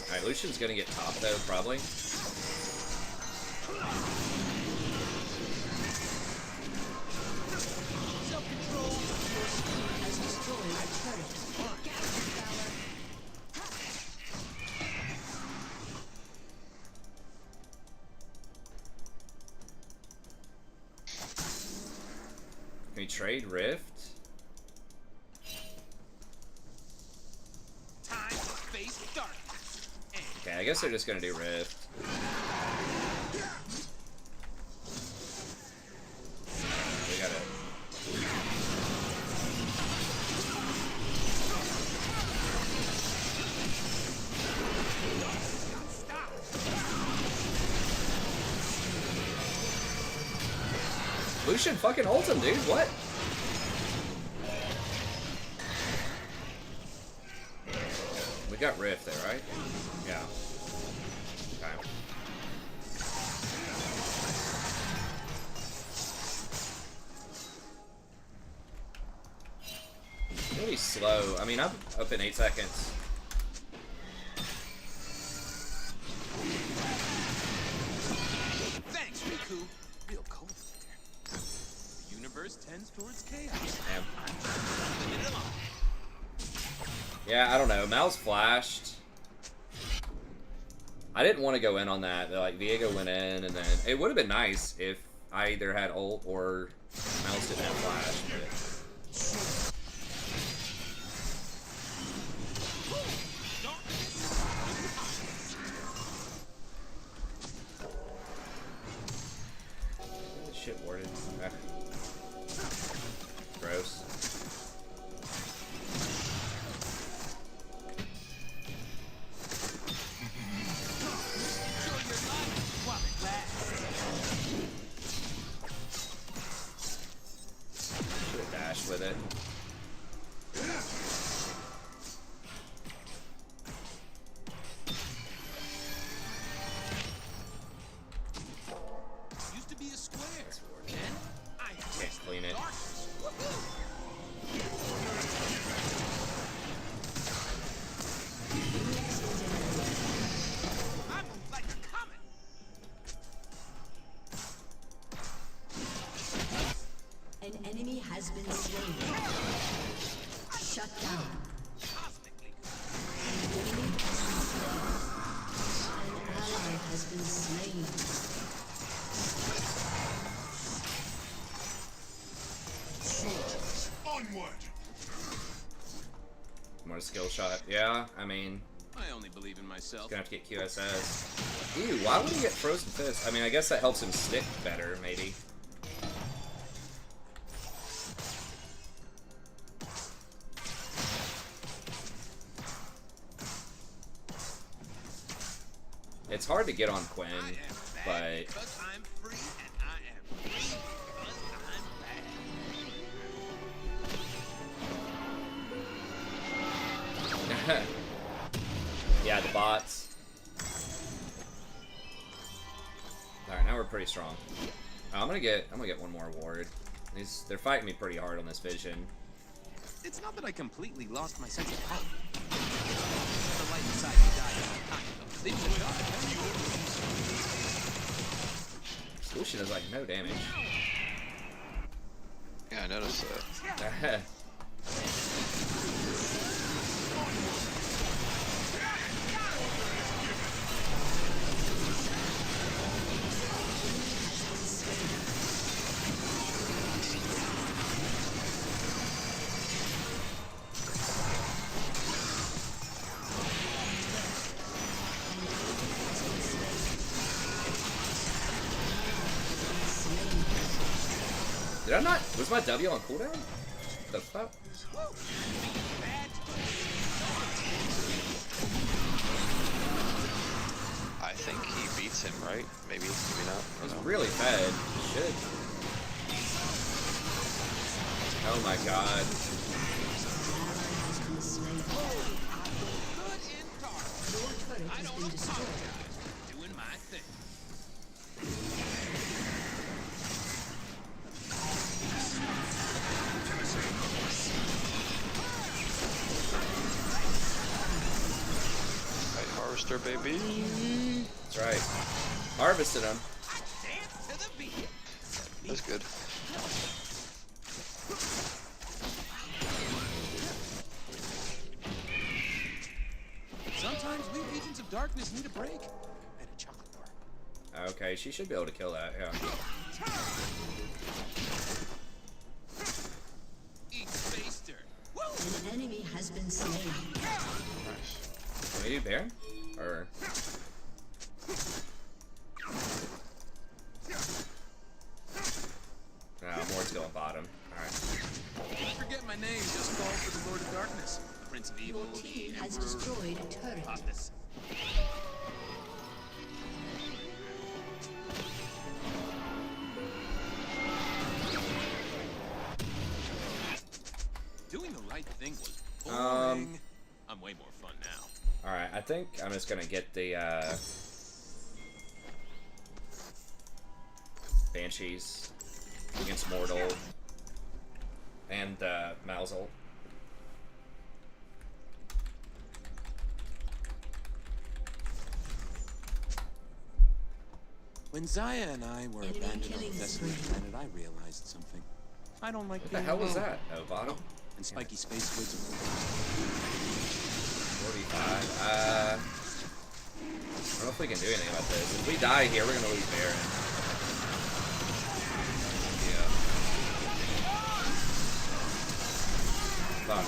Alright, Lucian's gonna get top, though, probably. Has destroyed a turret. Can we trade Rift? Time to face darkness. Okay, I guess they're just gonna do Rift. We gotta... Lucian fucking ult him, dude. What? We got Rift there, right? Yeah. Okay. Really slow. I mean, I'm up in 8 seconds. Thanks, Riku. Real cold here. The universe tends towards chaos. Damn. I'm leaving it alone. Yeah, I don't know. Mal's flashed. I didn't want to go in on that. Like, Viego went in, and then it would have been nice if I either had ult or Mal's didn't have flash. But shit warded. Ah. Gross. Should have dashed with it. Used to be a square. Then I Can't clean it. darkness. Woohoo! I move like a comet. An enemy has been slain. Shut down. Cosmically An ally has been slain. Soldiers, onward! More skill shot. Yeah, I mean, I only believe in myself. gonna have to get QSS. Ew, why would he get Frozen Fist? I mean, I guess that helps him stick better, maybe. It's hard to get on Quinn, I am but bad because I'm free, and I am free because I'm bad. yeah, the bots. All right, now we're pretty strong. I'm gonna get one more ward. They're fighting me pretty hard on this vision. It's not that I completely lost my sense of hope. The light inside me died a long time ago. Leaving a dark, very good looking soul. Solution is like no damage. Yeah, I noticed that. Did I not? Was my W on cooldown? The fuck? I think he beats him, right? Maybe, maybe not. I He's don't know. really fed. Shit. Oh my god. Good in car. Your turret I has don't been destroyed. apologize. Doing my thing. Right, Harvester, baby. That's right. Harvested him. Dance to the beat. That's good. Sometimes we Legions of Darkness need a break. And a chocolate bar. Okay, she should be able to kill that, yeah. Eat Spacer. Woo! An enemy has been slain. Nice. Can we do Baron? Or... Mord's going bottom. Alright. Forget my name, just call for the Lord of Darkness. The Prince of Evil, Your team the has Emperor destroyed a turret. of this. Doing the right thing was boring. I'm way more fun now. Alright, I think I'm just gonna get the, Banshees against Mortal and, Malzol. When Zaya and I were Enemy abandoned on killing a desolate spree. planet, I realized something. I don't like What the being hell was alone. that? Oh, bottom? And spiky space squids are 45. I don't know if we can do anything about this. If we die here, we're gonna lose Baron. Yeah. Fuck.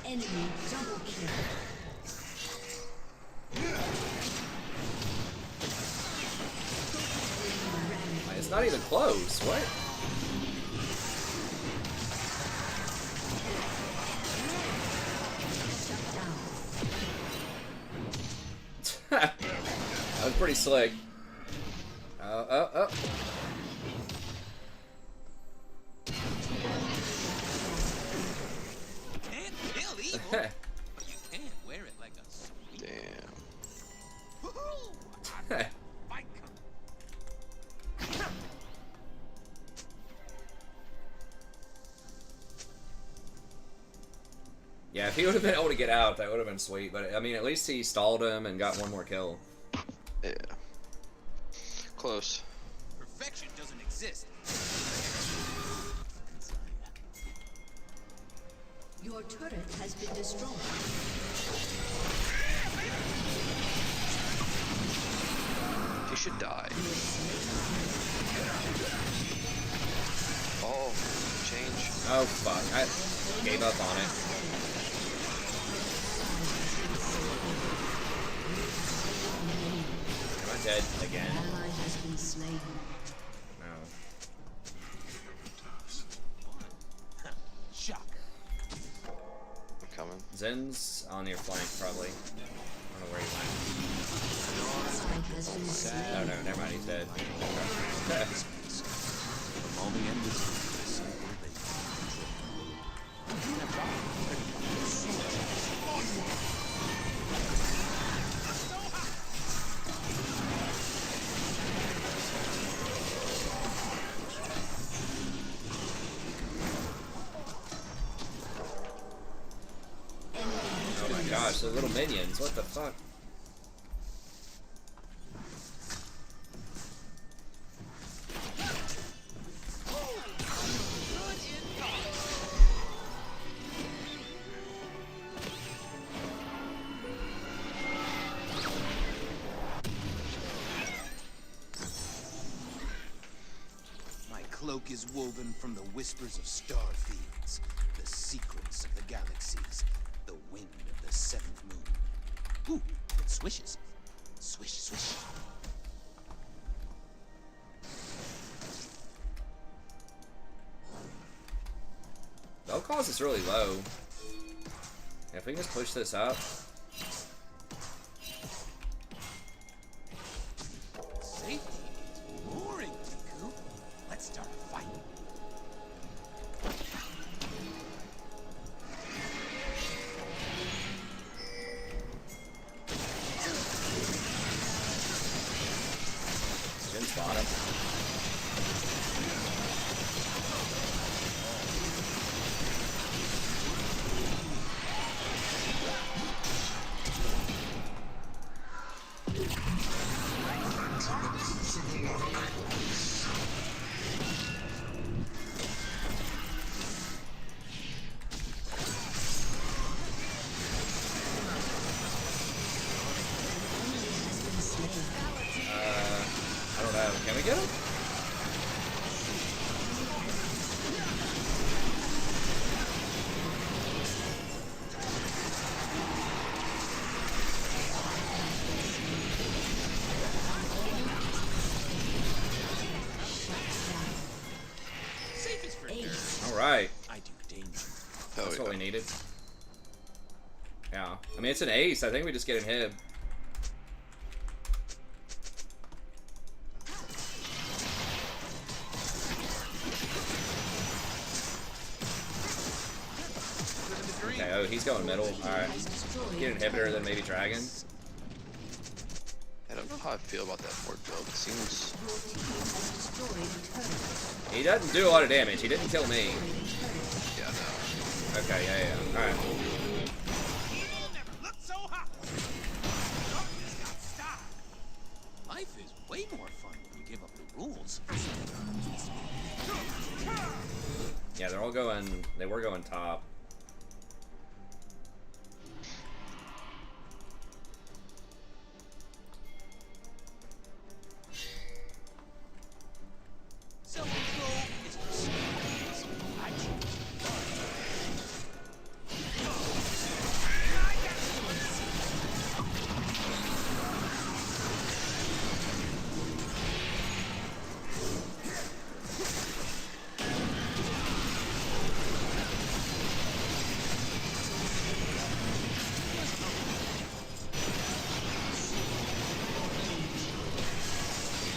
Enemy double kill. It's not even close. What? Shut down. That was pretty slick. Oh. can't kill evil, but you can wear it like a sweet. Damn. Woohoo! Fight come. Yeah, if he would have been able to get out, that would have been sweet. But, I mean, at least he stalled him and got one more kill. Yeah. Close. Perfection doesn't exist. Your turret has been destroyed. He should die. Oh, change. Oh, fuck. I gave up on it. Am I dead again? Ally has been slain. No. Shock. Zen's on your flank, probably. I don't know where he went. Has been slain. Oh no, never mind, he's dead. Okay. All the end is simple Oh my gosh, the little minions, what the fuck? My cloak is woven from the whispers of star fields, the secrets of the galaxies, the wind of the seventh moon. Ooh, it swishes. Swish, swish. Bell cost is really low. If we can just push this up. Safety is boring, Deku. Let's start a fight. Jin's bottom. I don't know. Can we get him? Safest for dirt. Alright. I do danger. That's Oh, what yeah. we needed. Yeah. I mean, it's an ace. I think we just get in hib. Okay, oh, he's going middle. Alright. Get inhibitor, then maybe dragon. I don't know how I feel about that board build. It seems He doesn't do a lot of damage. He didn't kill me. yeah, no. Okay, yeah. Alright. Never looked so hot. Darkness got style. Life is way more fun when you give up the rules. Yeah, they're all going... They were going top. Self-control is for slaves. I choose.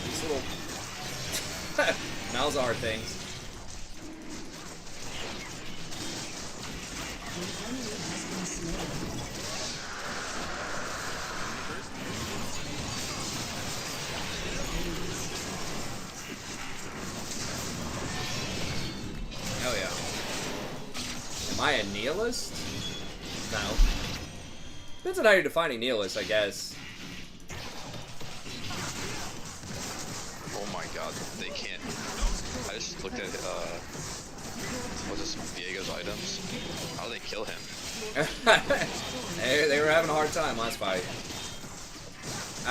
These little... Malzahar things. Oh yeah. Am I a nihilist? No. Depends on how you're defining nihilist, I guess. Oh my god, they can't. I just looked at was this Viego's items? How do they kill him? They were having a hard time last fight.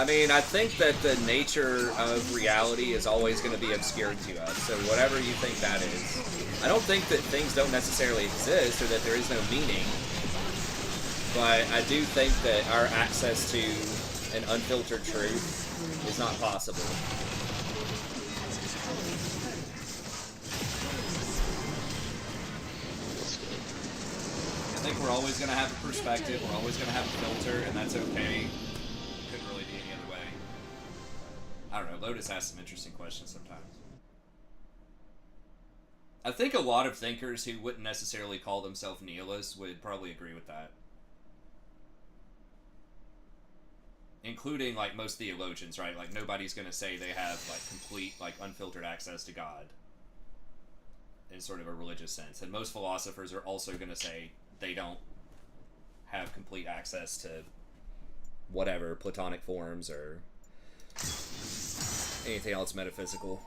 I mean, I think that the nature of reality is always going to be obscured to us, so whatever you think that is. I don't think that things don't necessarily exist or that there is no meaning, but I do think that our access to an unfiltered truth is not possible. think we're always going to have a perspective, we're always going to have a filter, and that's okay. Couldn't really be any other way. I don't know, Lotus asks some interesting questions sometimes. I think a lot of thinkers who wouldn't necessarily call themselves nihilists would probably agree with that. Including, like, most theologians, right? Like, nobody's going to say they have, like, complete, like, unfiltered access to God in sort of a religious sense. And most philosophers are also going to say they don't have complete access to whatever, Platonic forms or anything else metaphysical.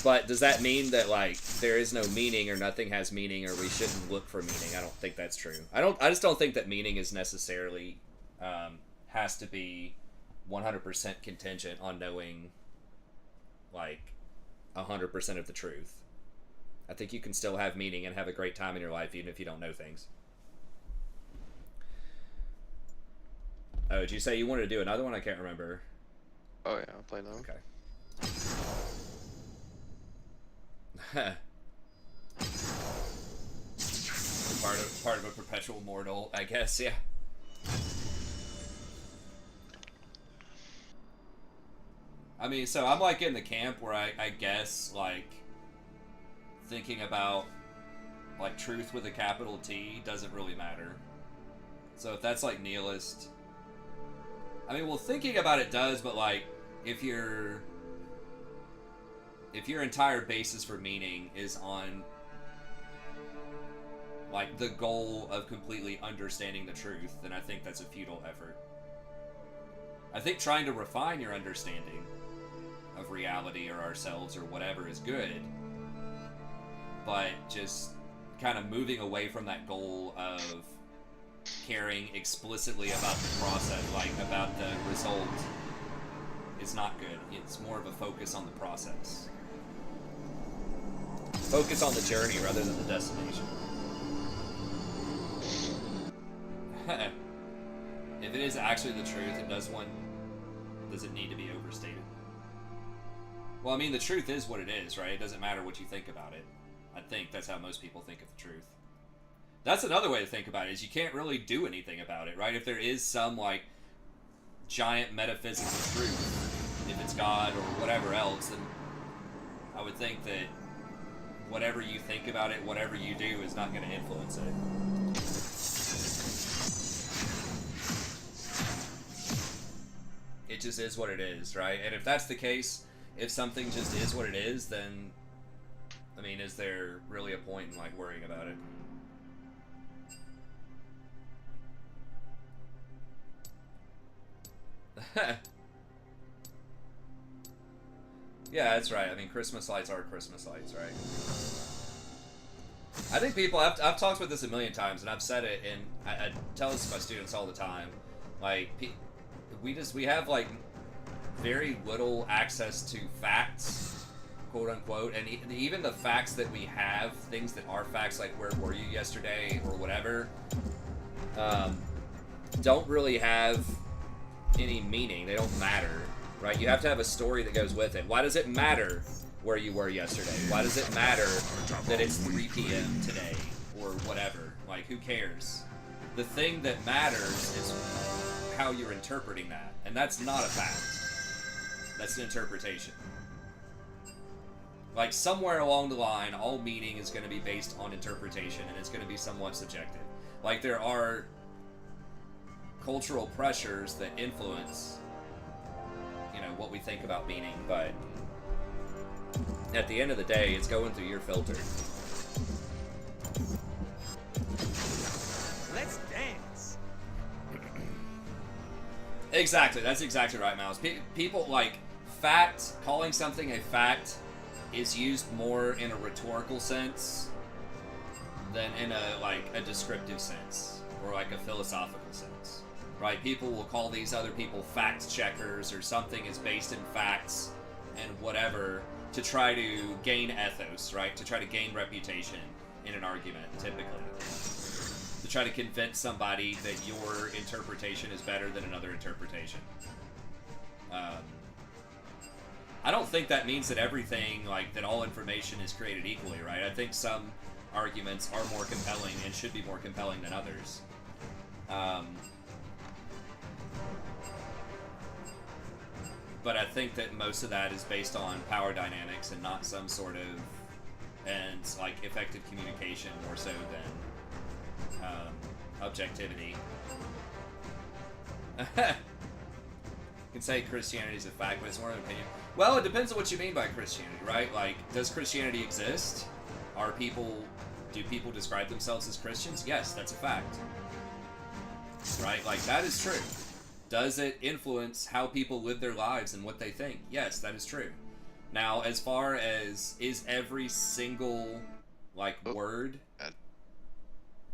But does that mean that, like, there is no meaning or nothing has meaning or we shouldn't look for meaning? I don't think that's true. I just don't think that meaning is necessarily has to be 100% contingent on knowing, like, 100% of the truth. I think you can still have meaning and have a great time in your life even if you don't know things. Oh, did you say you wanted to do another one? I can't remember. Oh yeah, I'll play that one. Okay. part of a perpetual mortal, I guess, yeah. I mean, so I'm like in the camp where I guess, like, thinking about, like, truth with a capital T doesn't really matter. So if that's, like, nihilist... I mean, well, thinking about it does, but, like, if your entire basis for meaning is on, like, the goal of completely understanding the truth, then I think that's a futile effort. I think trying to refine your understanding of reality or ourselves or whatever is good, but just kind of moving away from that goal of caring explicitly about the process, like about the result, is not good. It's more of a focus on the process. Focus on the journey rather than the destination. If it is actually the truth, does it need to be overstated? Well, I mean, the truth is what it is, right? It doesn't matter what you think about it. I think that's how most people think of the truth. That's another way to think about it, is you can't really do anything about it, right? If there is some, like, giant metaphysical truth, if it's God or whatever else, then I would think that whatever you think about it, whatever you do, is not going to influence it. It just is what it is, right? And if that's the case, if something just is what it is, then, I mean, is there really a point in, like, worrying about it? Yeah, that's right. I mean, Christmas lights are Christmas lights, right? I think people, I've talked about this a million times, and I've said it, and I tell this to my students all the time. Like, we have, like, very little access to facts, quote unquote, and even the facts that we have, things that are facts, like where were you yesterday or whatever, don't really have any meaning. They don't matter, right? You have to have a story that goes with it. Why does it matter where you were yesterday? Why does it matter that it's 3 p.m. today or whatever? Like, who cares? The thing that matters is how you're interpreting that, and that's not a fact. That's an interpretation. Like, somewhere along the line, all meaning is going to be based on interpretation, and it's going to be somewhat subjective. Like, there are cultural pressures that influence, you know, what we think about meaning, but at the end of the day, it's going through your filter. Let's dance. Exactly, that's exactly right, Miles. People, like, fact, calling something a fact is used more in a rhetorical sense than in a descriptive sense, or like a philosophical sense, right? People will call these other people fact checkers, or something is based in facts and whatever, to try to gain ethos, right? To try to gain reputation in an argument, typically. To try to convince somebody that your interpretation is better than another interpretation. I don't think that means that everything, like, that all information is created equally, right? I think some arguments are more compelling and should be more compelling than others. But I think that most of that is based on power dynamics and not some sort of, and like effective communication more so than objectivity. You can say Christianity is a fact, but it's more of an opinion. Well, it depends on what you mean by Christianity, right? Like, does Christianity exist? Do people describe themselves as Christians? Yes, that's a fact. Right? Like, that is true. Does it influence how people live their lives and what they think? Yes, that is true. Now, as far as, is every single, like, word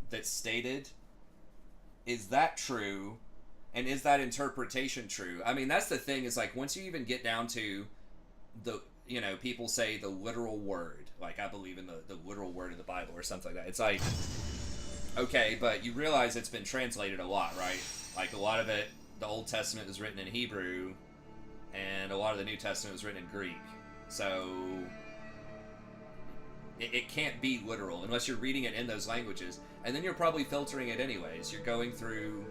that's stated, is that true? And is that interpretation true? I mean, that's the thing, is like, once you even get down to the, you know, people say the literal word, like, I believe in the literal word of the Bible or something like that. It's like, okay, but you realize it's been translated a lot, right? Like, a lot of it, the Old Testament was written in Hebrew, and a lot of the New Testament was written in Greek. So, it can't be literal unless you're reading it in those languages. And then you're probably filtering it anyways. You're going through,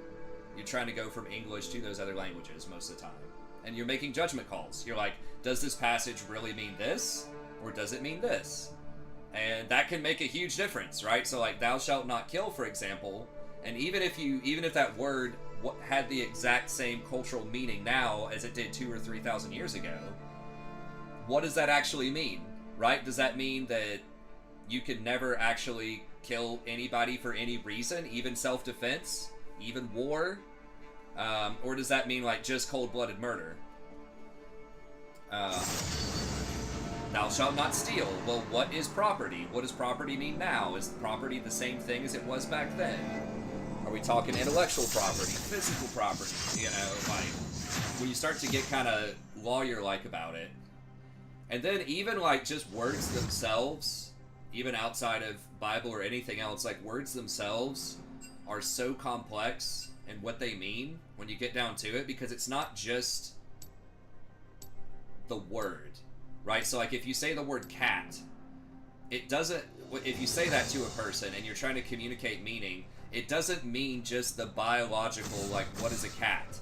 you're trying to go from English to those other languages most of the time. And you're making judgment calls. You're like, does this passage really mean this? Or does it mean this? And that can make a huge difference, right? So like, thou shalt not kill, for example, and even if that word had the exact same cultural meaning now as it did 2,000 or 3,000 years ago, what does that actually mean, right? Does that mean that you could never actually kill anybody for any reason, even self-defense, even war? Or does that mean like just cold-blooded murder? Thou shalt not steal. Well, what is property? What does property mean now? Is property the same thing as it was back then? Are we talking intellectual property, physical property? You know, like, when you start to get kind of lawyer-like about it. And then even like just words themselves, even outside of Bible or anything else, like words themselves are so complex in what they mean when you get down to it, because it's not just the word, right? So like if you say the word cat, it doesn't, if you say that to a person and you're trying to communicate meaning, it doesn't mean just the biological, like what is a cat,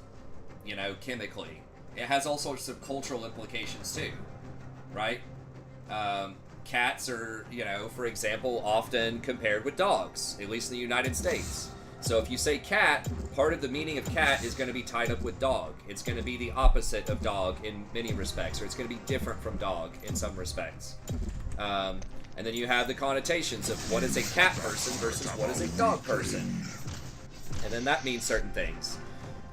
you know, chemically. It has all sorts of cultural implications too, right? Cats are, you know, for example, often compared with dogs, at least in the United States. So if you say cat, part of the meaning of cat is going to be tied up with dog. It's going to be the opposite of dog in many respects, or it's going to be different from dog in some respects. And then you have the connotations of what is a cat person versus what is a dog person. And then that means certain things.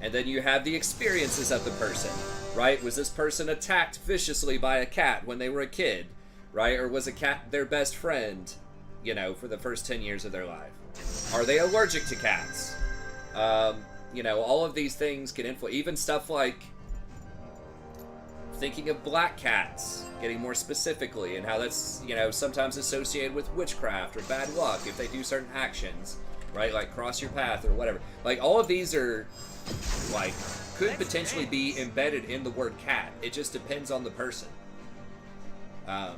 And then you have the experiences of the person, right? Was this person attacked viciously by a cat when they were a kid, right? Or was a cat their best friend, you know, for the first 10 years of their life? Are they allergic to cats? You know, all of these things can influence, even stuff like thinking of black cats, getting more specifically, and how that's, you know, sometimes associated with witchcraft or bad luck if they do certain actions, right? Like cross your path or whatever. Like, all of these are, like, could potentially be embedded in the word cat. It just depends on the person. And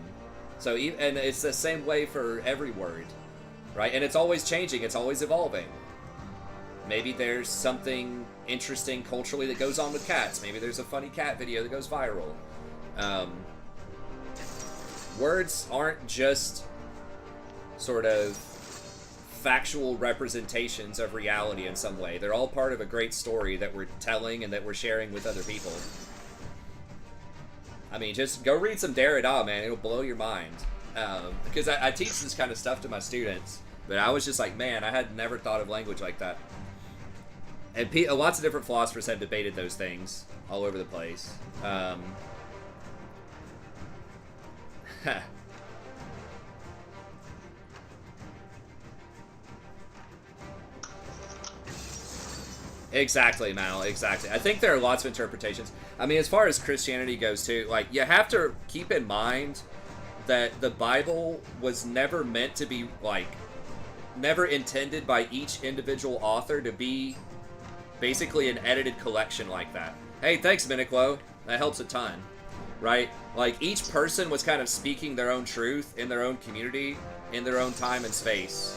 it's the same way for every word, right? And it's always changing. It's always evolving. Maybe there's something interesting culturally that goes on with cats. Maybe there's a funny cat video that goes viral. Words aren't just sort of factual representations of reality in some way. They're all part of a great story that we're telling and that we're sharing with other people. I mean, just go read some Derrida, man. It'll blow your mind. Because I teach this kind of stuff to my students, but I was just like, man, I had never thought of language like that. And lots of different philosophers have debated those things all over the place. Exactly, Mal, exactly. I think there are lots of interpretations. I mean, as far as Christianity goes too, like, you have to keep in mind that the Bible was never meant to be, like, never intended by each individual author to be basically an edited collection like that. Hey, thanks, Miniklo. That helps a ton. right? Like, each person was kind of speaking their own truth in their own community, in their own time and space,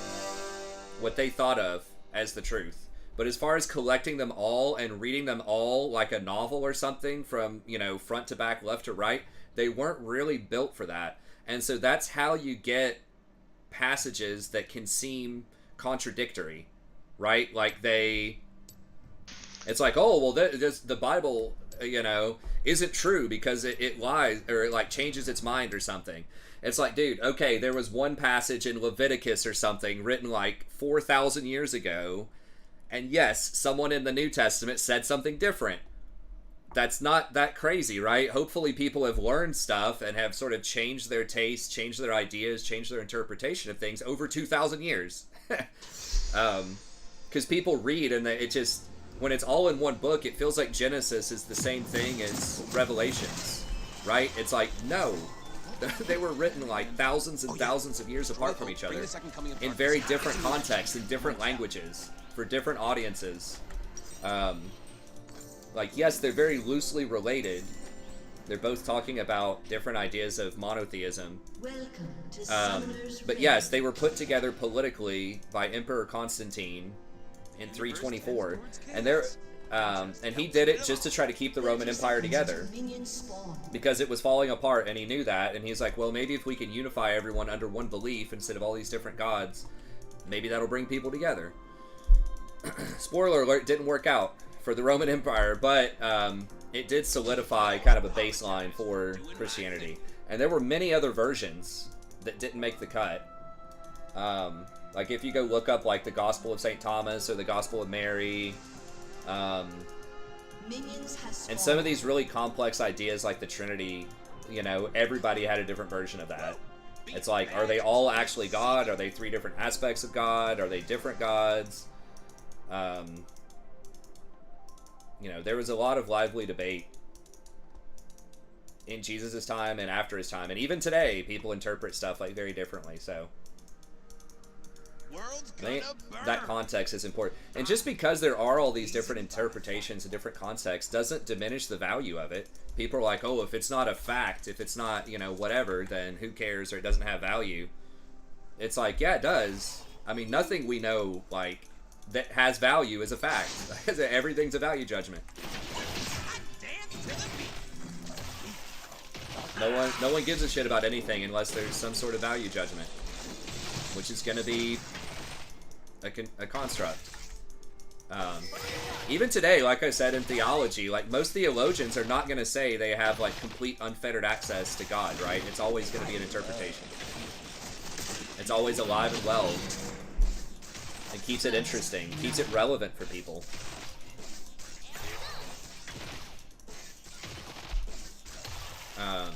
what they thought of as the truth. But as far as collecting them all and reading them all like a novel or something from, you know, front to back, left to right, they weren't really built for that. And so that's how you get passages that can seem contradictory, right? Like it's like, oh, well, the Bible, you know, isn't true because it lies, or it like changes its mind or something. It's like, dude, okay, there was one passage in Leviticus or something written like 4,000 years ago, and yes, someone in the New Testament said something different. That's not that crazy, right? Hopefully people have learned stuff and have sort of changed their tastes, changed their ideas, changed their interpretation of things over 2,000 years. Because people read and it just, when it's all in one book, it feels like Genesis is the same thing as Revelations, right? It's like, no. They were written like thousands and thousands of years apart from each other in very different contexts, in different languages, for different audiences. Like, yes, they're very loosely related. They're both talking about different ideas of monotheism. Welcome to Summoner's But Rift. yes, they were put together politically by Emperor Constantine in 324, and he did it just to try to keep the Roman Empire together, Minion spawn. because it was falling apart, and he knew that, and he's like, well, maybe if we can unify everyone under one belief instead of all these different gods, maybe that'll bring people together. Spoiler alert, didn't work out for the Roman Empire, but it did solidify kind of a baseline for Christianity. And there were many other versions that didn't make the cut. Like, if you go look up, like, the Gospel of St. Thomas or the Gospel of Mary, Minions has and some of these really complex ideas like the Trinity, you know, everybody had a different version of that. It's like, are they all actually God? Are they three different aspects of God? Are they different gods? You know, there was a lot of lively debate in Jesus' time and after his time. And even today, people interpret stuff like very differently, so World's I think gonna burn. that context is important. And just because there are all these different interpretations and different contexts doesn't diminish the value of it. People are like, oh, if it's not a fact, if it's not, you know, whatever, then who cares, or it doesn't have value. It's like, yeah, it does. I mean, nothing we know, like, that has value is a fact. Everything's a value judgment. No one gives a shit about anything unless there's some sort of value judgment, which is going to be a construct. Even today, like I said, in theology, like, most theologians are not going to say they have, like, complete unfettered access to God, right? It's always going to be an interpretation. It's always alive and well. It keeps it interesting, keeps it relevant for people. I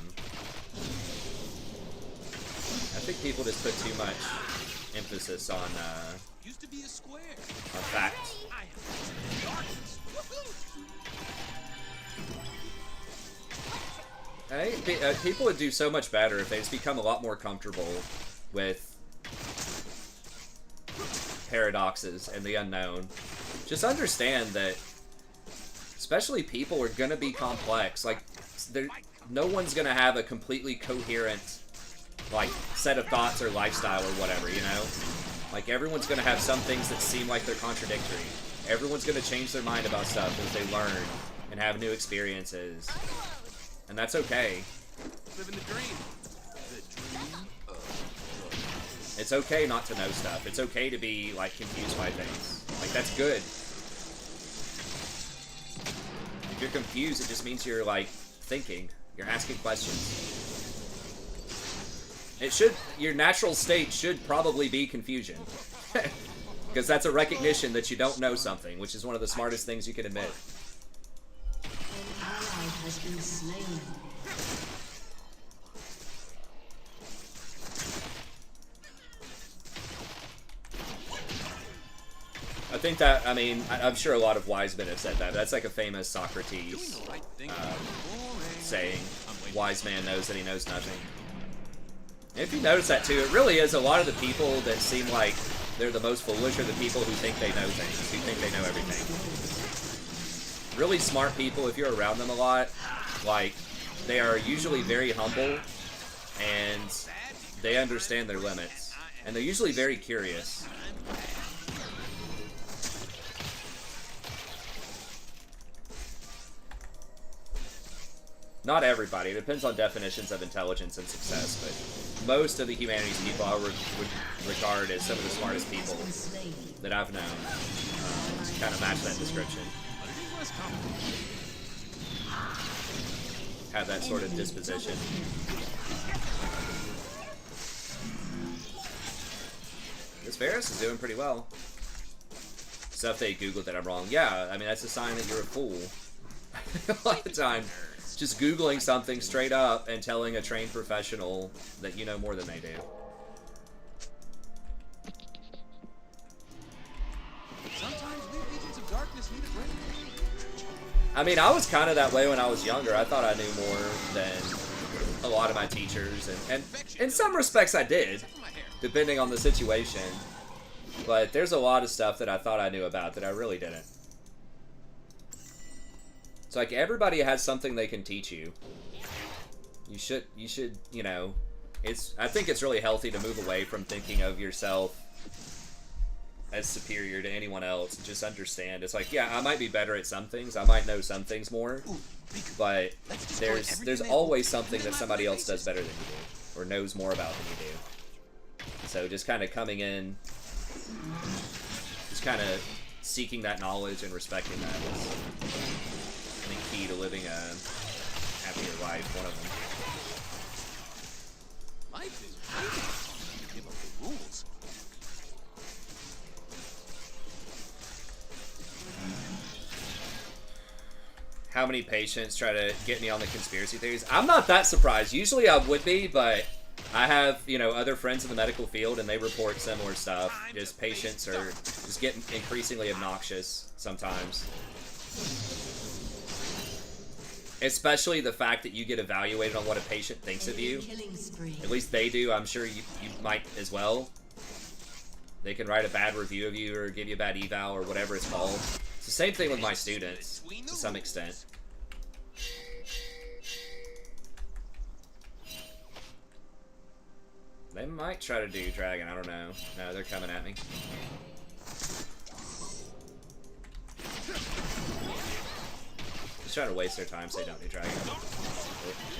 think people just put too much emphasis on Used to be a square. facts. I am darkness. Woohoo! I think people would do so much better if they just become a lot more comfortable with paradoxes and the unknown. Just understand that, especially people, are gonna be complex. Like, no one's gonna have a completely coherent, like, set of thoughts or lifestyle or whatever, you know? Like, everyone's gonna have some things that seem like they're contradictory. Everyone's gonna change their mind about stuff as they learn and have new experiences. And that's okay. Living the dream. The dream of It's okay not to know stuff. It's okay to be, like, confused by things. Like, that's good. If you're confused, it just means you're, like, thinking. You're asking questions. Your natural state should probably be confusion. Because that's a recognition that you don't know something, which is one of the smartest things you can admit. An ally has been slain. I think that, I mean, I'm sure a lot of wise men have said that. That's like a famous Socrates the right thing. saying, wise man knows that he knows nothing. And if you notice that too, it really is a lot of the people that seem like they're the most foolish are the people who think they know things, who think they know everything. Really smart people, if you're around them a lot, like, they are usually very humble, and they understand their limits. And they're usually very curious. Not everybody. It depends on definitions of intelligence and success, but most of the humanities people I would regard as some of the smartest people that I've known kind of match that description. Have that sort of disposition. This Varus is doing pretty well. Stuff they Googled that I'm wrong. Yeah, I mean, that's a sign that you're a fool. A lot of the time. Just Googling something straight up and telling a trained professional that you know more than they do. Sometimes we agents of darkness need a break. I mean, I was kind of that way when I was younger. I thought I knew more than a lot of my teachers, and in some respects I did, depending on the situation. But there's a lot of stuff that I thought I knew about that I really didn't. It's like everybody has something they can teach you. You should, you know, I think it's really healthy to move away from thinking of yourself as superior to anyone else. Just understand. It's like, yeah, I might be better at some things. I might know some things more. But there's always something that somebody else does better than you do, or knows more about than you do. So just kind of coming in, just kind of seeking that knowledge and respecting that is, I think, key to living a happier life. One of them. Life is weird. Give up the rules. How many patients try to get me on the conspiracy theories? I'm not that surprised. Usually I would be, but I have, you know, other friends in the medical field and they report similar stuff. Just patients are just getting increasingly obnoxious sometimes. Especially the fact that you get evaluated on what a patient thinks of you. At least they do. I'm sure you might as well. They can write a bad review of you or give you a bad eval or whatever it's called. It's the same thing with my students, to some extent. They might try to do Dragon, I don't know. No, they're coming at me. Just trying to waste their time so they don't do Dragon.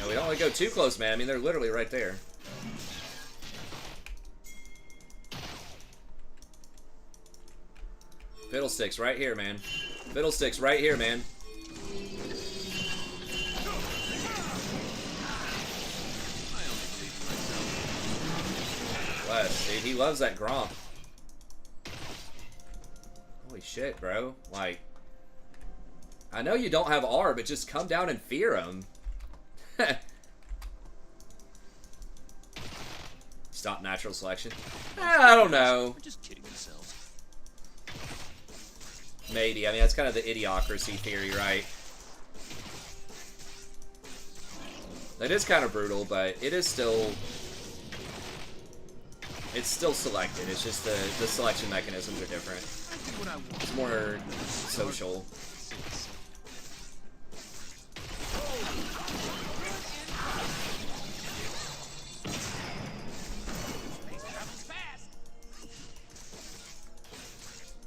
No, we don't want to go too close, man. I mean, they're literally right there. Fiddlesticks right here, man. Fiddlesticks right here, man. Bless, dude. He loves that Gromp. Holy shit, bro. Like, I know you don't have R, but just come down and fear him. Stop natural selection? I don't know. We're just kidding ourselves. Maybe. I mean, that's kind of the idiocracy theory, right? It is kind of brutal, but it is still... It's still selected. It's just the selection mechanisms are different. It's more social.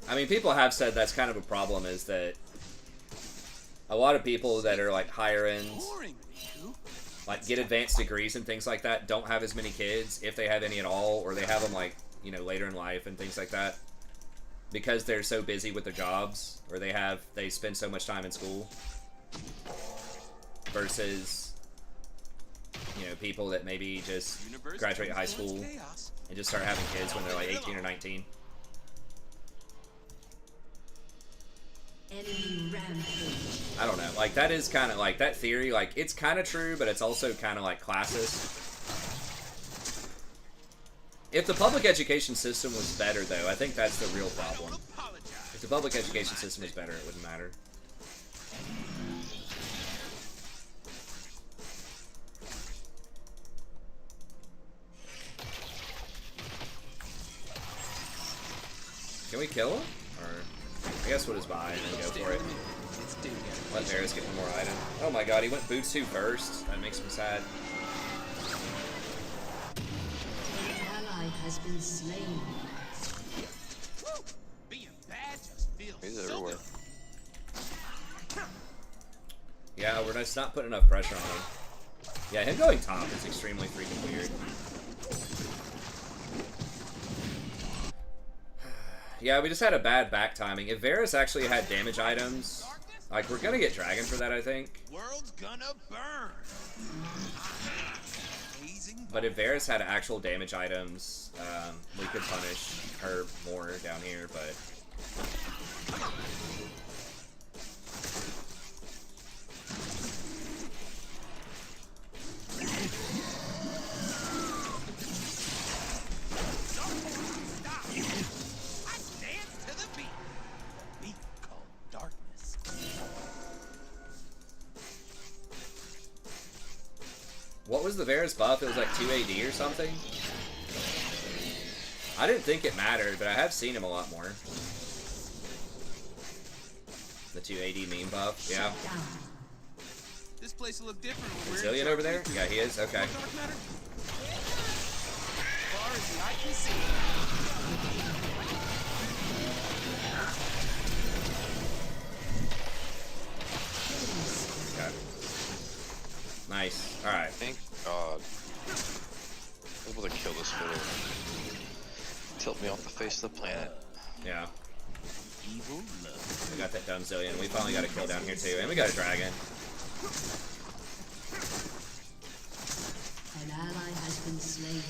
I mean, people have said that's kind of a problem, is that a lot of people that are like higher end, like get advanced degrees and things like that, don't have as many kids, if they have any at all, or they have them like, you know, later in life and things like that, because they're so busy with their jobs, or they spend so much time in school, versus, you know, people that maybe just graduate high school and just start having kids when they're like 18 or 19. Enemy rampage. I don't know. Like, that is kind of like that theory. Like, it's kind of true, but it's also kind of like classist. If the public education system was better, though, I think that's the real problem. If the public education system was better, it wouldn't matter. Can we kill him? Or I guess we'll just buy and then go for it. Let's do it. Let Varus get one more item. Oh my god, he went boots 2 first. That makes me sad. An ally has been slain. Woo! Being bad just feels He's so everywhere. good. Yeah, we're just not putting enough pressure on him. Yeah, him going top is extremely freaking weird. Yeah, we just had a bad back timing. If Varus actually had damage items, like, we're gonna get Dragon for that, I think. World's gonna burn. Amazing. But if Varus had actual damage items, we could punish her more down here, but... What was the Varus buff? It was like 2 AD or something? I didn't think it mattered, but I have seen him a lot more. The 2 AD meme buff, yeah. This place will look different when we're Zillion over there? Yeah, he is? Okay. As far as the eye can see. Okay. Nice. Alright. Thank God. I was able to kill this fiddle. Tilt me off the face of the planet. Yeah. Evil love. We got that dumb Zillion. We finally got a kill down here too. And we got a Dragon. An ally has been slain.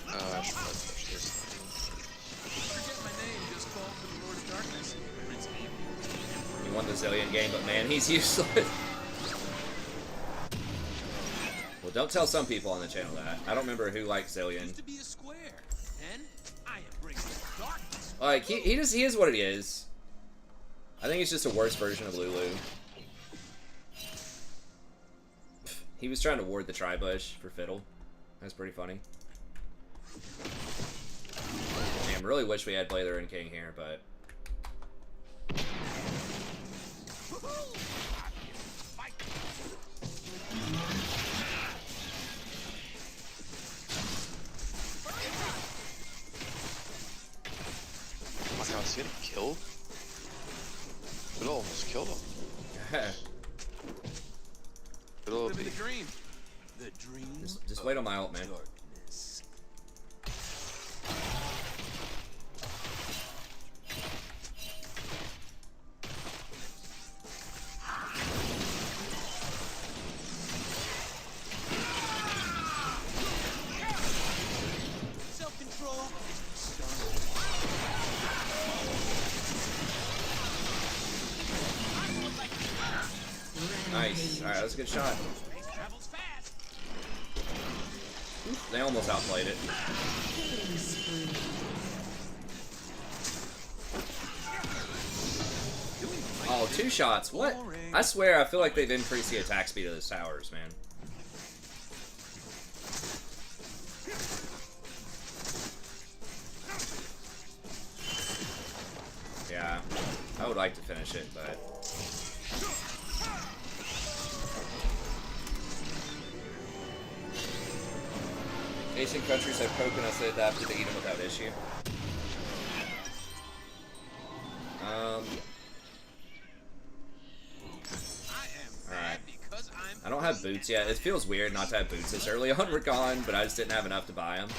I should probably touch this. Forget my name, just call for the Lord of Darkness. Prince Evil. He won the Zillion game, but man, he's useless. Well, don't tell some people on the channel that. I don't remember who likes Zillion. Used to be a square. And I am bringing darkness. Like, he is what he is. I think he's just a worse version of Lulu. He was trying to ward the Tribush for Fiddle. That's pretty funny. Man, really wish we had Blather and King here, but... Oh my God, is he getting killed? Fiddle almost killed him. Fiddle Living be. the dream. The dream. Just wait on my ult, man. Darkness. Self-control. Nice. Alright, that was a good shot. Travels fast. They almost outplayed it. Killing spree. Oh, 2 shots. What? I swear, I feel like they've increased the attack speed of those towers, man. Yeah, I would like to finish it, but... Asian countries have coconuts that adapted to eat them without issue. Alright. I don't have boots yet. It feels weird not to have boots this early on Rakan, but I just didn't have enough to buy them.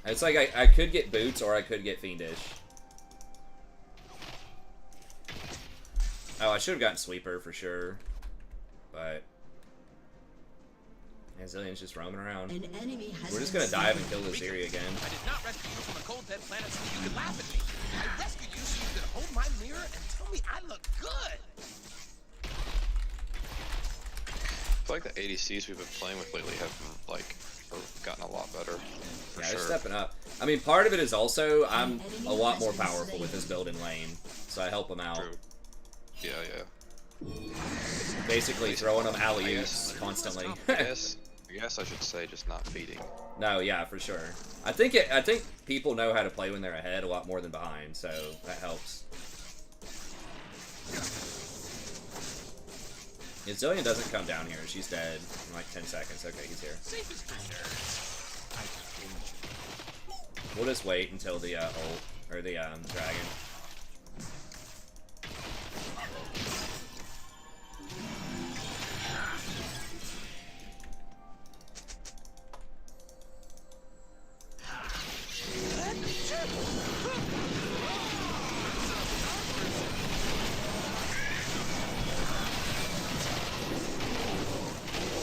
And it's like I could get boots or I could get Fiendish. Oh, I should have gotten Sweeper for sure. But... yeah, Zillion's just roaming around. An enemy has We're just been gonna dive and slain. kill this area again. I did not rescue you from a cold dead planet so you could laugh at me. I rescued you so you could hold my mirror and tell me I look good. I feel like the ADCs we've been playing with lately have like gotten a lot better. For Yeah, sure. they're stepping up. I mean, part of it is also I'm a lot more powerful with this build in lane, so I help them out. True. Yeah, yeah. Basically throwing them alley-oops guess- constantly. I guess I guess I should say just not feeding. No, yeah, for sure. I think people know how to play when they're ahead a lot more than behind, so that helps. If Zillion doesn't come down here, she's dead in like 10 seconds. Okay, he's here. We'll just wait until the ult, or the dragon.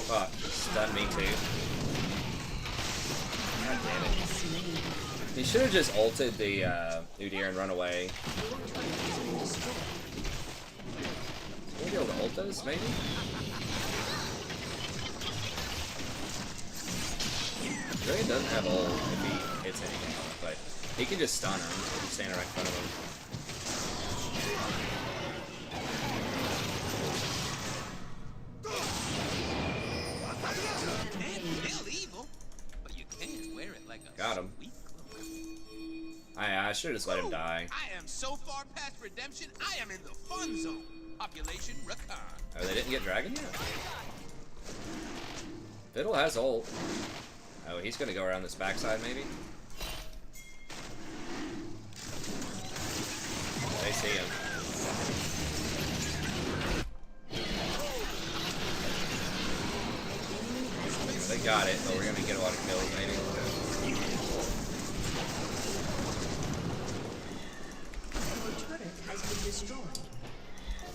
Fuck, stun me too. God damn it. He should have just ulted the Udyr and run away. Will he be able to ult those, maybe? Dragon doesn't have ult if he hits anything, but he can just stun him if he's standing right in front of him. Got him. I should have just let him die. I am so far past redemption, I am in the fun zone. Population Rakan. Oh, they didn't get dragon yet? Fiddle has ult. Oh, he's gonna go around this backside maybe? They see him. They got it, but we're gonna get a lot of kills maybe. Has been destroyed.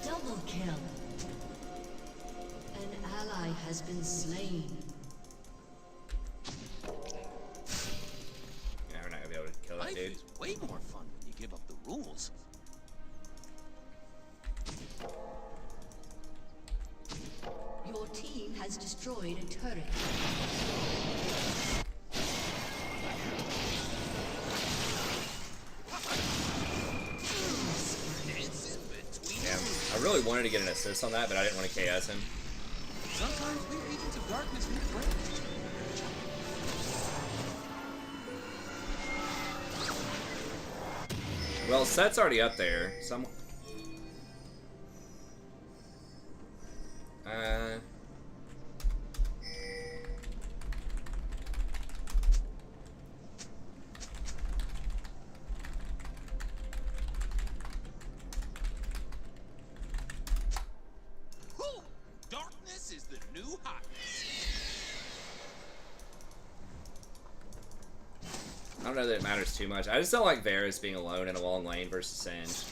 Double kill. An ally has been slain. Yeah, we're not gonna be able to kill that Life dude. is way more fun when you give up the rules. Your team has destroyed a turret. Yeah, I really wanted to get an assist on that, but I didn't want to KS him. Sometimes we agents of darkness need breaks. Well, Set's already up there. Whew! Darkness is the new hotness. I don't know that it matters too much. I just don't like Varus being alone in a long lane versus Singe.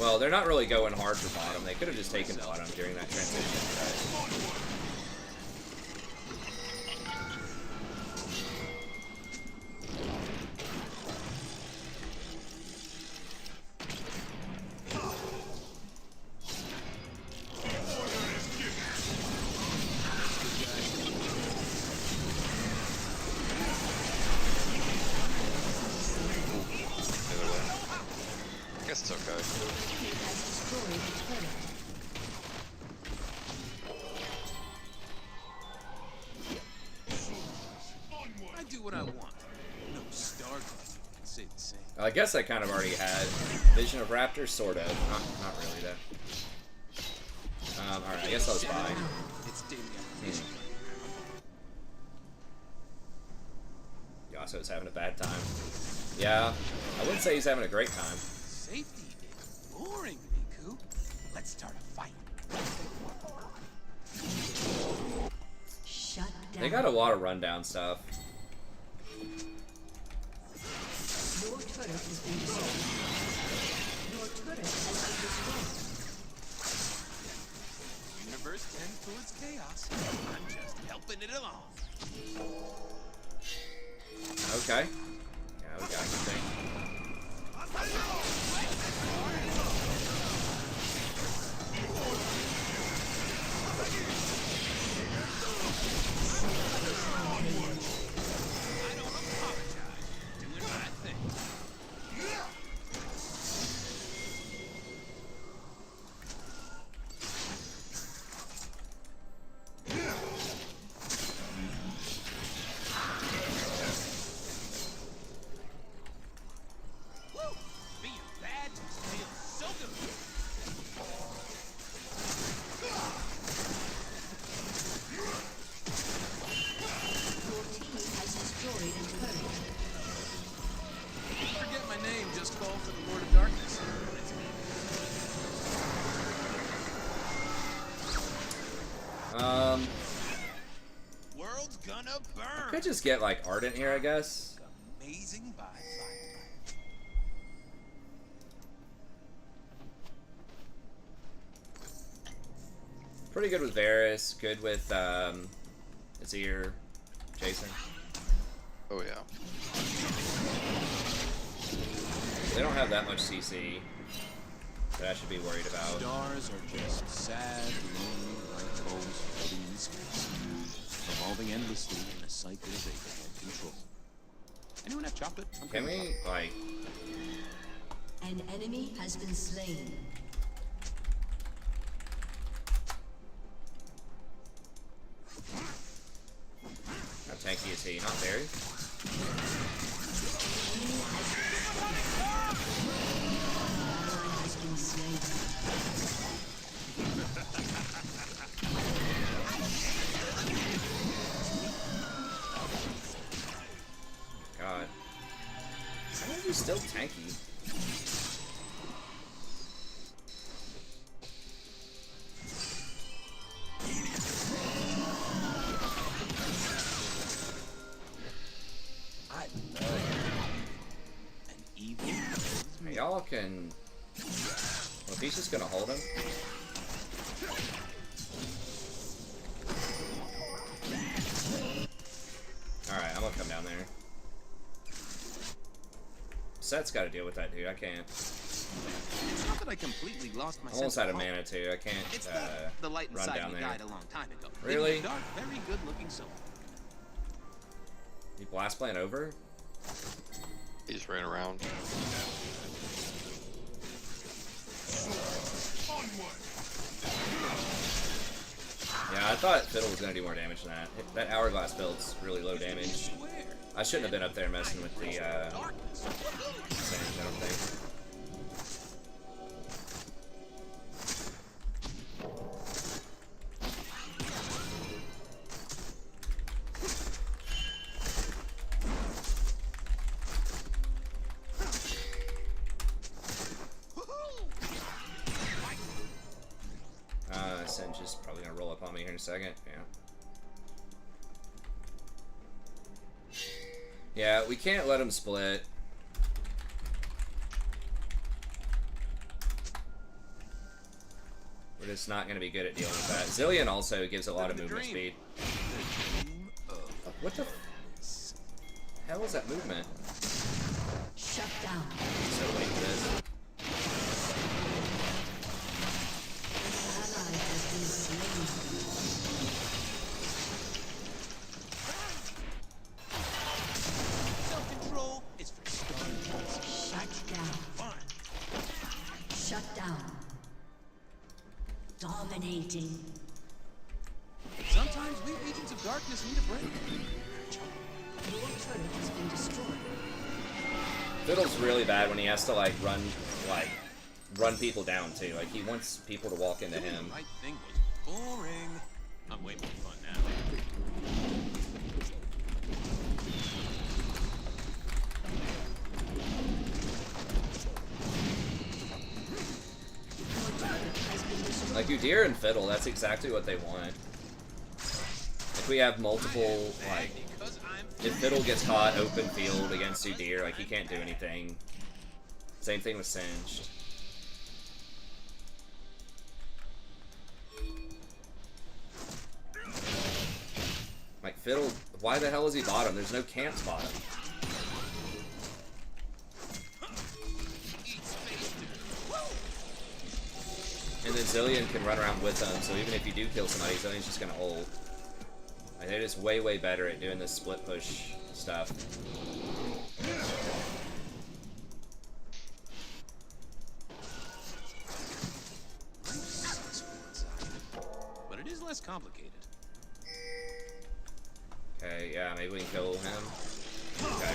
Well, they're not really going hard for bottom. They could have just taken bottom during that transition. I guess it's okay. Has destroyed a turret. I do what I want. No Stargate can say the same. I guess I kind of already had Vision of Raptors, sort of. Not really, though. Alright, I guess I'll just buy. It's daily application. Yasuo's having a bad time. Yeah, I wouldn't say he's having a great time. Safety is boring, Miku. Let's start a fight. Shut down. They got a lot of rundown stuff. Your turret has been destroyed. Your turret has been destroyed. Universe tends towards chaos. I'm just helping it along. Okay. Yeah, we got everything. I don't apologize. Doing my thing. gonna burn. Could just get like Ardent here, I guess. Amazing by firelight. Pretty good with Varus. Good with Azir, Jason. Oh yeah. They don't have that much CC that I should be worried about. Stars are just sad, lonely light bulbs floating in space, revolving endlessly in a cycle they can't control. Anyone have chocolate? Can we, like... An enemy has been slain. How tanky is he? Not very. Has been slain. God. How are you still tanky? I love an evil. Y'all can... Well, if he's just gonna hold him... Alright, I'm gonna come down there. Set's gotta deal with that dude, I can't. It's not that I completely lost my I'm almost sense out of of mana too, I can't It's that the light run inside down me there. died a long time ago. Really? Leaving a dark, very good-looking soul. You blast plant over? He just ran around. Yeah, I thought Fiddle was gonna do more damage than that. That Hourglass build's really low damage. I shouldn't have been up there messing with the, Sand, I don't think. Sand's just probably gonna roll up on me here in a second, yeah. Yeah, we can't let him split. We're just not going to be good at dealing with that. Zillion also gives a lot of movement speed. What the hell is that movement? Shut down. So late for this. An ally has been slain. Self-control is for starters. Shut down. Shut down. Dominating. Sometimes we agents of darkness need a break. Your turret has been destroyed. Fiddle's really bad when he has to like run people down too. Like he wants people to walk into him. My thing was boring. I'm way more fun now. Like Udyr and Fiddle, that's exactly what they want. If we have multiple, like, if Fiddle gets caught open field against Udyr, like he can't do anything. Same thing with Singed. Like Fiddle, why the hell is he bottom? There's no camps bottom. And then Zillion can run around with them, so even if you do kill somebody, Zillion's just gonna ult. Like, they're just way, way better at doing this split push stuff. But it is less complicated. Okay, yeah, maybe we can kill him. Okay.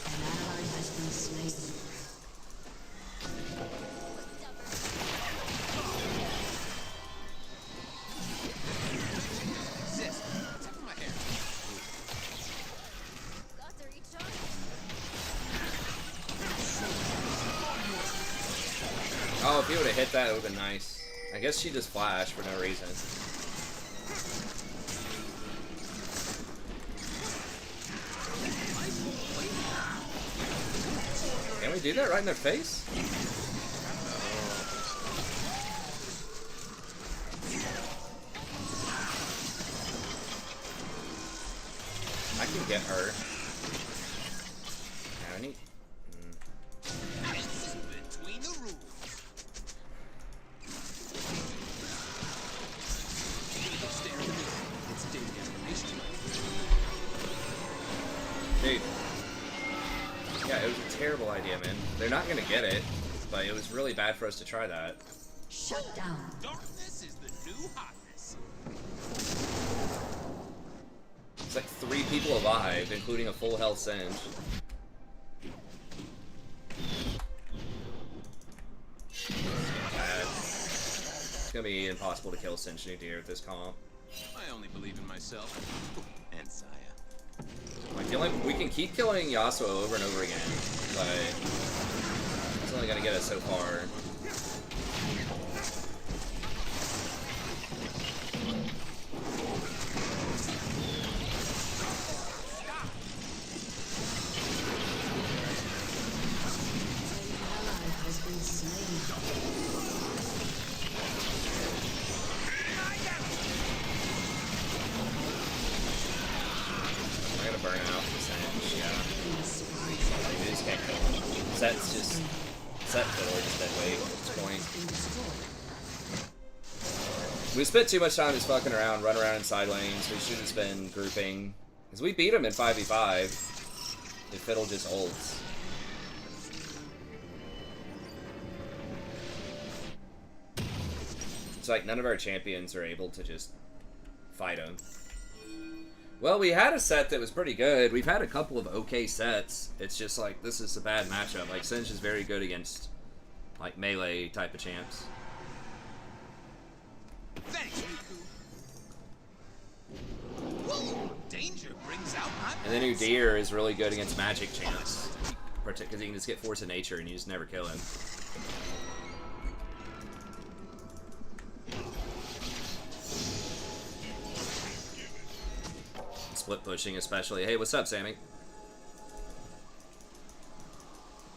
An ally has been slain. Oh, if he would have hit that, it would have been nice. I guess she just flashed for no reason. Can we do that right in their face? I can get her. Yeah, I need... This is between the rules. Stare at the mirror. It's daily information. Dude. Yeah, it was a terrible idea, man. They're not gonna get it, but it was really bad for us to try that. Shut down. Darkness is the new hotness. It's like 3 people alive, including a full health Singe. Bad. It's gonna be impossible to kill Singe New Deer with this comp. I only believe in myself. And Saya. Like, the only, we can keep killing Yasuo over and over again, but it's only gonna get us so far. I'm gonna burn out the Singe, yeah. We just can't kill him. Set's just... Set fiddler just dead weight at this point. We spent too much time just fucking around, run around in side lanes. We should have just been grouping. Because we beat him in 5v5. If Fiddle just ults. It's like none of our champions are able to just fight him. Well, we had a set that was pretty good. We've had a couple of okay sets. It's just like, this is a bad matchup. Like, Singe is very good against, like, melee type of champs. Thanks, Riku. Whoa! Danger brings out my... And then Udyr is really good against magic champs. Because he can just get Force of Nature and you just never kill him. Split pushing especially. Hey, what's up, Sammy?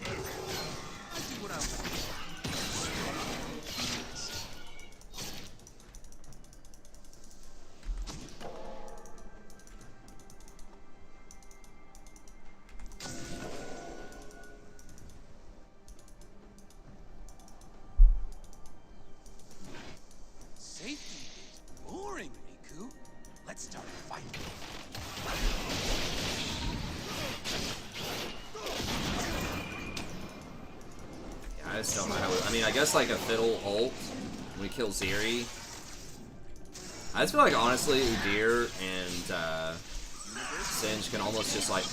I do what I want. Safety is boring, Riku. Let's start fighting. Yeah, I just don't know how... I mean, I guess like a Fiddle ult when we kill Zeri. I just feel like, honestly, Udyr and Singe can almost just like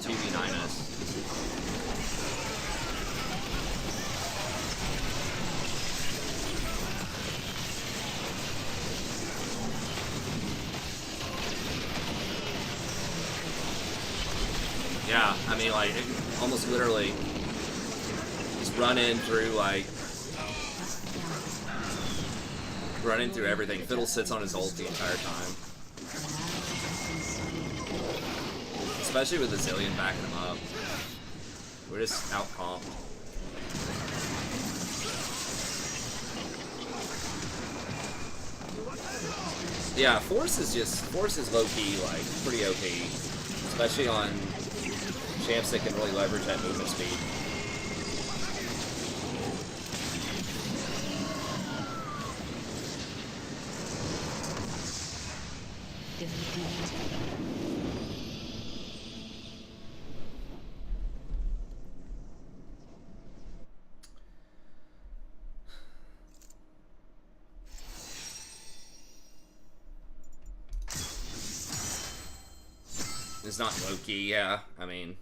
2v9 us. Yeah, I mean, like, almost literally just run in through, like, running through everything. Fiddle sits on his ult the entire time. Especially with the Zillion backing him up. We're just out-comped. Yeah, Force is low-key, like, pretty OP. Especially on champs that can really leverage that movement speed. It's not low-key, yeah. I mean,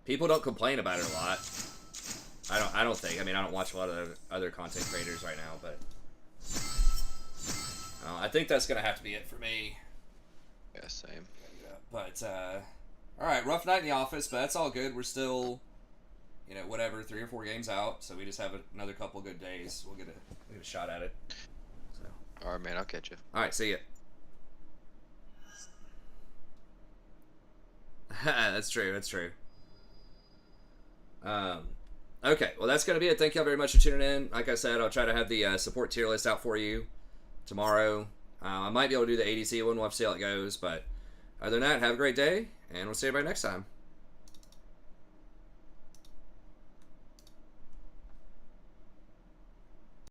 people don't complain about it a lot. I don't think. I mean, I don't watch a lot of other content creators right now, but I think that's gonna have to be it for me. Yeah, same. But all right, rough night in the office, but that's all good. We're still you know, whatever, 3 or 4 games out. So we just have another couple good days. We'll get a shot at it. So. All right, man. I'll catch you. All right, see ya. That's true. That's true. Okay, well, that's going to be it. Thank y'all very much for tuning in. Like I said, I'll try to have the support tier list out for you tomorrow. I might be able to do the ADC one. We'll have to see how it goes. But other than that, have a great day, and we'll see everybody next time.